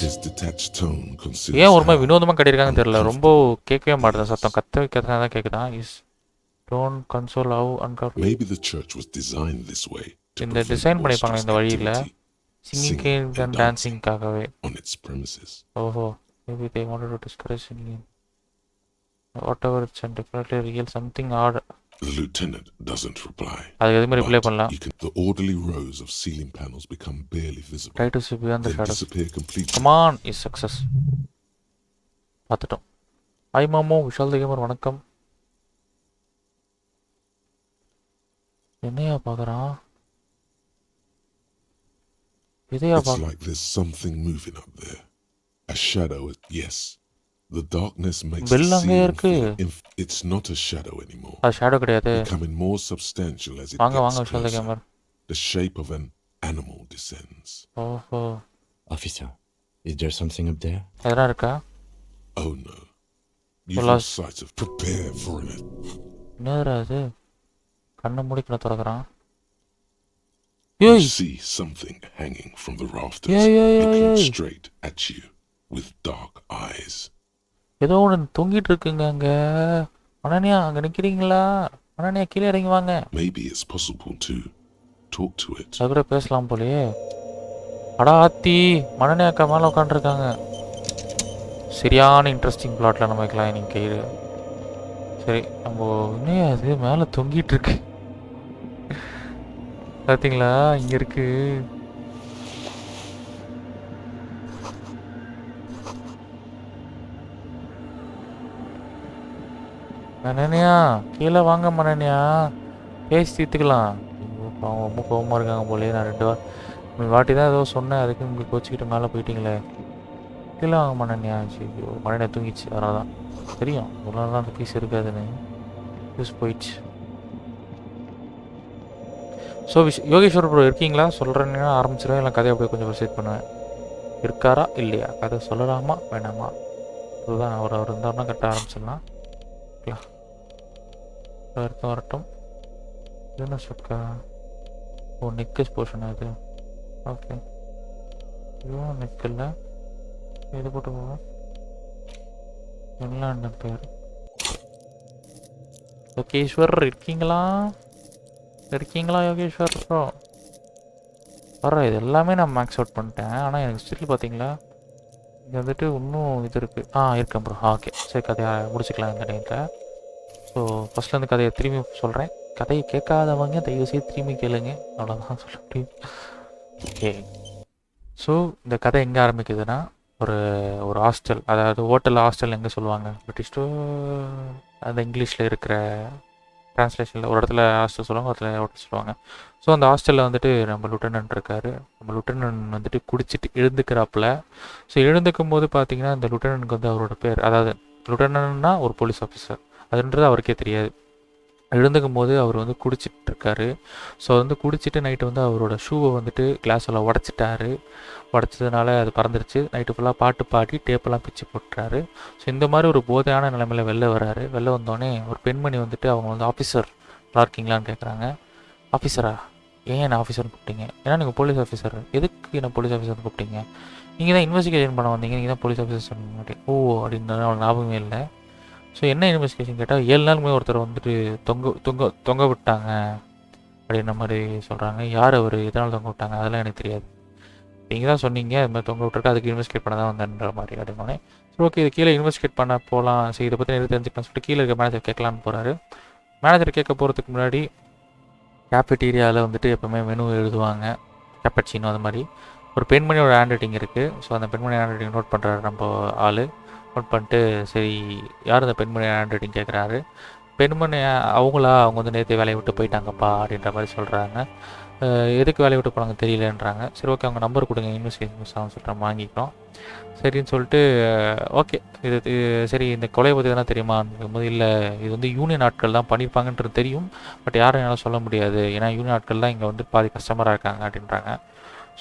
Speaker 3: His detached tone conceals.
Speaker 1: ஏன் ஒரு மாதிரி வினோதமாக கட்டியிருக்காங்கன்னு தெரியல. ரொம்ப கேட்கவே மாட்டேன் சத்தம். கத்த தான் கேட்குதான். Is tone console how uncomfortable.
Speaker 3: Maybe the church was designed this way.
Speaker 1: இந்த டிசைன் பண்ணிப்பாங்க இந்த வழியில் சிங்கிங் அண்ட் டான்சிங்காகவே.
Speaker 3: On its premises.
Speaker 1: ஓஹோ, maybe they wanted to discourage singing. Whatever, it's definitely real something odd.
Speaker 3: The lieutenant doesn't reply.
Speaker 1: அதுக்கு எதுவுமே reply பண்ணலாம்.
Speaker 3: The orderly rows of ceiling panels become barely visible.
Speaker 1: Try to see beyond the shadows.
Speaker 3: Disappear completely.
Speaker 1: Come on, is success. பார்த்துட்டோம். Hi மாமோ, Vishal தி gamer வணக்கம். என்னையா பார்க்குறான்? இதையா
Speaker 3: It's like there's something moving up there. A shadow, yes. The darkness makes the ceiling feel it's not a shadow anymore.
Speaker 1: அது shadow கிடையாது.
Speaker 3: Becoming more substantial as it
Speaker 1: வாங்க
Speaker 3: gets
Speaker 1: வாங்க Vishal the
Speaker 3: closer.
Speaker 1: Gamer.
Speaker 3: The shape of an animal descends.
Speaker 1: ஓஹோ.
Speaker 4: Officer, is there something up there?
Speaker 1: எதனா இருக்கா?
Speaker 3: Oh no. You've lost sight of. Prepare for it.
Speaker 1: என்னடா இது? கண்ணை மூடிக்கணும் திறக்கறான்.
Speaker 3: You see something hanging from the rafters, looking straight at you with dark eyes.
Speaker 1: ஏதோ ஒன்று தொங்கிட்டு இருக்குங்க அங்கே. அனன்யா, அங்கே நிற்கிறீங்களா? அனன்யா, கீழே இறங்கி வாங்க.
Speaker 3: Maybe it's possible to talk to it.
Speaker 1: அது கூட பேசலாம் போலயே. அடா ஆத்தி, மனநே அக்கா மேலே உட்காந்துருக்காங்க. சரியான இன்ட்ரெஸ்டிங் பிளாட்டில் நம்ம வைக்கலாம் இன்னைக்கு கயிறு. சரி, நம்ம இன்னும் அது மேலே தொங்கிட்டு இருக்கு. பார்த்தீங்களா, இங்கே இருக்கு. மனநியா, கீழே வாங்க மனநியா, பேசி தீர்த்துக்கலாம். அவங்க ரொம்ப கோபமாக இருக்காங்க போலே. நான் வாட்டி தான் ஏதோ சொன்னேன், அதுக்கு உங்களுக்கு வச்சுக்கிட்டு மேலே போயிட்டீங்களே. கீழே வாங்க மண்ணெண்ணியா. ஐயோ மண்ணெண்ணெய் தூங்கிச்சு, அதனால தான் தெரியும் இவ்வளோ தான் அந்த பீஸ் இருக்காதுன்னு. பீஸ் போயிடுச்சு. ஸோ யோகேஸ்வர் ப்ரோ இருக்கீங்களா? சொல்கிறேன்னா ஆரம்பிச்சிடுவேன், இல்லை கதையை அப்படியே கொஞ்சம் ப்ரொசீட் பண்ணுவேன். இருக்காரா இல்லையா? கதை சொல்லலாமா வேணாமா? அதுதான் அவர் இருந்தாருன்னா கரெக்டாக ஆரம்பிச்சிடலாம். வரட்டும். இது என்ன சொக்கா? ஓ நெக்கஸ் போர்ஷன் அது. ஓகே இதுவும் நெக் இல்லை, இது போட்டு போவோம். எல்லாம் என்ன பேர்? யோகேஸ்வர் இருக்கீங்களா? யோகேஸ்வர் ப்ரோ வர. இது எல்லாமே நான் மேக்ஸ் அவுட் பண்ணிட்டேன். ஆனால் எனக்கு ஸ்டில் பார்த்தீங்களா இங்கே வந்துட்டு இன்னும் இது இருக்குது. இருக்கேன் ப்ரோ. ஓகே சரி, கதையை முடிச்சுக்கலாம் இந்த டைமில். ஸோ ஃபஸ்ட்லேருந்து கதையை திரும்பி சொல்கிறேன். கதையை கேட்காதவங்க தயவுசெய்து திரும்பி கேளுங்க, அவ்வளோதான் சொல்ல முடியும். ஓகே ஸோ இந்த கதை எங்கே ஆரம்பிக்குதுன்னா, ஒரு ஹாஸ்டல், அதாவது ஹோட்டல் ஹாஸ்டல் எங்கே சொல்லுவாங்க பிரிட்டிஷ் அந்த இங்கிலீஷில் இருக்கிற ட்ரான்ஸ்லேஷனில் ஒரு இடத்துல ஹாஸ்டல் சொல்லுவாங்க, ஒரு இடத்துல ஹோட்டல் சொல்லுவாங்க. ஸோ அந்த ஹாஸ்டலில் வந்துட்டு நம்ம லிeutenant இருக்கார். நம்ம லிeutenant வந்துட்டு குடிச்சிட்டு எழுந்துக்கிறாப்புல. ஸோ எழுந்துக்கும் போது பார்த்தீங்கன்னா இந்த லிeutenantக்கு வந்து அவரோட பேர், அதாவது லிeutenantனா ஒரு போலீஸ் ஆஃபீஸர் அதுன்றது அவருக்கே தெரியாது. எழுந்துக்கும் போது அவர் வந்து குடிச்சிட்டு இருக்காரு. ஸோ வந்து குடிச்சிட்டு நைட்டு வந்து அவரோட ஷூவை வந்துட்டு கிளாஸில் உடச்சிட்டாரு. உடச்சதுனால அது பறந்துருச்சு. நைட்டு ஃபுல்லாக பாட்டு பாடி டேப்பெல்லாம் பிச்சு போட்டுறாரு. ஸோ இந்த மாதிரி ஒரு போதையான நிலைமையில் வெளில வராரு. வெளில வந்தோடனே ஒரு பெண்மணி வந்துட்டு அவங்க வந்து ஆஃபீஸர் நல்லா இருக்கீங்களான்னு கேட்குறாங்க. ஆஃபீஸரா? ஏன் என்ன ஆஃபீஸர்னு கூப்பிட்டீங்க? ஏன்னா நீங்கள் போலீஸ் ஆஃபீஸர். எதுக்கு என்ன போலீஸ் ஆஃபீஸர்னு கூப்பிட்டீங்க? நீங்கள் தான் இன்வெஸ்டிகேஷன் பண்ண வந்தீங்க, நீங்கள் தான் போலீஸ் ஆஃபீஸர் சொன்னீங்க மாட்டேன். ஓ அப்படின்னு அவனுக்கு ஞாபகமே இல்லை. ஸோ என்ன இன்வெஸ்டிகேஷன் கேட்டால் 7 நாளுக்குமே ஒருத்தர் வந்துட்டு தொங்க விட்டாங்க அப்படின்ற மாதிரி சொல்கிறாங்க. யார் அவர், எதனால் தொங்க விட்டாங்க அதெல்லாம் எனக்கு தெரியாது. நீங்கள் தான் சொன்னீங்க அது மாதிரி தொங்க விட்டுருக்கு, அதுக்கு இன்வெஸ்டிகேட் பண்ண தான் வந்தேன்ற மாதிரி அப்படின்னோடனே சரி ஓகே இது கீழே இன்வெஸ்டிகேட் பண்ண போகலாம். சரி இதை பற்றி நிறைய தெரிஞ்சுக்கலாம் சொல்லிட்டு கீழே இருக்க மேனேஜர் கேட்கலான்னு போகிறாரு. மேனேஜர் கேட்க போகிறதுக்கு முன்னாடி கேஃபெட்டீரியாவில் வந்துட்டு எப்போவுமே மெனு எழுதுவாங்க, கேப்பச்சினோ அது மாதிரி. ஒரு பெண்மணியோட ஹேண்ட் ரைட்டிங் இருக்குது. ஸோ அந்த பெண்மணி ஹேண்ட் ரைட்டிங் நோட் பண்ணுறாரு நம்ம ஆள். நோட் பண்ணிட்டு சரி யார் இந்த பெண்மணி ஹேண்ட் ரைட்டிங் கேட்குறாரு. பெண்மணி அவங்க வந்து நேற்று வேலையை விட்டு போயிட்டாங்கப்பா அப்படின்ற மாதிரி சொல்கிறாங்க. எதுக்கு வேலையை விட்டு போனாங்க தெரியலன்றாங்க. சரி ஓகே அவங்க நம்பர் கொடுங்க, இன்வெஸ்டிகேஷன் சொல்லிட்டு வாங்கிக்கிறோம். சரின்னு சொல்லிட்டு ஓகே இது சரி இந்த கொலையை பற்றி தானே தெரியுமா போது, இல்லை இது வந்து யூனியன் ஆட்கள் தான் பண்ணியிருப்பாங்கன்றது தெரியும், பட் யாரும் என்னால் சொல்ல முடியாது, ஏன்னா யூனியன் ஆட்கள் தான் இங்கே வந்து பாதி கஸ்டமராக இருக்காங்க அப்படின்றாங்க.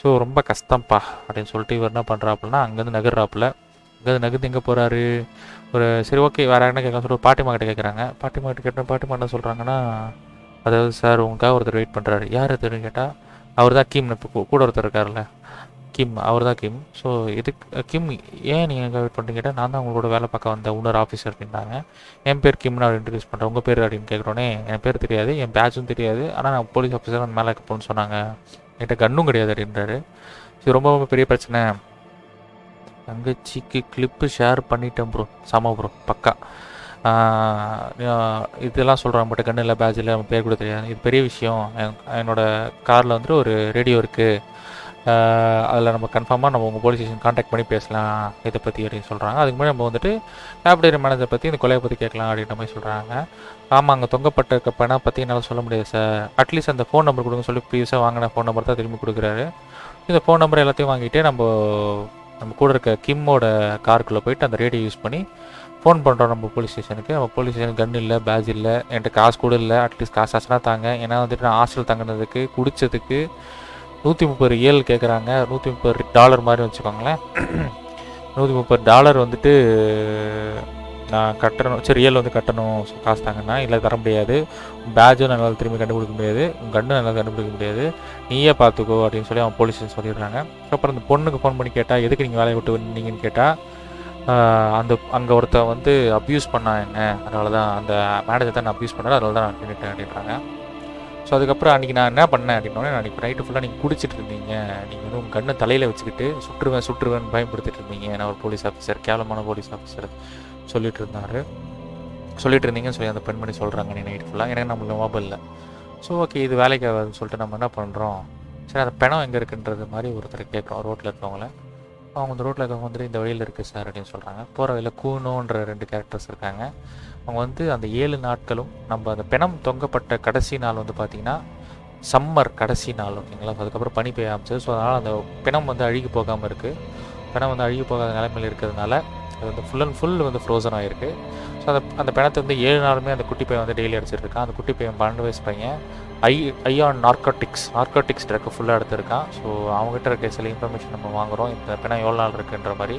Speaker 1: ஸோ ரொம்ப கஷ்டம்ப்பா அப்படின்னு சொல்லிட்டு இவர் என்ன பண்ணுறாப்புலன்னா அங்கேருந்து நகர்றாப்புல. அங்கேருந்து நகர்ந்து எங்கே போகிறாரு, ஒரு சரி ஓகே வேறு என்ன கேட்கலாம் சொல்லிட்டு பாட்டிமா கிட்ட கேட்குறாங்க. பாட்டிமா கிட்ட கேட்டால் பாட்டிமா என்ன சொல்கிறாங்கன்னா, அதாவது சார் உங்களுக்காக ஒருத்தர் வெயிட் பண்ணுறாரு. யார் ஒருத்தர்னு கேட்டால் அவர் தான் கிம், இப்போ கூட ஒருத்தர் இருக்கார்ல கிம், அவர் தான் கிம். ஸோ இதுக்கு கிம் ஏன் நீங்கள் எங்கே வெயிட் பண்ணுறீங்க கேட்டால் நான் தான் உங்களோட வேலை பார்க்க வந்த உன்னர் ஆஃபீஸர் அப்படின்னாங்க. என் பேர் கிம்னு அவர் இன்ட்ரடியூஸ் பண்ணுறேன். உங்கள் பேர் அப்படின்னு கேட்குறோன்னே என் பேர் தெரியாது, என் பேட்சும் தெரியாது, ஆனால் நான் போலீஸ் ஆஃபீஸர் அந்த மேலே இருக்க போகணுன்னு சொன்னாங்க, என்கிட்ட கன்னும் கிடையாது அப்படின்றாரு. இது ரொம்ப ரொம்ப பெரிய பிரச்சனை. தங்கச்சிக்கு கிளிப்பு ஷேர் பண்ணிட்டேன் ப்ரோ, சம ப்ரோ பக்கா. இதெல்லாம் சொல்கிறேன் பட் கண்ணு இல்லை, பேட்ச் இல்லை, பேர் கூட தெரியாது. இது பெரிய விஷயம். என்னோடய காரில் வந்துட்டு ஒரு ரேடியோ இருக்குது, அதில் நம்ம கன்ஃபார்மாக நம்ம உங்கள் போலீஸ் ஸ்டேஷன் கான்டாக்ட் பண்ணி பேசலாம் இதை பற்றி அப்படின்னு சொல்கிறாங்க. அதுக்கு முன்னாடி நம்ம வந்துட்டு கேப்டேரி மேனேஜர் பற்றி இந்த கொலையை பற்றி கேட்கலாம் அப்படின்ற மாதிரி சொல்கிறாங்க. ஆமாம் அங்கே தொங்கப்பட்ட பணம் பற்றி என்னால் சொல்ல முடியாது சார், அட்லீஸ்ட் அந்த ஃபோன் நம்பர் கொடுங்க சொல்லி ப்ரீவியஸாக வாங்கின ஃபோன் நம்பர் தான் திரும்பி கொடுக்குறாரு. இந்த ஃபோன் நம்பர் எல்லாத்தையும் வாங்கிட்டு நம்ம கூட இருக்க கிம்மோட காருக்குள்ளே போயிட்டு அந்த ரேடியோ யூஸ் பண்ணி ஃபோன் பண்ணுறோம் நம்ம போலீஸ் ஸ்டேஷனுக்கு. நம்ம போலீஸ் ஸ்டேஷனுக்கு கன் இல்லை, பேட்ச் இல்லை, என்கிட்ட காசு கூட இல்லை, அட்லீஸ்ட் காசு ஆச்சுனா தாங்க, ஏன்னா வந்துட்டு நான் ஹாஸ்டல் தங்கினதுக்கு குடித்ததுக்கு 130 ஏல் கேட்குறாங்க. $130 மாதிரி வச்சுக்கோங்களேன். $130 வந்துட்டு நான் கட்டணும். சரி ஏல் வந்து கட்டணும், ஸோ காசு தாங்கன்னா இல்லை தர முடியாது, பேட்சும் என்னால் திரும்பி கண்டுபிடிக்க முடியாது, கன்னும் என்னால் கண்டுபிடிக்க முடியாது, நீயே பார்த்துக்கோ அப்படின்னு சொல்லி அவன் போலீஸ் சொல்லிடுறாங்க. அப்புறம் அந்த பொண்ணுக்கு ஃபோன் பண்ணி கேட்டால் எதுக்கு நீங்கள் வேலையை விட்டு வந்தீங்கன்னு கேட்டால் அங்கே ஒருத்தன் வந்து அப்யூஸ் பண்ணான் என்ன, அதனால தான் அந்த மேனேஜர் தான் நான் அப்யூஸ் பண்ணார், அதனால தான் நான் நின்றுட்டேன் அப்படின்றாங்க. ஸோ அதுக்கப்புறம் அன்றைக்கி நான் என்ன பண்ணேன் அப்படின்னோடனே, அன்றைக்கி நைட்டு ஃபுல்லாக நீங்கள் குடிச்சிட்டு இருந்தீங்க, நீங்கள் வந்து உங்கள் கண்ணை தலையில் வச்சுக்கிட்டு சுட்டுருவேன் பயன்படுத்திட்டு இருந்தீங்க, நான் ஒரு போலீஸ் ஆஃபீஸர், கேவலமான போலீஸ் ஆஃபீஸர் சொல்லிட்டு இருந்தீங்கன்னு சொல்லி அந்த பெண்மணி சொல்கிறாங்க. நீ நைட்டு ஃபுல்லாக எனக்கு நம்மளுக்கு மொபைல் இல்லை. ஸோ ஓகே இது வேலைக்கு ஆகாதுன்னு சொல்லிட்டு நம்ம என்ன பண்ணுறோம், சரி அந்த பணம் எங்கே இருக்குன்றது மாதிரி ஒருத்தர் கேட்குறோம் ரோட்டில் இருக்கவங்கள. அவங்க அந்த ரோட்டில் இருக்கவங்க வந்துட்டு இந்த வழியில் இருக்குது சார் அப்படின்னு சொல்கிறாங்க. போகிற வழியில் கூனோன்ற 2 கேரக்டர்ஸ் இருக்காங்க. அவங்க வந்து அந்த 7 நாட்களும் நம்ம அந்த பிணம் தொங்கப்பட்ட கடைசி நாள் வந்து பார்த்திங்கன்னா சம்மர் கடைசி நாள் ஓகேங்களா. அதுக்கப்புறம் பனி பெய்ய ஆரம்பிச்சது. ஸோ அதனால் அந்த பிணம் வந்து அழுகி போகாமல் இருக்குது. பிணம் வந்து அழுகி போகாத நிலைமையில் இருக்கிறதுனால அது வந்து ஃபுல் அண்ட் ஃபுல் வந்து ஃப்ரோசன் ஆகிருக்கு. ஸோ அந்த பிணத்தை வந்து 7 நாளுமே அந்த குட்டி பையன் வந்து டெய்லி அடிச்சிட்டு இருக்கான். அந்த குட்டி பையன் 12 வயசு பையன் ஐயான் நார்கோட்டிக்ஸ் ட்ரக்கு ஃபுல்லாக எடுத்திருக்கான். ஸோ அவங்ககிட்ட இருக்க சில இன்ஃபர்மேஷன் நம்ம வாங்குகிறோம், இந்த பிணம் எவ்வளோ நாள் இருக்குன்ற மாதிரி.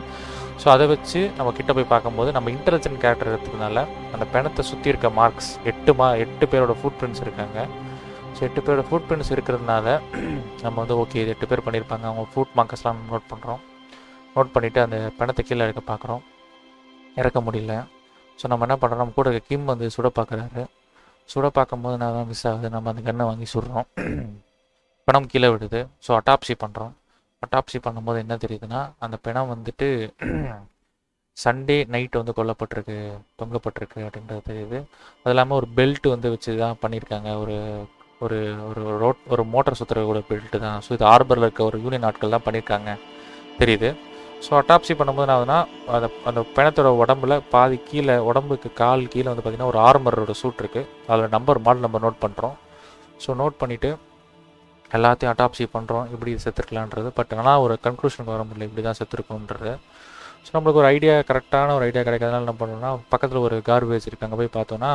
Speaker 1: ஸோ அதை வச்சு நம்ம கிட்ட போய் பார்க்கும்போது நம்ம இன்டெலிஜென்ட் கேரக்டர் எடுத்ததுனால அந்த பிணத்தை சுற்றி இருக்க மார்க்ஸ் 8 பேரோட ஃபுட் பிரிண்ட்ஸ் இருக்காங்க. ஸோ 8 பேரோட ஃபுட் பிரிண்ட்ஸ் இருக்கிறதுனால நம்ம வந்து ஓகே இது 8 பேர் பண்ணியிருப்பாங்க. அவங்க ஃபுட் மார்க்கஸ்லாம் நோட் பண்ணுறோம். நோட் பண்ணிவிட்டு அந்த பிணத்தை கீழே இறக்க பார்க்குறோம். இறக்க முடியல. ஸோ நம்ம என்ன பண்ணுறோம், நம்ம கூட இருக்க கிம் வந்து சுட பார்க்குறாரு. சுட பார்க்கும்போது நான் தான் மிஸ் ஆகுது. நம்ம அந்த கன்னை வாங்கி சுடுறோம். பிணம் கீழே விடுது. ஸோ அட்டாப்சி பண்ணுறோம். அட்டாப்சி பண்ணும்போது என்ன தெரியுதுன்னா, அந்த பிணம் வந்துட்டு சண்டே நைட்டு வந்து கொல்லப்பட்டிருக்கு, தொங்கப்பட்டிருக்கு அப்படின்றது தெரியுது. அது இல்லாமல் ஒரு பெல்ட் வந்து வச்சு தான் பண்ணியிருக்காங்க. ஒரு ஒரு ஒரு மோட்டார் சுற்றுற பெல்ட்டு தான். ஸோ இது ஆர்பரில் இருக்க ஒரு யூனியன் ஆட்கள் தான் பண்ணியிருக்காங்க தெரியுது. ஸோ அட்டாப்சி பண்ணும்போது என்ன ஆகுதுன்னா, அந்த பிணத்தோட உடம்புல பாதி கீழே, உடம்புக்கு கால் கீழே வந்து பார்த்திங்கன்னா ஒரு ஆர்மரோட சூட் இருக்குது. அதில் மாடல் நம்பர் நோட் பண்ணுறோம். ஸோ நோட் பண்ணிவிட்டு எல்லாத்தையும் அட்டாப்சி பண்ணுறோம், இப்படி செத்துருக்கலான்றது. பட் ஆனால் ஒரு கன்க்ளூஷனுக்கு வர முடியல, இப்படி தான் செத்துருக்கணுன்றது. ஸோ நம்மளுக்கு ஒரு கரெக்டான ஒரு ஐடியா கிடைக்காதனால என்ன பண்ணணும்னா, பக்கத்தில் ஒரு கார்பேஜ் இருக்குது, அங்கே போய் பார்த்தோன்னா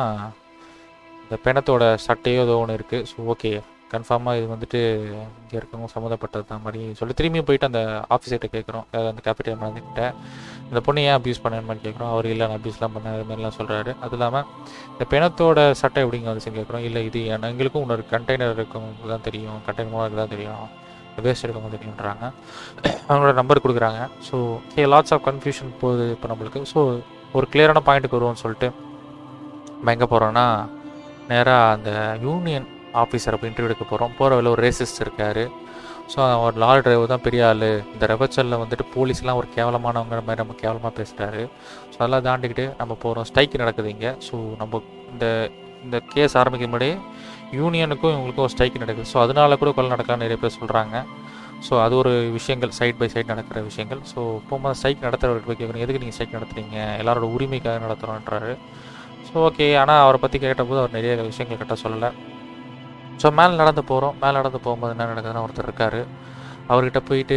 Speaker 1: இந்த பிணத்தோட சட்டையோ ஏதோ ஒன்று இருக்குது. ஸோ ஓகே கன்ஃபார்மாக இது வந்துட்டு இங்கே இருக்கவங்க சம்மந்தப்பட்டது தான் மாதிரி சொல்லி திரும்பியும் போயிட்டு அந்த ஆஃபீஸர்கிட்ட கேட்குறோம், அந்த கேபிட்டல் மேனேஜர்கிட்ட இந்த பொண்ணு ஏன் அப்யூஸ் பண்ண மாதிரி கேட்குறோம். அவர் இல்லை நான் அப்யூஸ்லாம் பண்ண அது மாதிரிலாம் சொல்கிறாரு. அது இல்லாமல் இந்த பிணத்தோட சட்டை எப்படிங்க வந்துச்சு கேட்குறோம். இல்லை இது எங்களுக்கும் இன்னொரு கண்டெய்னர் இருக்கவங்களுக்கு தான் தெரியும், கண்டெய்னர் மூலம் தான் தெரியும், வேஸ்ட் எடுக்கவங்க தெரியுன்றாங்க. அவங்களோட நம்பர் கொடுக்குறாங்க. ஸோ லாட்ஸ் ஆஃப் கன்ஃபியூஷன் போகுது இப்போ நம்மளுக்கு. ஸோ ஒரு கிளியரான பாயிண்ட்டுக்கு வருவோம்னு சொல்லிட்டு நம்ம எங்கே போகிறோன்னா, நேராக அந்த யூனியன் ஆஃபீஸர் அப்போ இன்டர்வியூ எடுக்க போகிறோம். போகிற வழியில் ஒரு ரேசிஸ்ட் இருக்கார். ஸோ ஒரு லாரி டிரைவர் தான் பெரிய ஆள். இந்த ரெவச்சலில் வந்துட்டு போலீஸ்லாம் ஒரு கேவலமானவங்க மாதிரி நம்ம கேவலமாக பேசுகிறாரு. ஸோ அதெல்லாம் தாண்டிக்கிட்டு நம்ம போகிறோம். ஸ்ட்ரைக் நடக்குது இங்கே. ஸோ நம்ம இந்த கேஸ் ஆரம்பிக்க முன்னாடியே யூனியனுக்கும் இவங்களுக்கும் ஒரு ஸ்ட்ரைக் நடக்குது. ஸோ அதனால கூட கொலை நடக்கலாம்னு நிறைய பேர் சொல்கிறாங்க. ஸோ அது ஒரு விஷயங்கள், சைட் பை சைட் நடக்கிற விஷயங்கள். ஸோ போகும்போது ஸ்ட்ரைக் நடத்துகிறவர்கிட்ட போய் கேட்குறீங்க, எதுக்கு நீங்கள் ஸ்ட்ரைக் நடத்துறீங்க, எல்லாரோட உரிமைக்காக நடத்துகிறோன்றாரு. ஸோ ஓகே, ஆனால் அவரை பற்றி கேட்டபோது அவர் நிறைய விஷயங்கள் கரெக்டாக சொல்லலை. ஸோ மேலே நடந்து போகிறோம். மேலே நடந்து போகும்போது என்ன நடக்குதுன்னா, ஒருத்தர் இருக்கார். அவர்கிட்ட போயிட்டு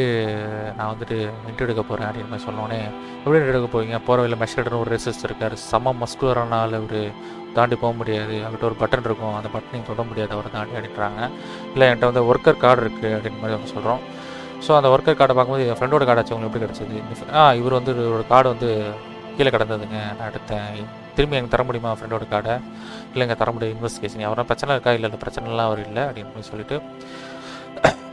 Speaker 1: நான் வந்துட்டு இன்டர்வியூ எடுக்க போகிறேன் அப்படின்னு மாதிரி சொன்னோன்னே, எப்படி இன்டர்வியூ எடுக்க போவீங்க, போகிற வழியில் மெஷர்டுன்னு ஒரு ரெசிஸ்ட் இருக்கார். செம்ம மஸ்குலரான ஆள். ஒரு தாண்டி போக முடியாது, அவர்கிட்ட ஒரு பட்டன் இருக்கும், அந்த பட்டன் நீங்கள் தொட முடியாது அவரை தாண்டி அப்படின்றாங்க. இல்லை என்கிட்ட வந்து ஒர்க்கர் கார்டு இருக்குது அப்படின்னு மாதிரி அவங்க சொல்கிறோம். ஸோ அந்த ஒர்க்கர் கார்டை பார்க்கும்போது என் ஃப்ரெண்டோட கார்டு ஆச்சு, உங்களுக்கு எப்படி கிடச்சிது? இவர் வந்து ஒரு கார்டு வந்து கீழே கிடந்ததுங்க, நான் எடுத்தேன், திரும்பி எனக்கு தர முடியுமா ஃப்ரெண்டோட கார்டை? இல்லைங்க தர முடியும், இன்வெஸ்டிகேஷன். அவரை பிரச்சனை இருக்கா? இல்லை பிரச்சனைலாம் அவர் இல்லை அப்படின்னு சொல்லிட்டு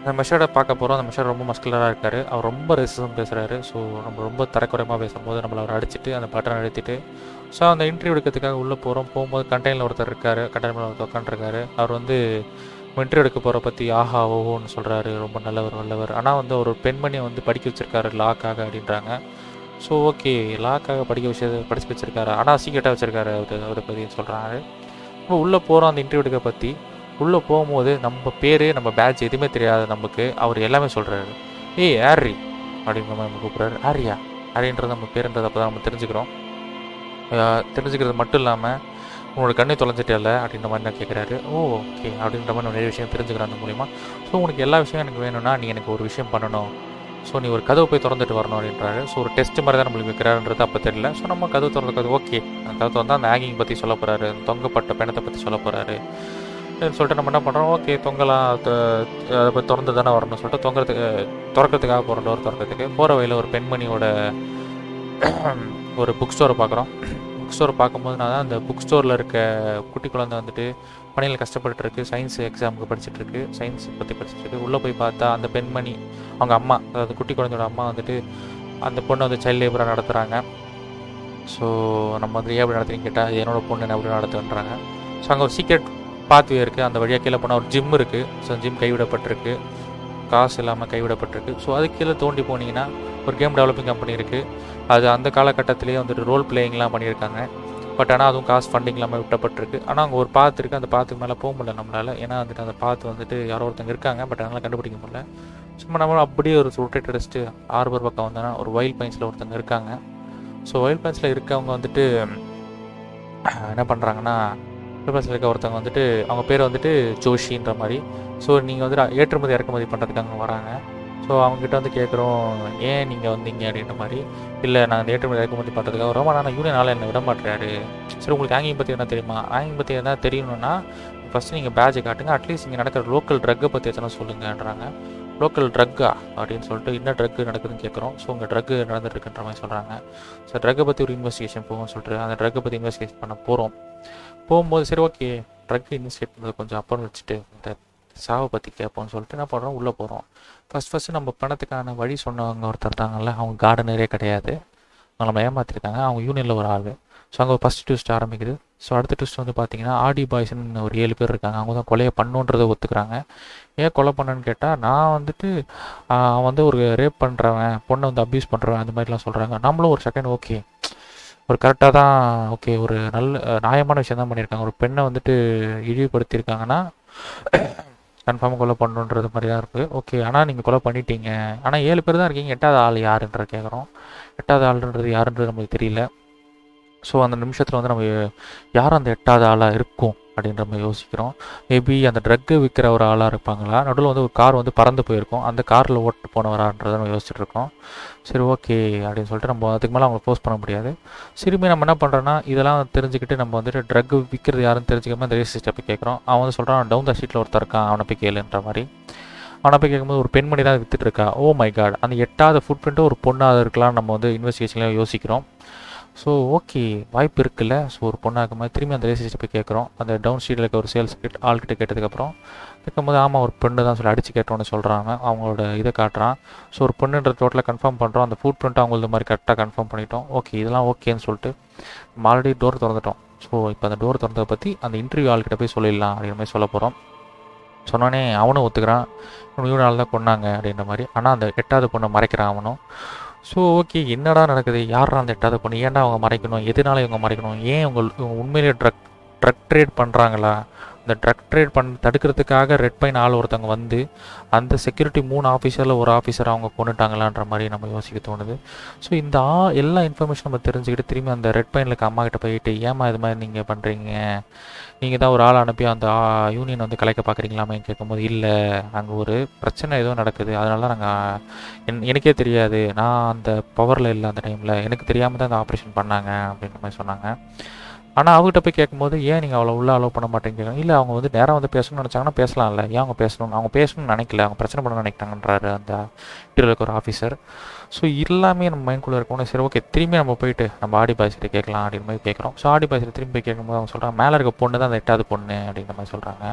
Speaker 1: அந்த மெஷர்டை பார்க்க போகிறோம். அந்த மெஷர் ரொம்ப மஸ்குலராக இருக்கார். அவர் ரொம்ப ரேசிசம் பேசுகிறாரு. ஸோ நம்ம ரொம்ப தரக்குறைமாக பேசும்போது நம்மளை அவர் அடிச்சுட்டு அந்த பட்டனை அழுத்திட்டு ஸோ அந்த இன்டர்வியூ எடுக்கிறதுக்காக உள்ளே போகிறோம். போகும்போது கண்டெய்னரில் ஒருத்தர் இருக்கார், கண்டெய்னர் ஒருத்தர் உட்காந்துருக்காரு. அவர் வந்து இன்டர்வியூ எடுக்க போகிற பற்றி ஆஹா ஓஹோன்னு சொல்கிறாரு, ரொம்ப நல்லவர் வல்லவர். ஆனால் வந்து ஒரு பெண்மணியை வந்து படிக்க வச்சுருக்காரு லாக்காக அப்படின்றாங்க. ஸோ ஓகே, லாக்காக படிக்க வச்சுருக்காரு, ஆனால் சீக்கிரட்டாக வச்சுருக்காரு அவரை பற்றின்னு சொல்கிறாரு. இப்போ உள்ளே போகிறோம் அந்த இன்டர்வியூ எடுக்க பற்றி. உள்ளே போகும்போது நம்ம பேர், நம்ம பேட்ச் எதுவுமே தெரியாது நமக்கு. அவர் எல்லாமே சொல்கிறாரு. ஏய் ஆரி அப்படிங்கிற மாதிரி நம்ம கூப்பிட்றாரு. ஆரியா, ஆரின்றது நம்ம பேருன்றது அப்போ தான் நம்ம தெரிஞ்சுக்கிறோம். தெரிஞ்சுக்கிறது மட்டும் இல்லாமல் உன்னோட கண்ணை தொலைஞ்சிட்டேல அப்படின்ற மாதிரி நான் கேட்குறாரு. ஓகே அப்படின்ற மாதிரி நிறைய விஷயம் தெரிஞ்சுக்கிறேன் அந்த மூலிமா. ஸோ உனக்கு எல்லா விஷயம் எனக்கு வேணும்னா நீ எனக்கு ஒரு விஷயம் பண்ணணும். ஸோ நீ ஒரு கதவை போய் திறந்துட்டு வரணும் அப்படின்றாரு. ஸோ ஒரு டெஸ்ட் மாதிரி தான் நம்மளுக்கு வைக்கிறாருன்றது அப்போ தெரியல. ஸோ நம்ம கதவு திறந்துக்கிறது ஓகே. அந்த கதவை வந்து அந்த ஹேங்கிங் பற்றி சொல்ல போகிறாரு, தொங்கப்பட்ட பிணத்தை பற்றி சொல்ல போகிறாரு சொல்லிட்டு நம்ம என்ன பண்ணுறோம், ஓகே தொங்கலாம், அதை பற்றி திறந்து தானே வரணும்னு சொல்லிட்டு திறக்கிறதுக்காக போகிற டோர் திறக்கிறதுக்கு போகிற வழியில் ஒரு பெண்மணியோட ஒரு புக் ஸ்டோரை பார்க்குறோம். புக் ஸ்டோரை பார்க்கும்போது நான் தான் அந்த புக் ஸ்டோரில் இருக்க குட்டி குழந்தை வந்துட்டு பணியில் கஷ்டப்பட்டுருக்கு, சயின்ஸ் எக்ஸாமுக்கு படிச்சுட்ருக்கு, சயின்ஸ் பற்றி படிச்சுட்ருக்கு. உள்ளே போய் பார்த்தா அந்த பெண்மணி அவங்க அம்மா, அதாவது குட்டி குழந்தையோட அம்மா வந்துட்டு அந்த பொண்ணை வந்து சைல்டு லேபராக நடத்துகிறாங்க. ஸோ நம்ம வந்து ஏன் அப்படி நடத்துறீங்க கேட்டால் என்னோடய பொண்ணு என்ன அப்படி நடத்துன்றாங்க. ஸோ அங்கே ஒரு சீக்ரெட் பாத்வே இருக்குது. அந்த வழியாக கீழே போனால் ஒரு ஜிம் இருக்குது. ஸோ ஜிம் கைவிடப்பட்டிருக்கு, காசு இல்லாமல் கைவிடப்பட்டிருக்கு. ஸோ அது கீழே தோண்டி போனீங்கன்னா ஒரு கேம் டெவலப்பிங் கம்பெனி இருக்குது. அது அந்த காலகட்டத்திலேயே வந்துட்டு ரோல் பிளேயிங்லாம் பண்ணியிருக்காங்க. பட் ஆனால் அதுவும் காசு ஃபண்டிங் இல்லாமல் விட்டப்பட்டிருக்கு. ஆனால் அங்கே ஒரு பாத்து இருக்குது, அந்த பாத்துக்கு மேலே போக முடியல நம்மளால். ஏன்னா வந்துட்டு அந்த பாத்து வந்துட்டு யாரோ ஒருத்தங்க இருக்காங்க, பட் அதனால் கண்டுபிடிக்க முடியல. சும்மா நம்மளும் அப்படியே ஒரு ரொட்டேட் அடிச்சுட்டு ஆர்பர் பக்கம் வந்தோன்னா ஒரு வைல்ட் பைன்ஸில் ஒருத்தங்க இருக்காங்க. ஸோ வைல்ட் பைன்ஸில் இருக்கவங்க வந்துட்டு என்ன பண்ணுறாங்கன்னா, பிலிப்பைன்ஸில் இருக்க ஒருத்தவங்க வந்துட்டு அவங்க பேர் வந்துட்டு ஜோஷின்ற மாதிரி. ஸோ நீங்கள் வந்துட்டு ஏற்றுமதி இறக்குமதி பண்ணுறதுக்காக வராங்க. ஸோ அவங்ககிட்ட வந்து கேட்குறோம், ஏன் நீங்கள் வந்தீங்க அப்படின்ற மாதிரி. இல்லை நான் அந்த ஏற்றுமதி இறக்குமதி பண்ணுறதுக்காக ரொம்ப நான் யூனியனால் என்னை விட மாட்டேறாரு. சரி உங்களுக்கு ஹேங்கிங் பற்றி என்ன தெரியுமா? ஹேங்கிங் பற்றி என்ன தெரியணும்னா ஃபஸ்ட்டு நீங்கள் பேட்சை காட்டுங்க, அட்லீஸ்ட் இங்கே நடக்கிற லோக்கல் ட்ரக்கை பற்றி எத்தனை சொல்லுங்கன்றாங்க. லோக்கல் ட்ரக்கா அப்படின்னு சொல்லிட்டு என்ன ட்ரக்கு நடக்குதுன்னு கேட்குறோம். ஸோ உங்கள் ட்ரக்கு நடந்துட்டுருக்குன்ற மாதிரி சொல்கிறாங்க. ஸோ ட்ரக்கை பற்றி ஒரு இன்வெஸ்டிகேஷன் போகும்னு சொல்லிட்டு அந்த ட்ரக்கை பற்றி இன்வெஸ்டிகேஷன் பண்ண போகும்போது சரி ஓகே ட்ரக் இன்வெஸ்டிகேட் பண்ணுறது கொஞ்சம் அப்புறம் வச்சுட்டு இந்த சாவை பற்றி கேட்போம்னு சொல்லிட்டு என்ன பண்ணுறோம், உள்ளே போகிறோம். ஃபஸ்ட்டு நம்ம பணத்துக்கான வழி சொன்னவங்க ஒருத்தர் இருந்தாங்கல்ல, அவங்க கார்டனரே கிடையாது, அவங்க நம்ம ஏமாற்றிருக்காங்க, அவங்க யூனியனில் ஒரு ஆள். ஸோ அங்கே ஃபஸ்ட் ட்விஸ்ட் ஆரம்பிக்குது. ஸோ அடுத்த ட்விஸ்ட் வந்து பார்த்தீங்கன்னா ஆடி பாய்ஸ்ன்னு ஒரு 7 பேர் இருக்காங்க. அவங்க தான் கொலையை பண்ணுன்றதை ஒத்துக்கிறாங்க. ஏன் கொலை பண்ணேன்னு கேட்டால் நான் வந்துட்டு அவன் வந்து ஒரு ரேப் பண்ணுறவன், பொண்ணை வந்து அப்யூஸ் பண்ணுறவன் அந்த மாதிரிலாம் சொல்கிறாங்க. நம்மளும் ஒரு செகண்ட் ஓகே ஒரு கரெக்டாக தான் ஓகே ஒரு நல்ல நியாயமான விஷயம் தான் பண்ணியிருக்காங்க. ஒரு பெண்ணை வந்துட்டு இழிவுபடுத்தியிருக்காங்கன்னா கன்ஃபார்மாக கொலை பண்ணுன்றது மாதிரி தான் இருக்குது. ஓகே ஆனால் நீங்கள் கொலை பண்ணிட்டீங்க, ஆனால் 7 பேர் தான் இருக்கீங்க, 8வது ஆள் யாருன்ற கேட்குறோம். 8வது ஆளுன்றது யாருன்றது நமக்கு தெரியல. ஸோ அந்த நிமிஷத்தில் வந்து நம்ம யார் அந்த 8வது ஆளாக இருக்கும் அப்படின்ற மாதிரி யோசிக்கிறோம். மேபி அந்த ட்ரக்கு விற்கிற ஒரு ஆளாக இருப்பாங்களா, நடுவில் வந்து ஒரு கார் வந்து பறந்து போயிருக்கும், அந்த காரில் ஓட்டு போனவரான்றதை நம்ம யோசிச்சுட்டு இருக்கோம். சரி ஓகே அப்படின்னு சொல்லிட்டு நம்ம அதுக்கு மேலே அவங்களை போஸ்ட் பண்ண முடியாது. திரும்பி நம்ம என்ன பண்ணுறோன்னா இதெல்லாம் தெரிஞ்சுக்கிட்டு நம்ம வந்துட்டு ட்ரக் விற்கிறது யாருன்னு தெரிஞ்சுக்காம அந்த ரேசிஸ்ட்டை போய் கேட்குறோம். அவன் வந்து சொல்கிறான் டவுன் த ஷீட்டில் ஒருத்தர் இருக்கான், அவனை போய் கேளுன்ற மாதிரி. அவனை போய் கேட்கும்போது ஒரு பெண்மணி தான் விற்றுட்டு இருக்கா. ஓ மை காட், அந்த 8வது ஃபுட் பிரிண்ட்டு ஒரு பொண்ணாக இருக்கலாம் நம்ம வந்து இன்வெஸ்டிகேஷன்லாம் யோசிக்கிறோம். ஸோ ஓகே வாய்ப்பு இருக்குல்ல. ஸோ ஒரு பொண்ணாக மாதிரி திரும்பி அந்த ரேசிஸ்ட்டை போய் கேட்குறோம். அந்த டவுன் ஸ்ட்ரீட்டில் இருக்க ஒரு சேல்ஸ் ஆள்கிட்ட கேட்டதுக்கப்புறம் கேட்கும்போது ஆமாம் ஒரு பொண்ணு தான் சொல்லி அடித்து கேட்டோன்னு சொல்கிறாங்க. அவங்களோட இதை காட்டுறான். ஸோ ஒரு பொண்ணுன்ற டோட்டலாக கன்ஃபார்ம் பண்ணுறோம். அந்த ஃபுட் பிரிண்ட் அவங்களது மாதிரி கரெக்டாக கன்ஃபார்ம் பண்ணிட்டோம். ஓகே இதெல்லாம் ஓகேன்னு சொல்லிட்டு நம்ம ஆல்ரெடி டோர் திறந்துட்டோம். ஸோ இப்போ அந்த டோர் திறந்ததை பற்றி அந்த இன்டர்வியூ ஆள்கிட்ட போய் சொல்லிடலாம் அப்படின்ற மாதிரி சொல்ல போகிறோம். சொன்னோன்னே அவனும் ஒத்துக்கிறான், இவனு நாள் தான் கொண்டாங்க அப்படின்ற மாதிரி. ஆனால் அந்த 8வது பொண்ணை மறைக்கிறான் அவனும். ஸோ ஓகே என்னடா நடக்குது, யாரா அந்த 8வது பொண்ணு, ஏன்டா அவங்க மறைக்கணும், எதனால இவங்க மறைக்கணும், ஏன் இவங்க உண்மையிலேயே ட்ரக் ட்ரேட் பண்ணுறாங்களா, இந்த ட்ரக் ட்ரேட் தடுக்கிறதுக்காக ரெட் பைன் ஆள் ஒருத்தவங்க வந்து அந்த செக்யூரிட்டி 3 ஆஃபீஸரில் ஒரு ஆஃபீஸர் அவங்க கொண்டுட்டாங்களான்ற மாதிரி நம்ம யோசிக்க தோணுது. ஸோ இந்த எல்லா இன்ஃபர்மேஷன் நம்ம தெரிஞ்சுக்கிட்டு திரும்பி அந்த ரெட் பைனில் இருக்க அம்மா கிட்ட போயிட்டு ஏமா இது மாதிரி நீங்கள் பண்ணுறீங்க, நீங்கள் தான் ஒரு ஆள் அனுப்பி அந்த யூனியன் வந்து கலைக்க பார்க்குறீங்களாமே கேட்கும்போது இல்லை அங்கே ஒரு பிரச்சனை எதுவும் நடக்குது, அதனால தான் நாங்கள் எனக்கே தெரியாது, நான் அந்த பவரில் இல்லை அந்த டைமில், எனக்கு தெரியாமல் தான் அந்த ஆப்ரேஷன் பண்ணாங்க அப்படின்ற மாதிரி சொன்னாங்க. ஆனால் அவங்ககிட்ட போய் கேட்கும்போது ஏன் நீங்கள் அவ்வளோ உள்ள அலோவ் பண்ண மாட்டேங்கிறீங்க, இல்லை அவங்க வந்து நேராக வந்து பேசணும்னு நினச்சாங்கன்னா பேசலாம்ல, ஏன் அவங்க பேசணும்னு நினைக்கல, அவங்க பிரச்சனை பண்ண நினைக்கிறாங்கன்றாரு அந்த இன்டர்வியூல இருக்க ஒரு ஆஃபீஸர். ஸோ எல்லாமே நம்ம மைண்ட்குள்ளே இருக்கணும். சரி ஓகே திரும்பி நம்ம போயிட்டு நம்ம ஆடி பாய்ஸ்கிட்ட கேட்கலாம் அப்படின்னு மாதிரி கேட்குறோம். ஸோ ஆடி பாய்ஸ்கிட்ட திரும்பி போய் கேட்கும்போது அவங்க சொல்கிறாங்க மேலே இருக்க பொண்ணு தான் அந்த 8வது பொண்ணு அப்படின்ற மாதிரி சொல்கிறாங்க.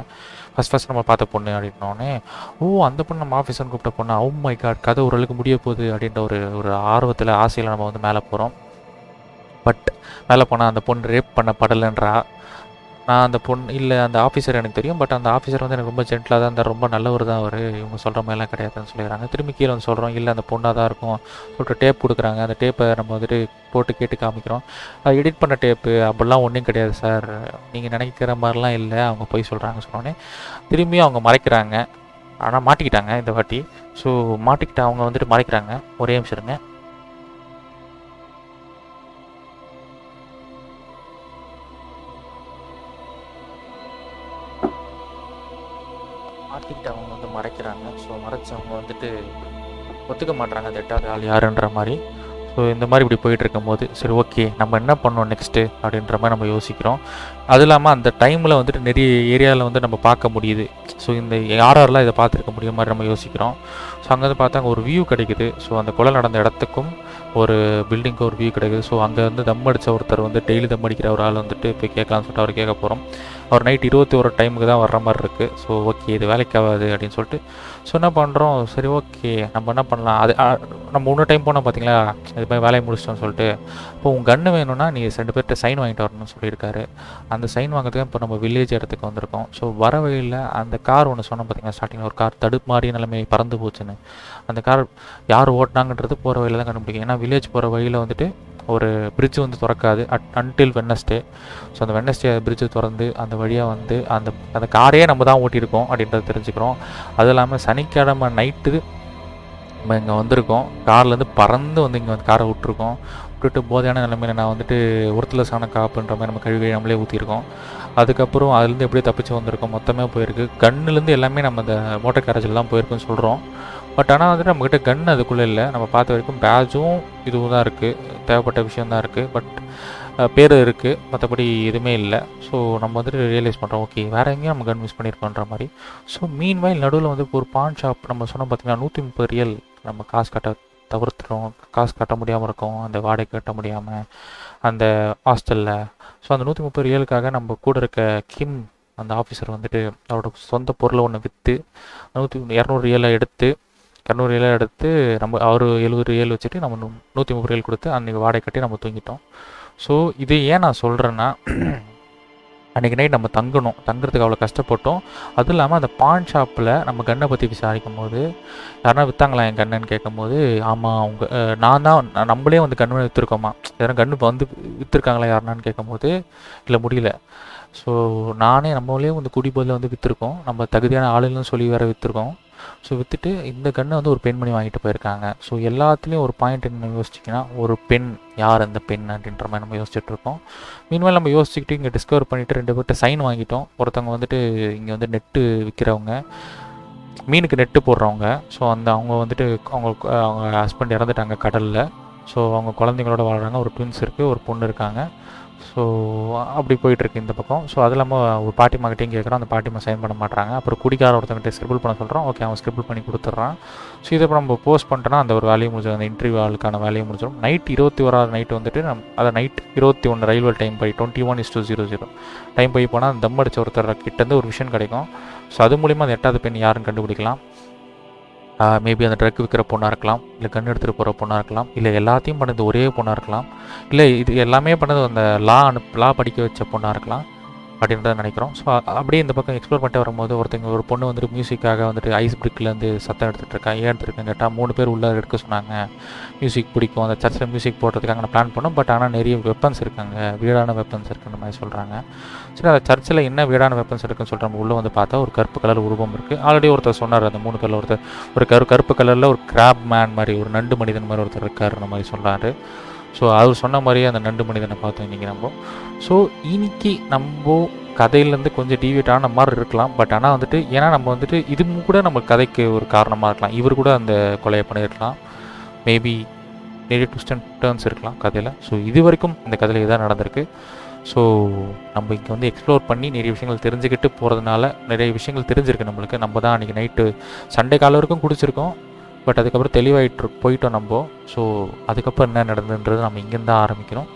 Speaker 1: ஃபஸ்ட் நம்ம பார்த்த பொண்ணு அப்படின்னோடனே ஓ அந்த பொண்ணு நம்ம ஆஃபீஸர்னு கூப்பிட்ட பொண்ணு, ஓ மை காட் கதை ஓரளவுக்கு முடிய போகுது அப்படின்ற ஒரு ஆர்வத்தில் ஆசையில் நம்ம வந்து மேலே போகிறோம். பட் மேலே போனால் அந்த பொண்ணு ரேப் பண்ணப்படலைன்றா. நான் அந்த பொண்ணு இல்லை அந்த ஆஃபீஸர் எனக்கு தெரியும், பட் அந்த ஆஃபீஸர் வந்து எனக்கு ரொம்ப ஜென்டலாக தான் இருந்தார், ரொம்ப நல்லவர் தான் அவர், இவங்க சொல்கிற மாதிரிலாம் கிடையாதுன்னு சொல்லிடுறாங்க. திரும்பி கீழே வந்து சொல்கிறோம் இல்லை அந்த பொண்ணாக தான் இருக்கும் சொல்லிட்டு டேப் கொடுக்குறாங்க. அந்த டேப்பை நம்ம வந்துட்டு போட்டு கேட்டு காமிக்கிறோம். அது எடிட் பண்ண டேப்பு அப்படிலாம் ஒன்றும் கிடையாது சார், நீங்கள் நினைக்கிற மாதிரிலாம் இல்லை, அவங்க போய் சொல்கிறாங்க. சொன்னோடனே திரும்பியும் அவங்க மறைக்கிறாங்க. ஆனால் மாட்டிக்கிட்டாங்க இந்த வாட்டி. ஸோ மாட்டிக்கிட்ட அவங்க வந்துட்டு மறைக்கிறாங்க. ஒரே நிமிஷம் இருங்க. மாட்டிக்கிட்டு அவங்க வந்து மறைக்கிறாங்க. ஸோ மறைச்சு அவங்க வந்துட்டு ஒத்துக்க மாட்டுறாங்க அந்த 8வது ஆள் யாருன்ற மாதிரி. ஸோ இந்த மாதிரி இப்படி போயிட்டு இருக்கும்போது சரி ஓகே நம்ம என்ன பண்ணோம் நெக்ஸ்ட்டு அப்படின்ற மாதிரி நம்ம யோசிக்கிறோம். அது இல்லாமல் அந்த டைமில் வந்துட்டு நிறைய ஏரியாவில் வந்து நம்ம பார்க்க முடியுது. ஸோ இந்த யாரெல்லாம் இதை பார்த்துருக்க முடியும் மாதிரி நம்ம யோசிக்கிறோம். ஸோ அங்கே வந்து பார்த்தா அங்கே ஒரு வியூ கிடைக்குது. ஸோ அந்த கொலை நடந்த இடத்துக்கும் ஒரு பில்டிங்க்கு ஒரு வியூ கிடைக்குது. ஸோ அங்கே வந்து தம் அடித்த ஒருத்தர் வந்து டெய்லி தம் அடிக்கிற ஒரு ஆள் வந்துட்டு போய் கேட்கலான்னு சொல்லிட்டு அவர் கேட்க போகிறோம். அவர் நைட் 21 டைமுக்கு தான் வர்ற மாதிரி இருக்குது. ஸோ ஓகே இது வேலைக்கு ஆகாது அப்படின்னு சொல்லிட்டு ஸோ என்ன பண்ணுறோம், சரி ஓகே நம்ம என்ன பண்ணலாம், அது நம்ம 1 டைம் போனால் பார்த்தீங்களா இது மாதிரி வேலையை முடிச்சிட்டோம்னு சொல்லிட்டு இப்போ உங்கள் கன்று வேணும்னா நீ 2 பேர்கிட்ட சைன் வாங்கிட்டு வரணும்னு சொல்லியிருக்காரு. அந்த சைன் வாங்கிறதுக்கு இப்போ நம்ம வில்லேஜ் இடத்துக்கு வந்திருக்கோம். ஸோ வர வழியில் அந்த கார் ஒன்று சொன்னோம் பார்த்தீங்கன்னா ஸ்டார்டிங்கில் ஒரு கார் தடுப்பு மாதிரி நிலைமை பறந்து போச்சுன்னு, அந்த கார் யார் ஓட்டினாங்கன்றது போகிற வழியில் தான் கண்டுபிடிக்கும். ஏன்னா வில்லேஜ் போகிற வழியில் வந்துட்டு ஒரு பிரிட்ஜ் வந்து திறக்காது அன்டில் வெட்னஸ்டே. ஸோ அந்த வெட்னஸ்டே பிரிட்ஜு திறந்து அந்த வழியாக வந்து அந்த காரையே நம்ம தான் ஓட்டியிருக்கோம் அப்படின்றத தெரிஞ்சுக்கிறோம். அதுவும் இல்லாமல் சனிக்கிழமை நைட்டு நம்ம இங்கே வந்திருக்கோம், கார்லேருந்து பறந்து வந்து இங்கே வந்து காரை விட்டுருக்கோம். விட்டுட்டு போதையான நிலைமையில் நான் வந்துட்டு ஒருத்தலசான காப்புன்ற மாதிரி நம்ம கழுவி நம்மளே ஊற்றிருக்கோம். அதுக்கப்புறம் அதுலேருந்து எப்படியே தப்பிச்சு வந்திருக்கோம், மொத்தமே போயிருக்கு. கன்னுலேருந்து எல்லாமே நம்ம அந்த மோட்டர் கேரேஜில் தான் போயிருக்குன்னு சொல்கிறோம். பட் ஆனால் வந்துட்டு நம்மக்கிட்ட கன் அதுக்குள்ளே இல்லை. நம்ம பார்த்த வரைக்கும் பேட்சும் இதுவும் தான் இருக்குது, தேவைப்பட்ட விஷயம் தான் இருக்குது. பட் பேர் இருக்குது, மற்றபடி எதுவுமே இல்லை. ஸோ நம்ம வந்துட்டு ரியலைஸ் பண்ணுறோம், ஓகே வேறு எங்கேயும் நம்ம கன் மிஸ் பண்ணியிருக்கோன்ற மாதிரி. ஸோ மீன்வைல் நடுவில் வந்து ஒரு பான் ஷாப் நம்ம சொன்னோம் பார்த்தீங்கன்னா, 130 ரியல் நம்ம காசு கட்ட தவிர்த்துட்டோம், காசு கட்ட முடியாமல் இருக்கோம், அந்த வாடகை கட்ட முடியாமல் அந்த ஹாஸ்டலில். ஸோ அந்த 130 ரியலுக்காக நம்ம கூட இருக்க கிம் அந்த ஆஃபீஸர் வந்துட்டு அவரோட சொந்த பொருளை ஒன்று விற்று 200 ரியலை எடுத்து 200 ரியலை எடுத்து நம்ம அவர் 70 ரியல் வச்சுட்டு நம்ம 130 ரியல் கொடுத்து அன்றைக்கி வாடகை கட்டி நம்ம தூங்கிட்டோம். ஸோ இது ஏன் நான் சொல்கிறேன்னா, அன்றைக்கி நைட் நம்ம தங்குறதுக்கு அவ்வளோ கஷ்டப்பட்டோம். அதுவும் இல்லாமல் அந்த பான் ஷாப்பில் நம்ம கன்னை பற்றி விசாரிக்கும் போது, யாருனா விற்றாங்களா என் கன்னுன்னு கேட்கும்போது, ஆமாம் அவங்க நான் தான் நம்மளே வந்து கன்று விற்றுருக்கோமா, யாரும் கன்று வந்து விற்றுருக்காங்களா யாருனான்னு கேட்கும்போது, இல்லை முடியல. ஸோ நம்மளே வந்து குடிபோதில் வந்து விற்றுருக்கோம், நம்ம தகுதியான ஆளுன்னு சொல்லி வேறு விற்றுருக்கோம். ஸோ விற்றுட்டு இந்த கன்னை வந்து ஒரு பெண்மணி வாங்கிட்டு போயிருக்காங்க. ஸோ எல்லாத்துலேயும் ஒரு பாயிண்ட் என்ன யோசிச்சிங்கன்னா, ஒரு பெண், யார் அந்த பெண் அப்படின்ற மாதிரி நம்ம யோசிச்சுட்ருக்கோம். மீன்வேல் நம்ம யோசிச்சுக்கிட்டு இங்கே டிஸ்கவர் பண்ணிவிட்டு 2 பேர்கிட்ட சைன் வாங்கிட்டோம். ஒருத்தவங்க வந்துட்டு இங்கே வந்து நெட்டு விற்கிறவங்க, மீனுக்கு நெட்டு போடுறவங்க. ஸோ அவங்க வந்துட்டு அவங்க ஹஸ்பண்ட் இறந்துட்டாங்க கடலில். ஸோ அவங்க குழந்தைங்களோட வாழ்கிறாங்க, ஒரு ட்வின்ஸ் இருக்குது, ஒரு பொண்ணு இருக்காங்க. ஸோ அப்படி போயிட்டுருக்கு இந்த பக்கம். ஸோ அது இல்லாமல் ஒரு பாட்டிமாக்கிட்டையும் கேட்குறோம், அந்த பாட்டிமா சைன் பண்ண மாட்டாங்க. அப்புறம் குடிக்கார ஒருத்தங்கிட்ட ஸ்கிரிபிள் பண்ண சொல்கிறோம், ஓகே அவன் ஸ்கிரிபிள் பண்ணி கொடுத்துட்றான். ஸோ இதை இப்போ நம்ம போஸ்ட் பண்ணிட்டோன்னா அந்த ஒரு வேலையை முடிஞ்சிடும், அந்த இன்டர்வியூ ஆளுக்கான வேலையை முடிஞ்சிடும். நைட் 21 நைட்டு வந்துட்டு அதை night 21 railway time by 21:00 time போய் போனால் அந்த தம் அடிச்ச ஒருத்தர் கிட்டேருந்து ஒரு விஷயம் கிடைக்கும். ஸோ அது மூலிமா அந்த 8வது பெண் யாருன்னு கண்டுபிடிக்கலாம். மேபி அந்த ட்ரக் விற்கிற பொண்ணாக இருக்கலாம், இல்லை கன் எடுத்துகிட்டு போகிற பொண்ணாக இருக்கலாம், இல்லை எல்லாத்தையும் பண்ணது ஒரே பொண்ணாக இருக்கலாம், இல்லை இது எல்லாமே பண்ணது அந்த லா படிக்க வச்ச பொண்ணாக இருக்கலாம் அப்படின்றத நினைக்கிறோம். ஸோ அப்படியே இந்த பக்கம் எக்ஸ்ப்ளோர் பண்ணிட்டு வரும்போது ஒரு பொண்ணு வந்துட்டு மியூசிக்காக வந்துட்டு ஐஸ் பிரிக்லேருந்து சத்தம் எடுத்துகிட்டு இருக்கா. ஏன் எடுத்துருக்கேன்னு கேட்டால் 3 பேர் உள்ளே எடுக்க சொன்னாங்க, மியூசிக் பிடிக்கும், அந்த சர்ச்சில் மியூசிக் போடுறதுக்காக நான் பிளான் பண்ணோம். பட் ஆனால் நிறைய வெப்பன்ஸ் இருக்காங்க, வீடான வெப்பன்ஸ் இருக்குன்ற மாதிரி சொல்கிறாங்க. சரி, அந்த சர்ச்சில் என்ன வீடான வெப்பன்ஸ் இருக்குன்னு சொல்கிற நம்ம உள்ளே வந்து பார்த்தா ஒரு கருப்பு கலர் உருவம் இருக்குது. ஆல்ரெடி ஒருத்தர் சொன்னார், அந்த 3 பேரில் ஒருத்தர் ஒரு கருப்பு கலரில் ஒரு கிராப் மேன் மாதிரி, ஒரு நண்டு மனிதன் மாதிரி ஒருத்தர் இருக்காருன்ற மாதிரி சொல்கிறாரு. ஸோ அவர் சொன்ன மாதிரியே அந்த நண்டு மனிதனை பார்த்தோம் இன்றைக்கி நம்ம. ஸோ இன்னைக்கு நம்ம கதையிலேருந்து கொஞ்சம் டிவியேட் ஆன மாதிரி இருக்கலாம். பட் ஆனால் வந்துட்டு ஏன்னா நம்ம வந்துட்டு இது கூட நம்ம கதைக்கு ஒரு காரணமாக இருக்கலாம். இவர் கூட அந்த கொலையை பண்ணியிருக்கலாம், மேபி நிறைய ட்விஸ்ட் அண்ட் டர்ன்ஸ் இருக்கலாம் கதையில். ஸோ இது வரைக்கும் இந்த கதையில் இதுதான் நடந்திருக்கு. ஸோ நம்ம இங்கே வந்து எக்ஸ்ப்ளோர் பண்ணி நிறைய விஷயங்கள் தெரிஞ்சுக்கிட்டு போகிறதுனால நிறைய விஷயங்கள் தெரிஞ்சிருக்கு நம்மளுக்கு. நம்ம தான் அன்றைக்கி நைட்டு சண்டே காலம் வரைக்கும் குடிச்சிருக்கோம், பட் அதுக்கப்புறம் தெளிவாயிட்டு போயிட்டோம் நம்ம. ஸோ அதுக்கப்புறம் என்ன நடந்ததுன்றது நம்ம இங்கேருந்து தான் ஆரம்பிக்கிறோம்.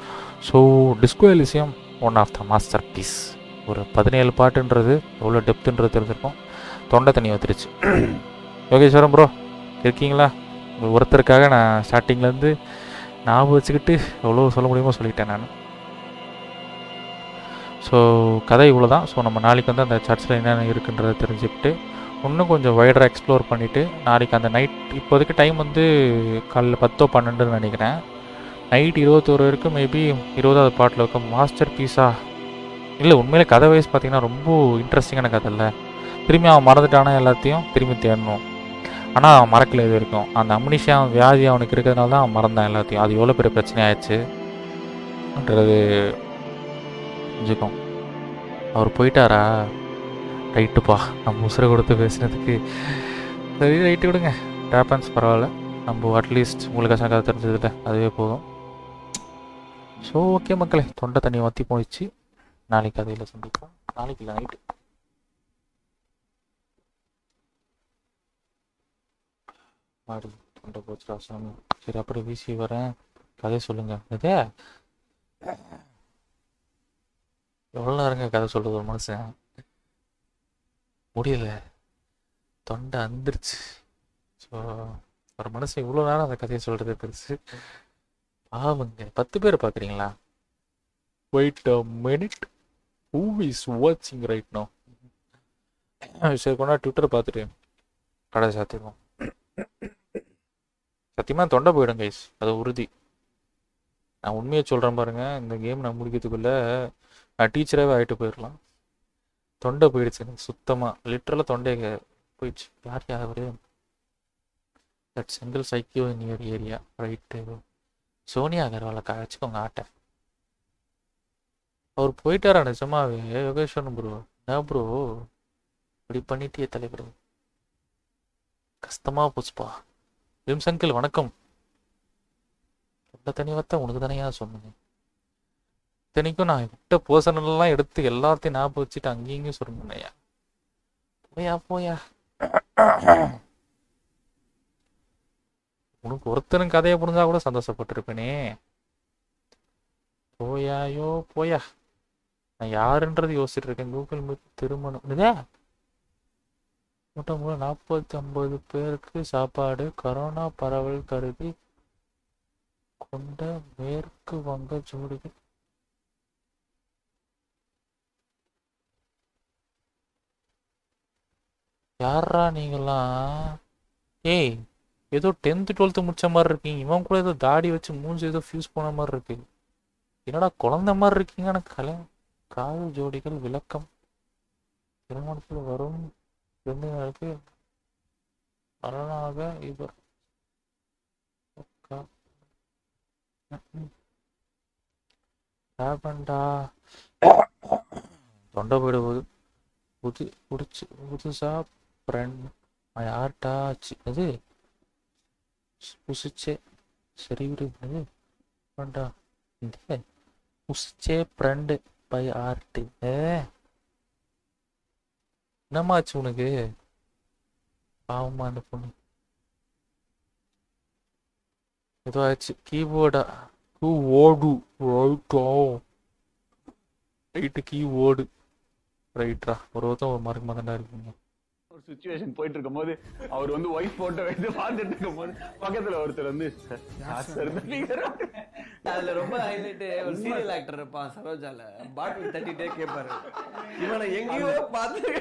Speaker 1: So Disco Elysium one of the master piece 17 பாட்டுன்றது எவ்வளோ டெப்த்துன்றது தெரிஞ்சிருக்கும். தொண்டை தண்ணி வந்துருச்சு. யோகேஸ்வரம் ப்ரோ இருக்கீங்களா? ஒருத்தருக்காக நான் ஸ்டார்டிங்லேருந்து ஞாபகம் வச்சுக்கிட்டு எவ்வளோ சொல்ல முடியுமோ சொல்லிட்டேன் நான். ஸோ கதை இவ்வளோ தான். ஸோ நம்ம நாளைக்கு வந்து அந்த சர்ச்சில் என்னென்ன இருக்குன்றதை தெரிஞ்சுக்கிட்டு இன்னும் கொஞ்சம் வைடராக எக்ஸ்ப்ளோர் பண்ணிவிட்டு நாளைக்கு அந்த நைட், இப்போதைக்கு டைம் வந்து காலைல 10-12 நினைக்கிறேன், நைட் 21 வரைக்கும் மேபி 20வது பாட்டில் இருக்க மாஸ்டர் பீஸாக இல்லை. உண்மையிலே கதை வைஸ் பார்த்திங்கன்னா ரொம்ப இன்ட்ரெஸ்டிங்கான கதை இல்லை. திரும்பி அவன் மறந்துட்டானா எல்லாத்தையும் திரும்பி தேடணும், ஆனால் அவன் மறக்கல இது இருக்கும். அந்த அம்னிஷா வியாதி அவனுக்கு இருக்கிறதுனால தான் அவன் மறந்தான் எல்லாத்தையும். அது எவ்வளோ பெரிய பிரச்சனை ஆயிடுச்சுன்றது புரிஞ்சுக்கும். அவர் போயிட்டாரா? ரைட்டுப்பா, நம்ம உசுரை கொடுத்து பேசுனதுக்கு சரி, ரைட்டு விடுங்க, டேப்பன்ஸ் பரவாயில்ல. நம்ம அட்லீஸ்ட் உங்களுக்கு கதை தெரிஞ்சதில்ல, அதுவே போதும். ஸோ ஓகே மக்களே, தொண்டை தண்ணி வற்றி போயிடுச்சு. நாளைக்கு கதையில் சந்திப்போம். நாளைக்கு இல்லை, நைட்டு. மாடி தொண்டை போச்சுடா சாமி. சரி, அப்புறம் வீசி வரேன், கதையை சொல்லுங்க. இதே எவ்வளோ நேரங்க கதை சொல்கிறது ஒரு மனுஷன்? முடியல, தொண்டை அந்துருச்சு. ஸோ ஒரு மனுஷன் இவ்வளோ நேரம் அந்த கதையை சொல்கிறது பெருசு. பாவங்க, 10 பேர் பார்க்குறீங்களா? Wait a minute, who is watching right now? சரி, கொண்டா ட்விட்டர் பார்த்துட்டு கடை சாத்திடுவோம். சத்தியமாக தொண்டை போயிடும் கைஸ், அது உறுதி. நான் உண்மையை சொல்கிறேன் பாருங்கள், இந்த கேம் நான் முடிக்கிறதுக்குள்ளே நான் டீச்சராகவே ஆகிட்டு போயிடலாம். தொண்டை போயிடுச்சு எனக்கு சுத்தமாக, லிட்டரலாக தொண்டை போயிடுச்சு. யார் அவரு? That single psycho in your area, right. Sonia அகர்வாலை வச்சுக்கோங்க ஆட்டை. அவர் போயிட்டாரா நிஜமாவே? யோகேஸ்வரன் ப்ரோ, என்ன ப்ரோ இப்படி பண்ணிட்டியே தலைவர், கஷ்டமா போச்சுப்பா. விம்ஸ் அங்கிள் வணக்கம். எந்த தனிவத்த உனக்கு தானையா சொன்னேன். இத்தனைக்கும் நான் விட்ட பர்சனல்லாம் எடுத்து எல்லாத்தையும் ஞாபகம் வச்சுட்டு அங்கேயும் இங்கேயும் சொன்னேன்யா. போயா போயா, உனக்கு ஒருத்தனும் கதையை புரிஞ்சா கூட சந்தோஷப்பட்டிருப்பேனே. போயாயோ போயா. நான் யாருன்றது யோசிச்சுட்டு இருக்கேன். கூகுள் மீட் திருமணம் இதே மூட்டை 40-50 பேருக்கு சாப்பாடு. கொரோனா பரவல் கருதி கொண்ட மேற்கு வங்க ஜோடிகள். யாரா நீங்களாம்? ஏய், ஏதோ 10th 12th முடிச்ச மாதிரி இருக்கீங்க. இவன் கூட ஏதோ தாடி வச்சு மூஞ்சி ஏதோ ஃபியூஸ் போன மாதிரி இருக்கு. என்னடா குழந்தை மாதிரி இருக்கீங்க. எனக்கு காதல் ஜோடிகள் விளக்கம். திருமணத்தில் வரும் விருந்தினருக்கு அரணாக இவர் தொண்டை போயிடுவது. புதுசா ஃப்ரெண்ட் யார்ட்டா அது புசிச்சே சரி விடுது ஃப்ரெண்டா இந்த புசிச்சே ஃப்ரெண்டு பை ஆர்ட். என்னமாச்சு உனக்கு? பாவமா அந்த பொண்ணு ஏதோ ஆச்சு. கீபோர்டா ஓடு ரைட்டு கீபோர்டு ரைட்ரா. ஒருத்தன் ஒரு மார்க் மாதிரி இருக்குங்க.
Speaker 12: ஒரு சிச்சுவேஷன் போயிட்டு இருக்கும் போது அவர் வந்து ஒய்ஃப் போட்டோ எடுத்து பார்த்துட்டு இருக்கும் போது பக்கத்துல ஒருத்தர் வந்து
Speaker 11: அதுல ரொம்ப ஹைலைட் ஒரு சீரியல் ஆக்டர் இருப்பான் சரோஜால பாட்டில் தட்டிட்டே கேட்பாரு. இவனை எங்கேயோ பார்த்து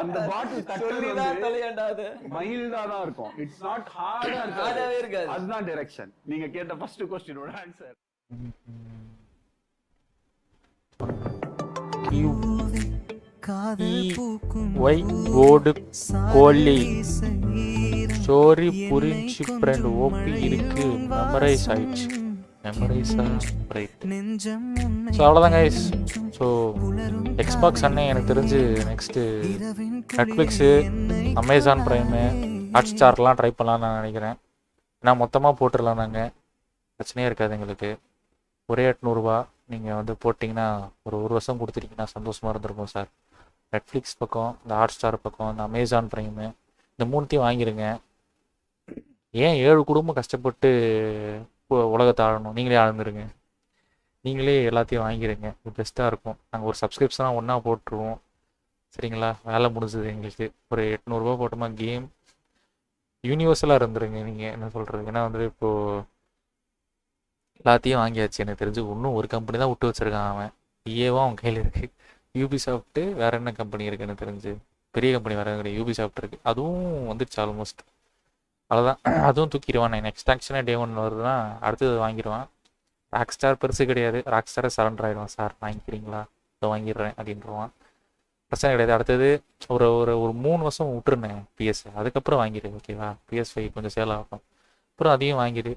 Speaker 12: அந்த பாட்டில்
Speaker 11: சொல்லிதான் தலையாண்டாது
Speaker 12: மைல்டா தான் இருக்கும். இட்ஸ் நாட் ஹார்டாவே இருக்காது. அதுதான் டைரக்ஷன். நீங்க கேட்ட ஃபர்ஸ்ட் क्वेश्चनோட ஆன்சர்.
Speaker 1: போர்டு கோலி ஸ்டோரி புரிஞ்சு ஃப்ரெண்ட் ஓபி இருக்கு. மெமரைஸ் ஆயிடுச்சு. ஸோ அவ்வளோதான் கைஸ். ஸோ எக்ஸ்பாக்ஸ் அண்ணே எனக்கு தெரிஞ்சு நெக்ஸ்ட்டு நெட்ஃப்ளிக்ஸு, அமேசான் ப்ரைமு, ஹாட் ஸ்டார்லாம் ட்ரை பண்ணலான்னு நான் நினைக்கிறேன். ஏன்னா மொத்தமாக போட்டுடலாம். நாங்கள் பிரச்சனையே இருக்காது எங்களுக்கு. ஒரே 800 ரூபா நீங்கள் வந்து போட்டிங்கன்னா ஒரு வருஷம் கொடுத்துட்டீங்கன்னா சந்தோஷமாக இருந்திருக்கும் சார். நெட்ஃப்ளிக்ஸ் பக்கம், இந்த ஹாட் ஸ்டார் பக்கம், இந்த அமேசான் ப்ரைமு, இந்த 3த்தையும் வாங்கிடுங்க. ஏன் 7 குடும்பம் கஷ்டப்பட்டு உலகத்தை ஆளணும்? நீங்களே ஆழ்ந்துருங்க. நீங்களே எல்லாத்தையும் வாங்கிடுங்க. இது பெஸ்ட்டாக இருக்கும். நாங்கள் ஒரு சப்ஸ்கிரிப்ஷனாக ஒன்றா போட்டுருவோம். சரிங்களா? வேலை முடிஞ்சது எங்களுக்கு. ஒரு 800 ரூபா போட்டோமா கேம் யூனிவர்சலாக இருந்துருங்க. நீங்கள் என்ன சொல்கிறது? ஏன்னா வந்து இப்போது எல்லாத்தையும் வாங்கியாச்சு. எனக்கு தெரிஞ்சு இன்னும் ஒரு கம்பெனி தான் விட்டு வச்சுருக்கான் அவன். EAவும் அவன் கையில் இருக்குது. யூபிசாஃப்ட்டு வேறு என்ன கம்பெனி இருக்குது எனக்கு தெரிஞ்சு? பெரிய கம்பெனி வேறு கிடையாது. யூபிசாஃப்ட் இருக்குது. அதுவும் வந்துடுச்சு ஆல்மோஸ்ட். அவ்வளோதான். அதுவும் தூக்கிடுவான். நான் நெக்ஸ்ட் ஆக்ஷனே டே 1 வருதுன்னா அடுத்தது வாங்கிடுவான். ராக் ஸ்டார் பெருசு கிடையாது. ராக் ஸ்டாரை சரண்டர் ஆகிடுவான். சார் வாங்கிக்கிறீங்களா? இதை வாங்கிடுறேன் அப்படின்ட்டுருவான். பிரச்சனை கிடையாது. அடுத்தது ஒரு ஒரு ஒரு 3 வருஷம் விட்டுருந்தேன் PS. அதுக்கப்புறம் வாங்கிடு. ஓகேவா? PS5 கொஞ்சம் சேல் ஆகும். அப்புறம் அதையும் வாங்கிடு.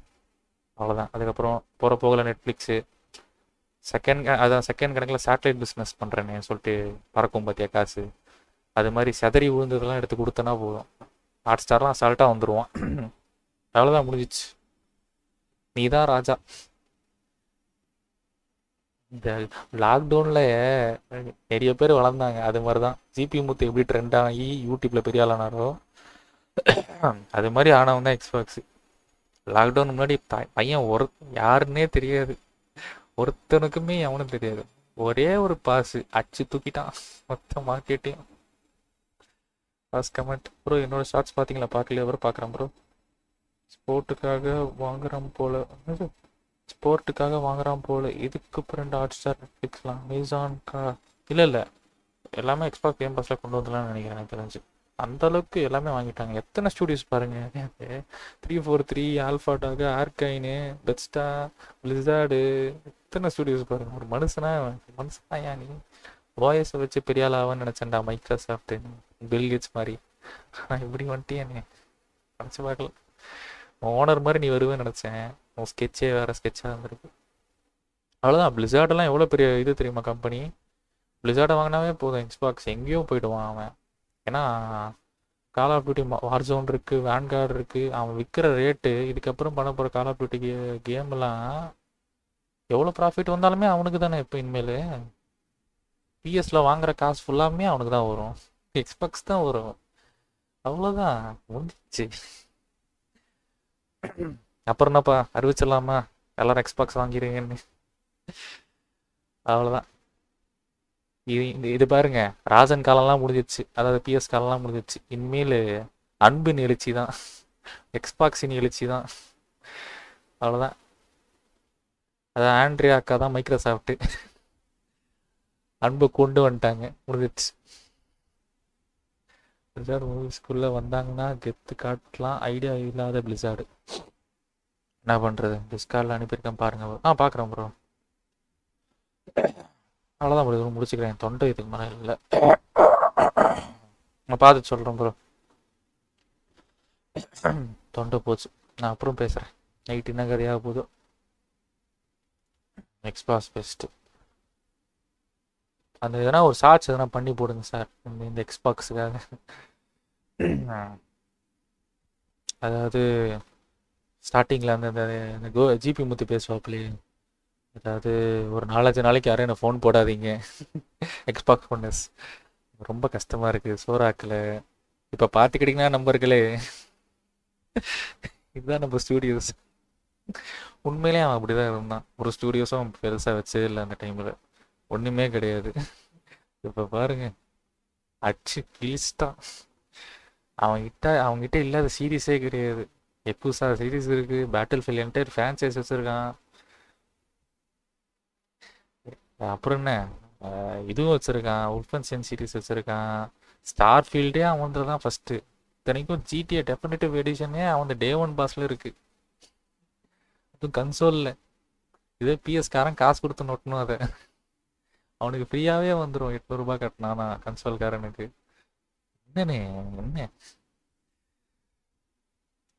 Speaker 1: அவ்வளோதான். அதுக்கப்புறம் போகிற போகல நெட்ஃப்ளிக்ஸு செகண்ட் கணக்கில் சேட்டலைட் பிஸ்னஸ் பண்ணுறேன்னு சொல்லிட்டு பறக்கும் பார்த்தியா காசு. அது மாதிரி செதறி விழுந்ததெல்லாம் எடுத்து கொடுத்தனா போதும். ஹாட் ஸ்டார்லாம் அசால்ட்டாக வந்துடுவான். அவ்வளோதான், முடிஞ்சிச்சு. நீ தான் ராஜா. இந்த லாக்டவுனில் நிறைய பேர் வளர்ந்தாங்க. அது மாதிரி தான் ஜிபி முத்து எப்படி ட்ரெண்ட் ஆகி யூடியூப்பில் பெரிய ஆளானாரோ அது மாதிரி ஆனவன் தான் எக்ஸ்பாக்ஸு. லாக்டவுன் முன்னாடி பையன் யாருன்னே தெரியாது. ஒருத்தனுக்குமே அவனும் தெரியாது. ஒரே ஒரு பாஸு அச்சு தூக்கிட்டான் மொத்தம் மார்க்கெட்டையும். பாஸ் கமெண்ட் ப்ரோ, என்னோட ஷார்ட்ஸ் பார்த்தீங்களா? பார்க்கலையா ப்ரோ? பார்க்குறேன் ப்ரோ. ஸ்போர்ட்டுக்காக வாங்குறான் போல. இதுக்கு அப்புறம் 2 ஹாட் ஸ்டார், நெட்ஃப்ளிக்ஸ்லாம், அமேசான்கா? இல்லை எல்லாமே எக்ஸ்பாக்ஸ் கேம் பாஸில் கொண்டு வந்துடலாம்னு நினைக்கிறேன். எனக்கு தெரிஞ்சு அந்தளவுக்கு எல்லாமே வாங்கிட்டாங்க. எத்தனை ஸ்டூடியோஸ் பாருங்கள். 343, ஆல்ஃபாட்டாக, ஆர்கைனு, பெஸ்டா, பிளிஸார்டு, எத்தனை ஸ்டூடியோஸ் பாருங்கள். ஒரு மனுஷனா நீ வாய்ஸை வச்சு பெரிய ஆளாவான்னு நினச்சேன்டா. மைக்ரோசாஃப்ட்டு, பில்கேட்ஸ் மாதிரி. நான் இப்படி வந்துட்டேன்னு நினச்சி பார்க்கல. ஓனர் மாதிரி நீ வருவேன்னு நினச்சேன். உன் ஸ்கெட்சே வேறு ஸ்கெட்சாக இருந்திருக்கு. அவ்வளோதான். பிளிசார்டெல்லாம் எவ்வளோ பெரிய இது தெரியுமா கம்பெனி? பிளிசார்டை வாங்கினாவே போதும், எக்ஸ்பாக்ஸ் எங்கேயோ போயிடுவான் அவன். ஏன்னா கால் ஆஃப் டியூட்டி வார் ஜோன் இருக்குது, வேன்கார்டு இருக்குது. அவன் விற்கிற ரேட்டு இதுக்கப்புறம் பண்ண போகிற கால் ஆஃப் டியூட்டி கேம்லாம் எவ்வளோ ப்ராஃபிட் வந்தாலுமே அவனுக்கு தானே இப்போ இனிமேல். பிஎஸ்சில் வாங்குற காசு ஃபுல்லாமே அவனுக்கு தான் வரும், எக்ஸ்பாக்ஸ் தான் வரும். அவ்வளோதான், முடிஞ்சிச்சு. அப்புறம் என்னப்பா அறிவிச்சிடலாமா எல்லோரும் எக்ஸ்பாக்ஸ் வாங்கிடுங்கன்னு? அவ்வளோதான். இது பாருங்க, ராஜன் காலம்லாம் முடிஞ்சிச்சு, அதாவது பிஎஸ் காலம்லாம் முடிஞ்சிச்சு. இனிமேல் அன்பின் எழுச்சி தான், எக்ஸ்பாக்ஸின் எழுச்சி தான். அவ்வளோதான். அதான் ஆண்ட்ரியா அக்கா தான் மைக்ரோசாஃப்ட்டு அன்பை கொண்டு வந்துட்டாங்க, முடிஞ்சிச்சு. பிளிசார்டு மூவிஸ்குள்ளே வந்தாங்கன்னா கெத்து காட்டலாம். ஐடியா இல்லாத பிளிசார்டு என்ன பண்ணுறது? டிஸ்கார்டில் அனுப்பியிருக்கேன் பாருங்கள். பார்க்குறேன் ப்ரோ. அவ்வளோதான் ப்ரோ, முடிச்சுக்கிறேன். தொண்டை இதுக்கு மேலே இல்லை, நான் பார்த்துட்டு சொல்கிறேன் ப்ரோ. தொண்டை போச்சு, நான் அப்புறம் பேசுகிறேன். நைட்டு என்ன கதையாக போதும். Xbox best. அந்த எதனா ஒரு சார்ஜ் எதனா பண்ணி போடுங்க சார் இந்த எக்ஸ்பாக்ஸுக்காக. அதாவது ஸ்டார்டிங்கில் அந்த ஜிபி முத்து பேசுவாப்பிலே, அதாவது ஒரு 4-5 நாளைக்கு யாரும் என்ன ஃபோன் போடாதீங்க எக்ஸ்பாக்ஸ் ஒன்னஸ் ரொம்ப கஷ்டமாக இருக்குது, சோறாக்கில். இப்போ பார்த்துக்கிட்டிங்கன்னா நம்பர்களே, இதுதான் நம்ம ஸ்டூடியோஸ். உண்மையிலே அவன் அப்படி தான் இருந்தான். ஒரு ஸ்டூடியோஸும் பெருசாக வச்சதே இல்லை அந்த டைமில், ஒன்றுமே கிடையாது. இப்போ பாருங்க, அச்சு கிழிச்சிட்டான். அவங்ககிட்ட இல்லாத சீரீஸே கிடையாது. எப்புசா சீரீஸ் இருக்குது, பேட்டில் ஃபீல்ட் என்டையர் ஃப்ரான்ச்சைஸ் வச்சுருக்கான். அப்புறம் என்ன இதுவும் வச்சுருக்கான், உல்ஃபன்சன் சீரீஸ் வச்சுருக்கான். ஸ்டார் ஃபீல்டே அவன் தான் ஃபஸ்ட்டு. இத்தனைக்கும் ஜிடிஏ டெஃபினட்டிவ் எடிஷனே அவன் டே 1 பாஸில் இருக்குது, அதுவும் கன்சோலில். இதே பிஎஸ்காரன் காசு கொடுத்து நோட்டணும், அதை அவனுக்கு ஃப்ரீயாகவே வந்துடும். 800 ரூபாய் கட்டினானா கன்சோல்காரனுக்கு. என்னண்ணே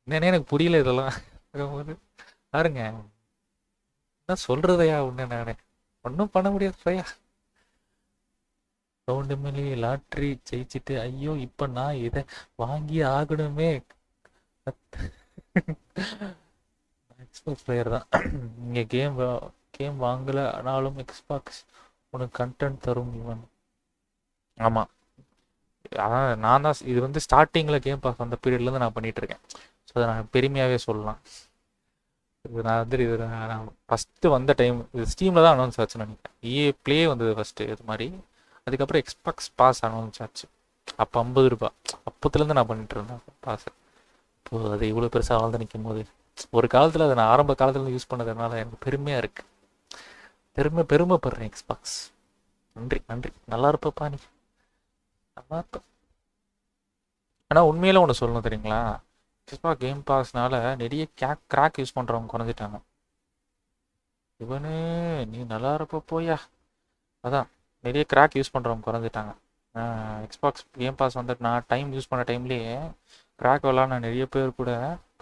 Speaker 1: என்னன்னே எனக்கு புரியல இதெல்லாம். பாருங்க என்ன சொல்கிறதையா ஒன்று, நானே ஒன்றும் பண்ண முடியாது பையா. ரவுண்டு மேலே லாட்ரி ஜெயிச்சுட்டு ஐயோ இப்போ நான் இதை வாங்கி ஆகணுமே. எக்ஸ்பாக்ஸ் பிளேயர் தான். இங்கே கேம் வாங்கலை ஆனாலும் எக்ஸ்பாக்ஸ் உனக்கு கண்டென்ட் தரும் இவன். ஆமாம், அதான் நான் தான் இது ஸ்டார்டிங்கில் கேம் பாஸ் அந்த பீரியட்லேருந்து நான் பண்ணிகிட்ருக்கேன். ஸோ அதை நான் பெருமையாகவே சொல்லலாம். இது நான் இது நான் ஃபஸ்ட்டு வந்த டைம் இது ஸ்டீமில் தான் அனௌன்ஸ் ஆச்சுன்னு நினைக்கிறேன். ப்ளே வந்தது ஃபஸ்ட்டு இது மாதிரி. அதுக்கப்புறம் எக்ஸ்பாக்ஸ் பாஸ் அனௌன்ஸ் ஆச்சு. அப்போ 50 ரூபாய். அப்போத்துலேருந்து நான் பண்ணிகிட்டு இருந்தேன் பாஸ். இப்போது அது இவ்வளோ பெருசாக வாழ்ந்து நிற்கும் போது, ஒரு காலத்தில் அதை நான் ஆரம்ப காலத்தில் யூஸ் பண்ணதுனால எனக்கு பெருமையாக இருக்குது. பெருமைப்படுறேன் எக்ஸ்பாக்ஸ். நன்றி. நல்லா இருப்பப்பா நீ, நல்லா இருப்ப. ஆனால் உண்மையில ஒன்று சொல்லணும் தெரியுங்களா, எக்ஸ்பாக்ஸ் கேம் பாஸ்னால நிறைய கிராக் யூஸ் பண்ணுறவங்க குறைஞ்சிட்டாங்க. இவனு நீ நல்லா இருப்ப போயா. அதான் நிறைய கிராக் யூஸ் பண்ணுறவங்க குறைஞ்சிட்டாங்க. எக்ஸ்பாக்ஸ் கேம் பாஸ் வந்துட்டு நான் டைம் யூஸ் பண்ண டைம்லேயே கிராக் விளாட்ன நிறைய பேர் கூட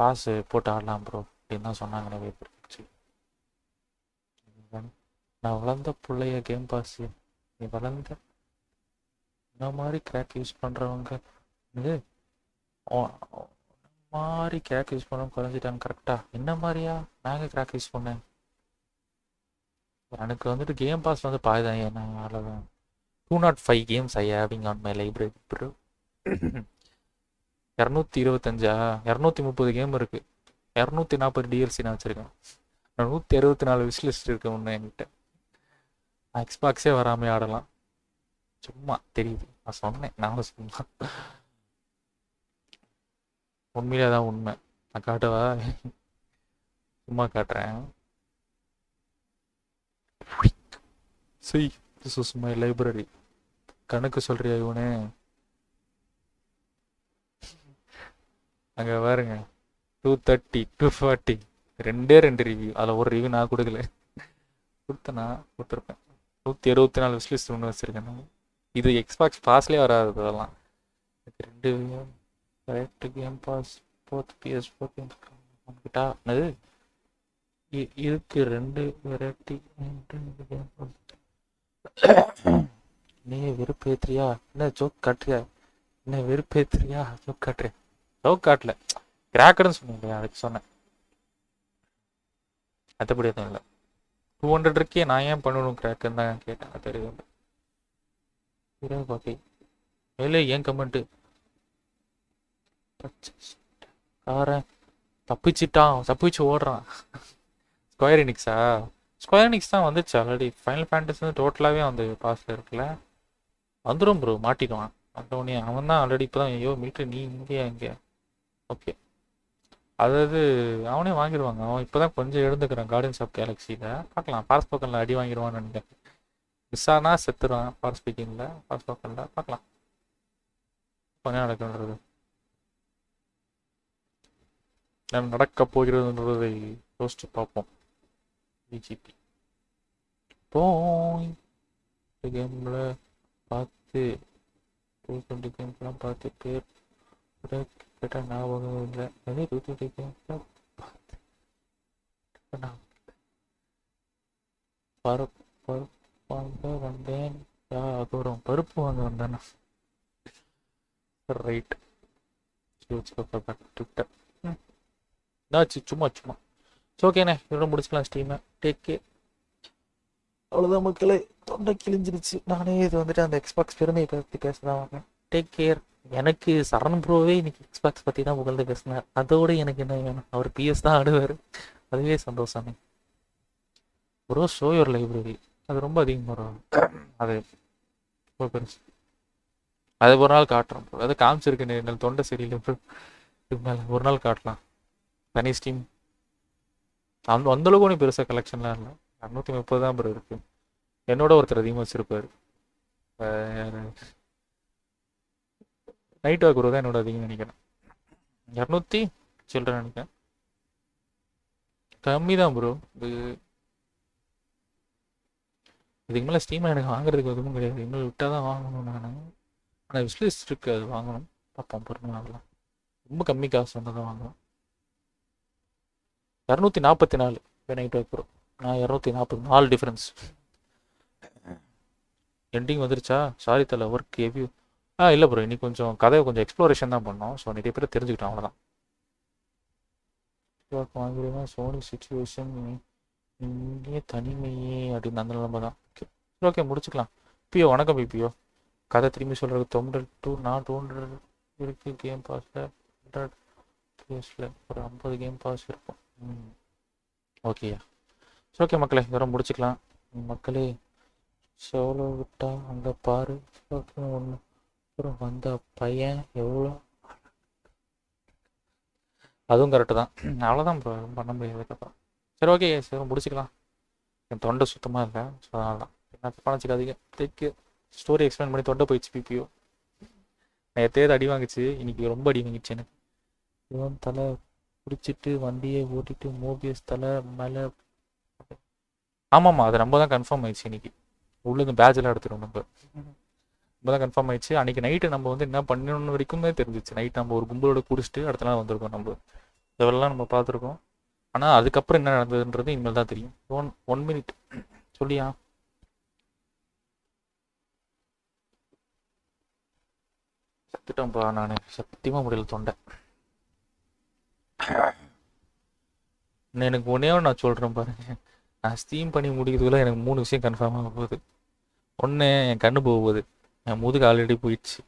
Speaker 1: பாஸ் போட்டு ஆடலாம் ப்ரோ அப்படின்னு தான் சொன்னாங்க நிறைய பேர். நான் வளர்ந்த பிள்ளைய கேம் பாஸ், நீ வளர்ந்த இந்த மாதிரி கிராக் யூஸ் பண்ணுறவங்க இது மாதிரி கிராக் யூஸ் பண்ணுறவங்க குறைஞ்சிட்டாங்க. கரெக்டாக என்ன மாதிரியா நாங்கள் கிராக் யூஸ் பண்ணேன். எனக்கு கேம் பாஸ் பாதி தான். ஏன்னா 205 games I having on my library bro. 225 230 game இருக்குது. 240 டிஎல்சி நான் வச்சுருக்கேன். 164 விஷ்லிஸ்ட் இருக்கு ஒன்று என்கிட்ட. எக்ஸ்பாக்ஸே வராமல் ஆடலாம். சும்மா தெரியுது, நான் சொன்னேன். நான் சும்மா உண்மையிலே தான் உண்மை. நான் காட்டவா? சும்மா காட்டுறேன். This is my library. கணக்கு சொல்றியா இவனே? அங்கே பாருங்க, 230 240 2 ரிவ்யூ. அதில் ஒரு ரிவ்யூ நான் கொடுக்கல, கொடுத்துருப்பேன். 164 விஷ்லிஸ்ட் ஒன்று வச்சுருக்கேன் நான். இது எக்ஸ்பாக்ஸ் பாஸ்லேயே வராது அதெல்லாம். 2 correct game pass both PS4 games கிட்டா. அது இருக்கு 2 வெரைட்டி. நீ வெறுப்பேத்திரியா? என்ன ஜோக் காட்டுறியா? என்ன வெறுப்பேத்திரியா? ஜோக் காட்டுறியா? ஜோக் காட்டல, கிராக்கர்னு சொன்னீங்க, அதுக்கு சொன்னேன். மற்றபடி எதுவும் இல்லை. 200 இருக்கே, நான் ஏன் பண்ணணும் கிராக்குன்னு தான் கேட்டேன். தெரியும் பாக்கி மேலே ஏன் கமெண்ட்டு காரன் தப்பிச்சு ஓடுறான். ஸ்கொயர் எனிக்ஸா? ஸ்கொயர் எனிக்ஸ் தான் வந்துச்சு ஆல்ரெடி. ஃபைனல் ஃபேண்டஸி வந்து டோட்டலாகவே வந்து பாஸில் இருக்குல்ல, வந்துடும் ப்ரோ, மாட்டிடுவான் வந்தோடனே. அவன் தான் ஆல்ரெடி இப்போ தான், ஐயோ மில்ட்ரி நீ இங்கே ஓகே. அதாவது அவனே வாங்கிடுவாங்க. அவன் இப்போ தான் கொஞ்சம் எழுந்துக்கிறான் கார்டியன்ஸ் ஆஃப் கேலக்ஸியில். பார்க்கலாம், ஃபார் ஸ்போக்கனில் அடி வாங்கிடுவான்னு நினைக்கிறேன். மிஸ் ஆனால் செத்துருவான் ஃபார் ஸ்பீக்கிங்கில். ஃபார் ஸ்போக்கனில் பார்க்கலாம் கொஞ்சம் நடக்குன்றது, நடக்க போகிறதுன்றதை யோசிச்சு பார்ப்போம். பிஜிபி போய் கேமில் பார்த்து 220 கேம்லாம் பார்த்து பேர் கேட்டால் ஞாபகம் இல்லை. அதே 220 கேம்லாம் பார்த்து பருப்பு வாங்க வந்தேன். அதோறும் பருப்பு வாங்க வந்தேன்னா ரைட். ட்விட்டர் என்னாச்சு? சும்மா ஓகேண்ணே, இதோட முடிச்சுக்கலாம் ஸ்டீமை. Take care. அவ்வளோதான் மக்களே, தொண்டை கிழிஞ்சிருச்சு. நானே இது வந்துட்டு அந்த எக்ஸ்பாக்ஸ் பெருமையை பற்றி பேசதான் வாங்க. Take care. எனக்கு சரண் ப்ரோவே இன்னைக்கு எக்ஸ்பாக்ஸ் பற்றி தான் புகழ்ந்து பேசினார். அதோடு எனக்கு என்ன வேணும்? அவர் பிஎஸ் தான் ஆடுவார், அதுவே சந்தோஷமே. ப்ரோ ஷோ யுவர் லைப்ரரி, அது ரொம்ப அதிகமாக வரும். அது ரொம்ப பெருசு. அது ஒரு நாள் காட்டுறோம் ப்ரோ. அது காமிச்சிருக்கேன், என்னால் தொண்டை சரியில்லை ப்ரோ. இதுக்கு மேலே ஒரு நாள் காட்டலாம் தனி ஸ்டீம். அந்தளவுக்கு ஒன்றும் பெருசாக கலெக்ஷன்லாம் இல்லை. 230 தான் ப்ரோ இருக்குது. என்னோட ஒருத்தர் அதிகமாக வச்சுருப்பார். நைட் வாக் ப்ரோ தான் என்னோட அதிகம் நினைக்கிறேன். 200 சில்ட்ரன் நினைக்கிறேன். கம்மி தான் ப்ரோ. இதுக்கு மேலே ஸ்டீமை எனக்கு வாங்குறதுக்கு எதுவும் கிடையாது. இன்னும் விட்டால் தான் வாங்கணும் நான். ஆனால் விஷ்லிஸ்ட் இருக்குது, அது வாங்கணும். பார்ப்போம் பொறுமை. அதெல்லாம் ரொம்ப கம்மி காசு வந்ததான் வாங்கணும். 244 நைட் வாக் ப்ரோ. நான் 240, டிஃப்ரென்ஸ். எண்டிங் வந்துருச்சா? சாரி தலை, ஒர்க் ஹெவி. இல்லை ப்ரோ, இன்னைக்கு கொஞ்சம் கதையை கொஞ்சம் எக்ஸ்ப்ளோரேஷன் தான் பண்ணோம். ஸோ நிறைய பேர் தெரிஞ்சுக்கிட்டோம், அவ்வளோதான். வாங்கிடுவேன். சோனி சுச்சுவேஷன் இங்கே தனிமையே அப்படின்னு அந்த நிலமை தான். ஓகே முடிச்சுக்கலாம். பியோ வணக்கம். பிபியோ கதை திரும்பி சொல்கிறது. 200 நான் 200 இருக்குது கேம் பாஸில். 100 பிஎஸில் ஒரு 50 கேம் பாஸ் இருக்கும். ஓகேயா? ஓகே மக்களே, இதெல்லாம் முடிச்சுக்கலாம். மக்களே சோலோ விட்டா அங்கே பாரு ஒன்று. அப்புறம் வந்த பையன் எவ்வளோ, அதுவும் கரெக்டு தான். அவ்வளோதான் ப்ரோ, பண்ண முடியாதுக்கப்புறம். சரி ஓகே, சரி முடிச்சுக்கலாம். என் தொண்டை சுத்தமாக இல்லை, ஸோ அதனால தான். நான் தப்பாக வச்சுக்காதீங்க. டேக்கு ஸ்டோரி எக்ஸ்பிளைன் பண்ணி தொண்டை போயிடுச்சு. பிபிஓ நேற்று அடி வாங்கிச்சு, இன்னைக்கு ரொம்ப அடி வாங்கிச்சு எனக்கு. இவன் தலை பிடிச்சிட்டு வண்டியை ஓட்டிட்டு மோபியஸ் தலை மேலே. ஆமாம்மா, அது நம்ம தான் கன்ஃபார்ம் ஆயிடுச்சு. இன்னைக்கு உள்ளது பேட்செல்லாம் எடுத்துடும் நம்ம தான் கன்ஃபார்ம் ஆயிடுச்சு. அன்றைக்கி நைட்டு நம்ம வந்து என்ன பண்ணணும்னு வரைக்குமே தெரிஞ்சிச்சு. நைட் நம்ம ஒரு கும்பலோட குடிச்சிட்டு அடுத்த நாள் வந்திருக்கோம். நம்ம இதெல்லாம் நம்ம பார்த்துருக்கோம். ஆனால் அதுக்கப்புறம் என்ன நடந்ததுன்றது இனிமேல் தான் தெரியும். ஒன் மினிட் சொல்லியா? சத்துட்டோம்ப்பா, நான் சத்தியமாக முடியல தொண்டை. எனக்கு ஒன்றே நான் சொல்கிறேன் பாருங்க. நான் ஸ்டீம் பண்ணி முடிக்கிறதுக்குள்ள எனக்கு 3 விஷயம் கன்ஃபார்ம் ஆக போகுது. ஒன்று, என் கண்ணு போகுது. என் முதுகு ஆல்ரெடி போயிடுச்சு.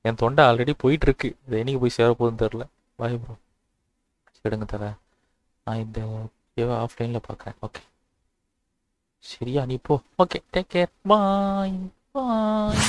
Speaker 1: என் தொண்டை ஆல்ரெடி போயிட்டுருக்கு. இது என்னைக்கு போய் சேர போகுதுன்னு தெரில. Bye bro. எடுங்க தர, நான் இந்த ஆஃப்லைனில் பார்க்குறேன். ஓகே சரியா? நீ போ. Okay, take care. பாய் பாய்.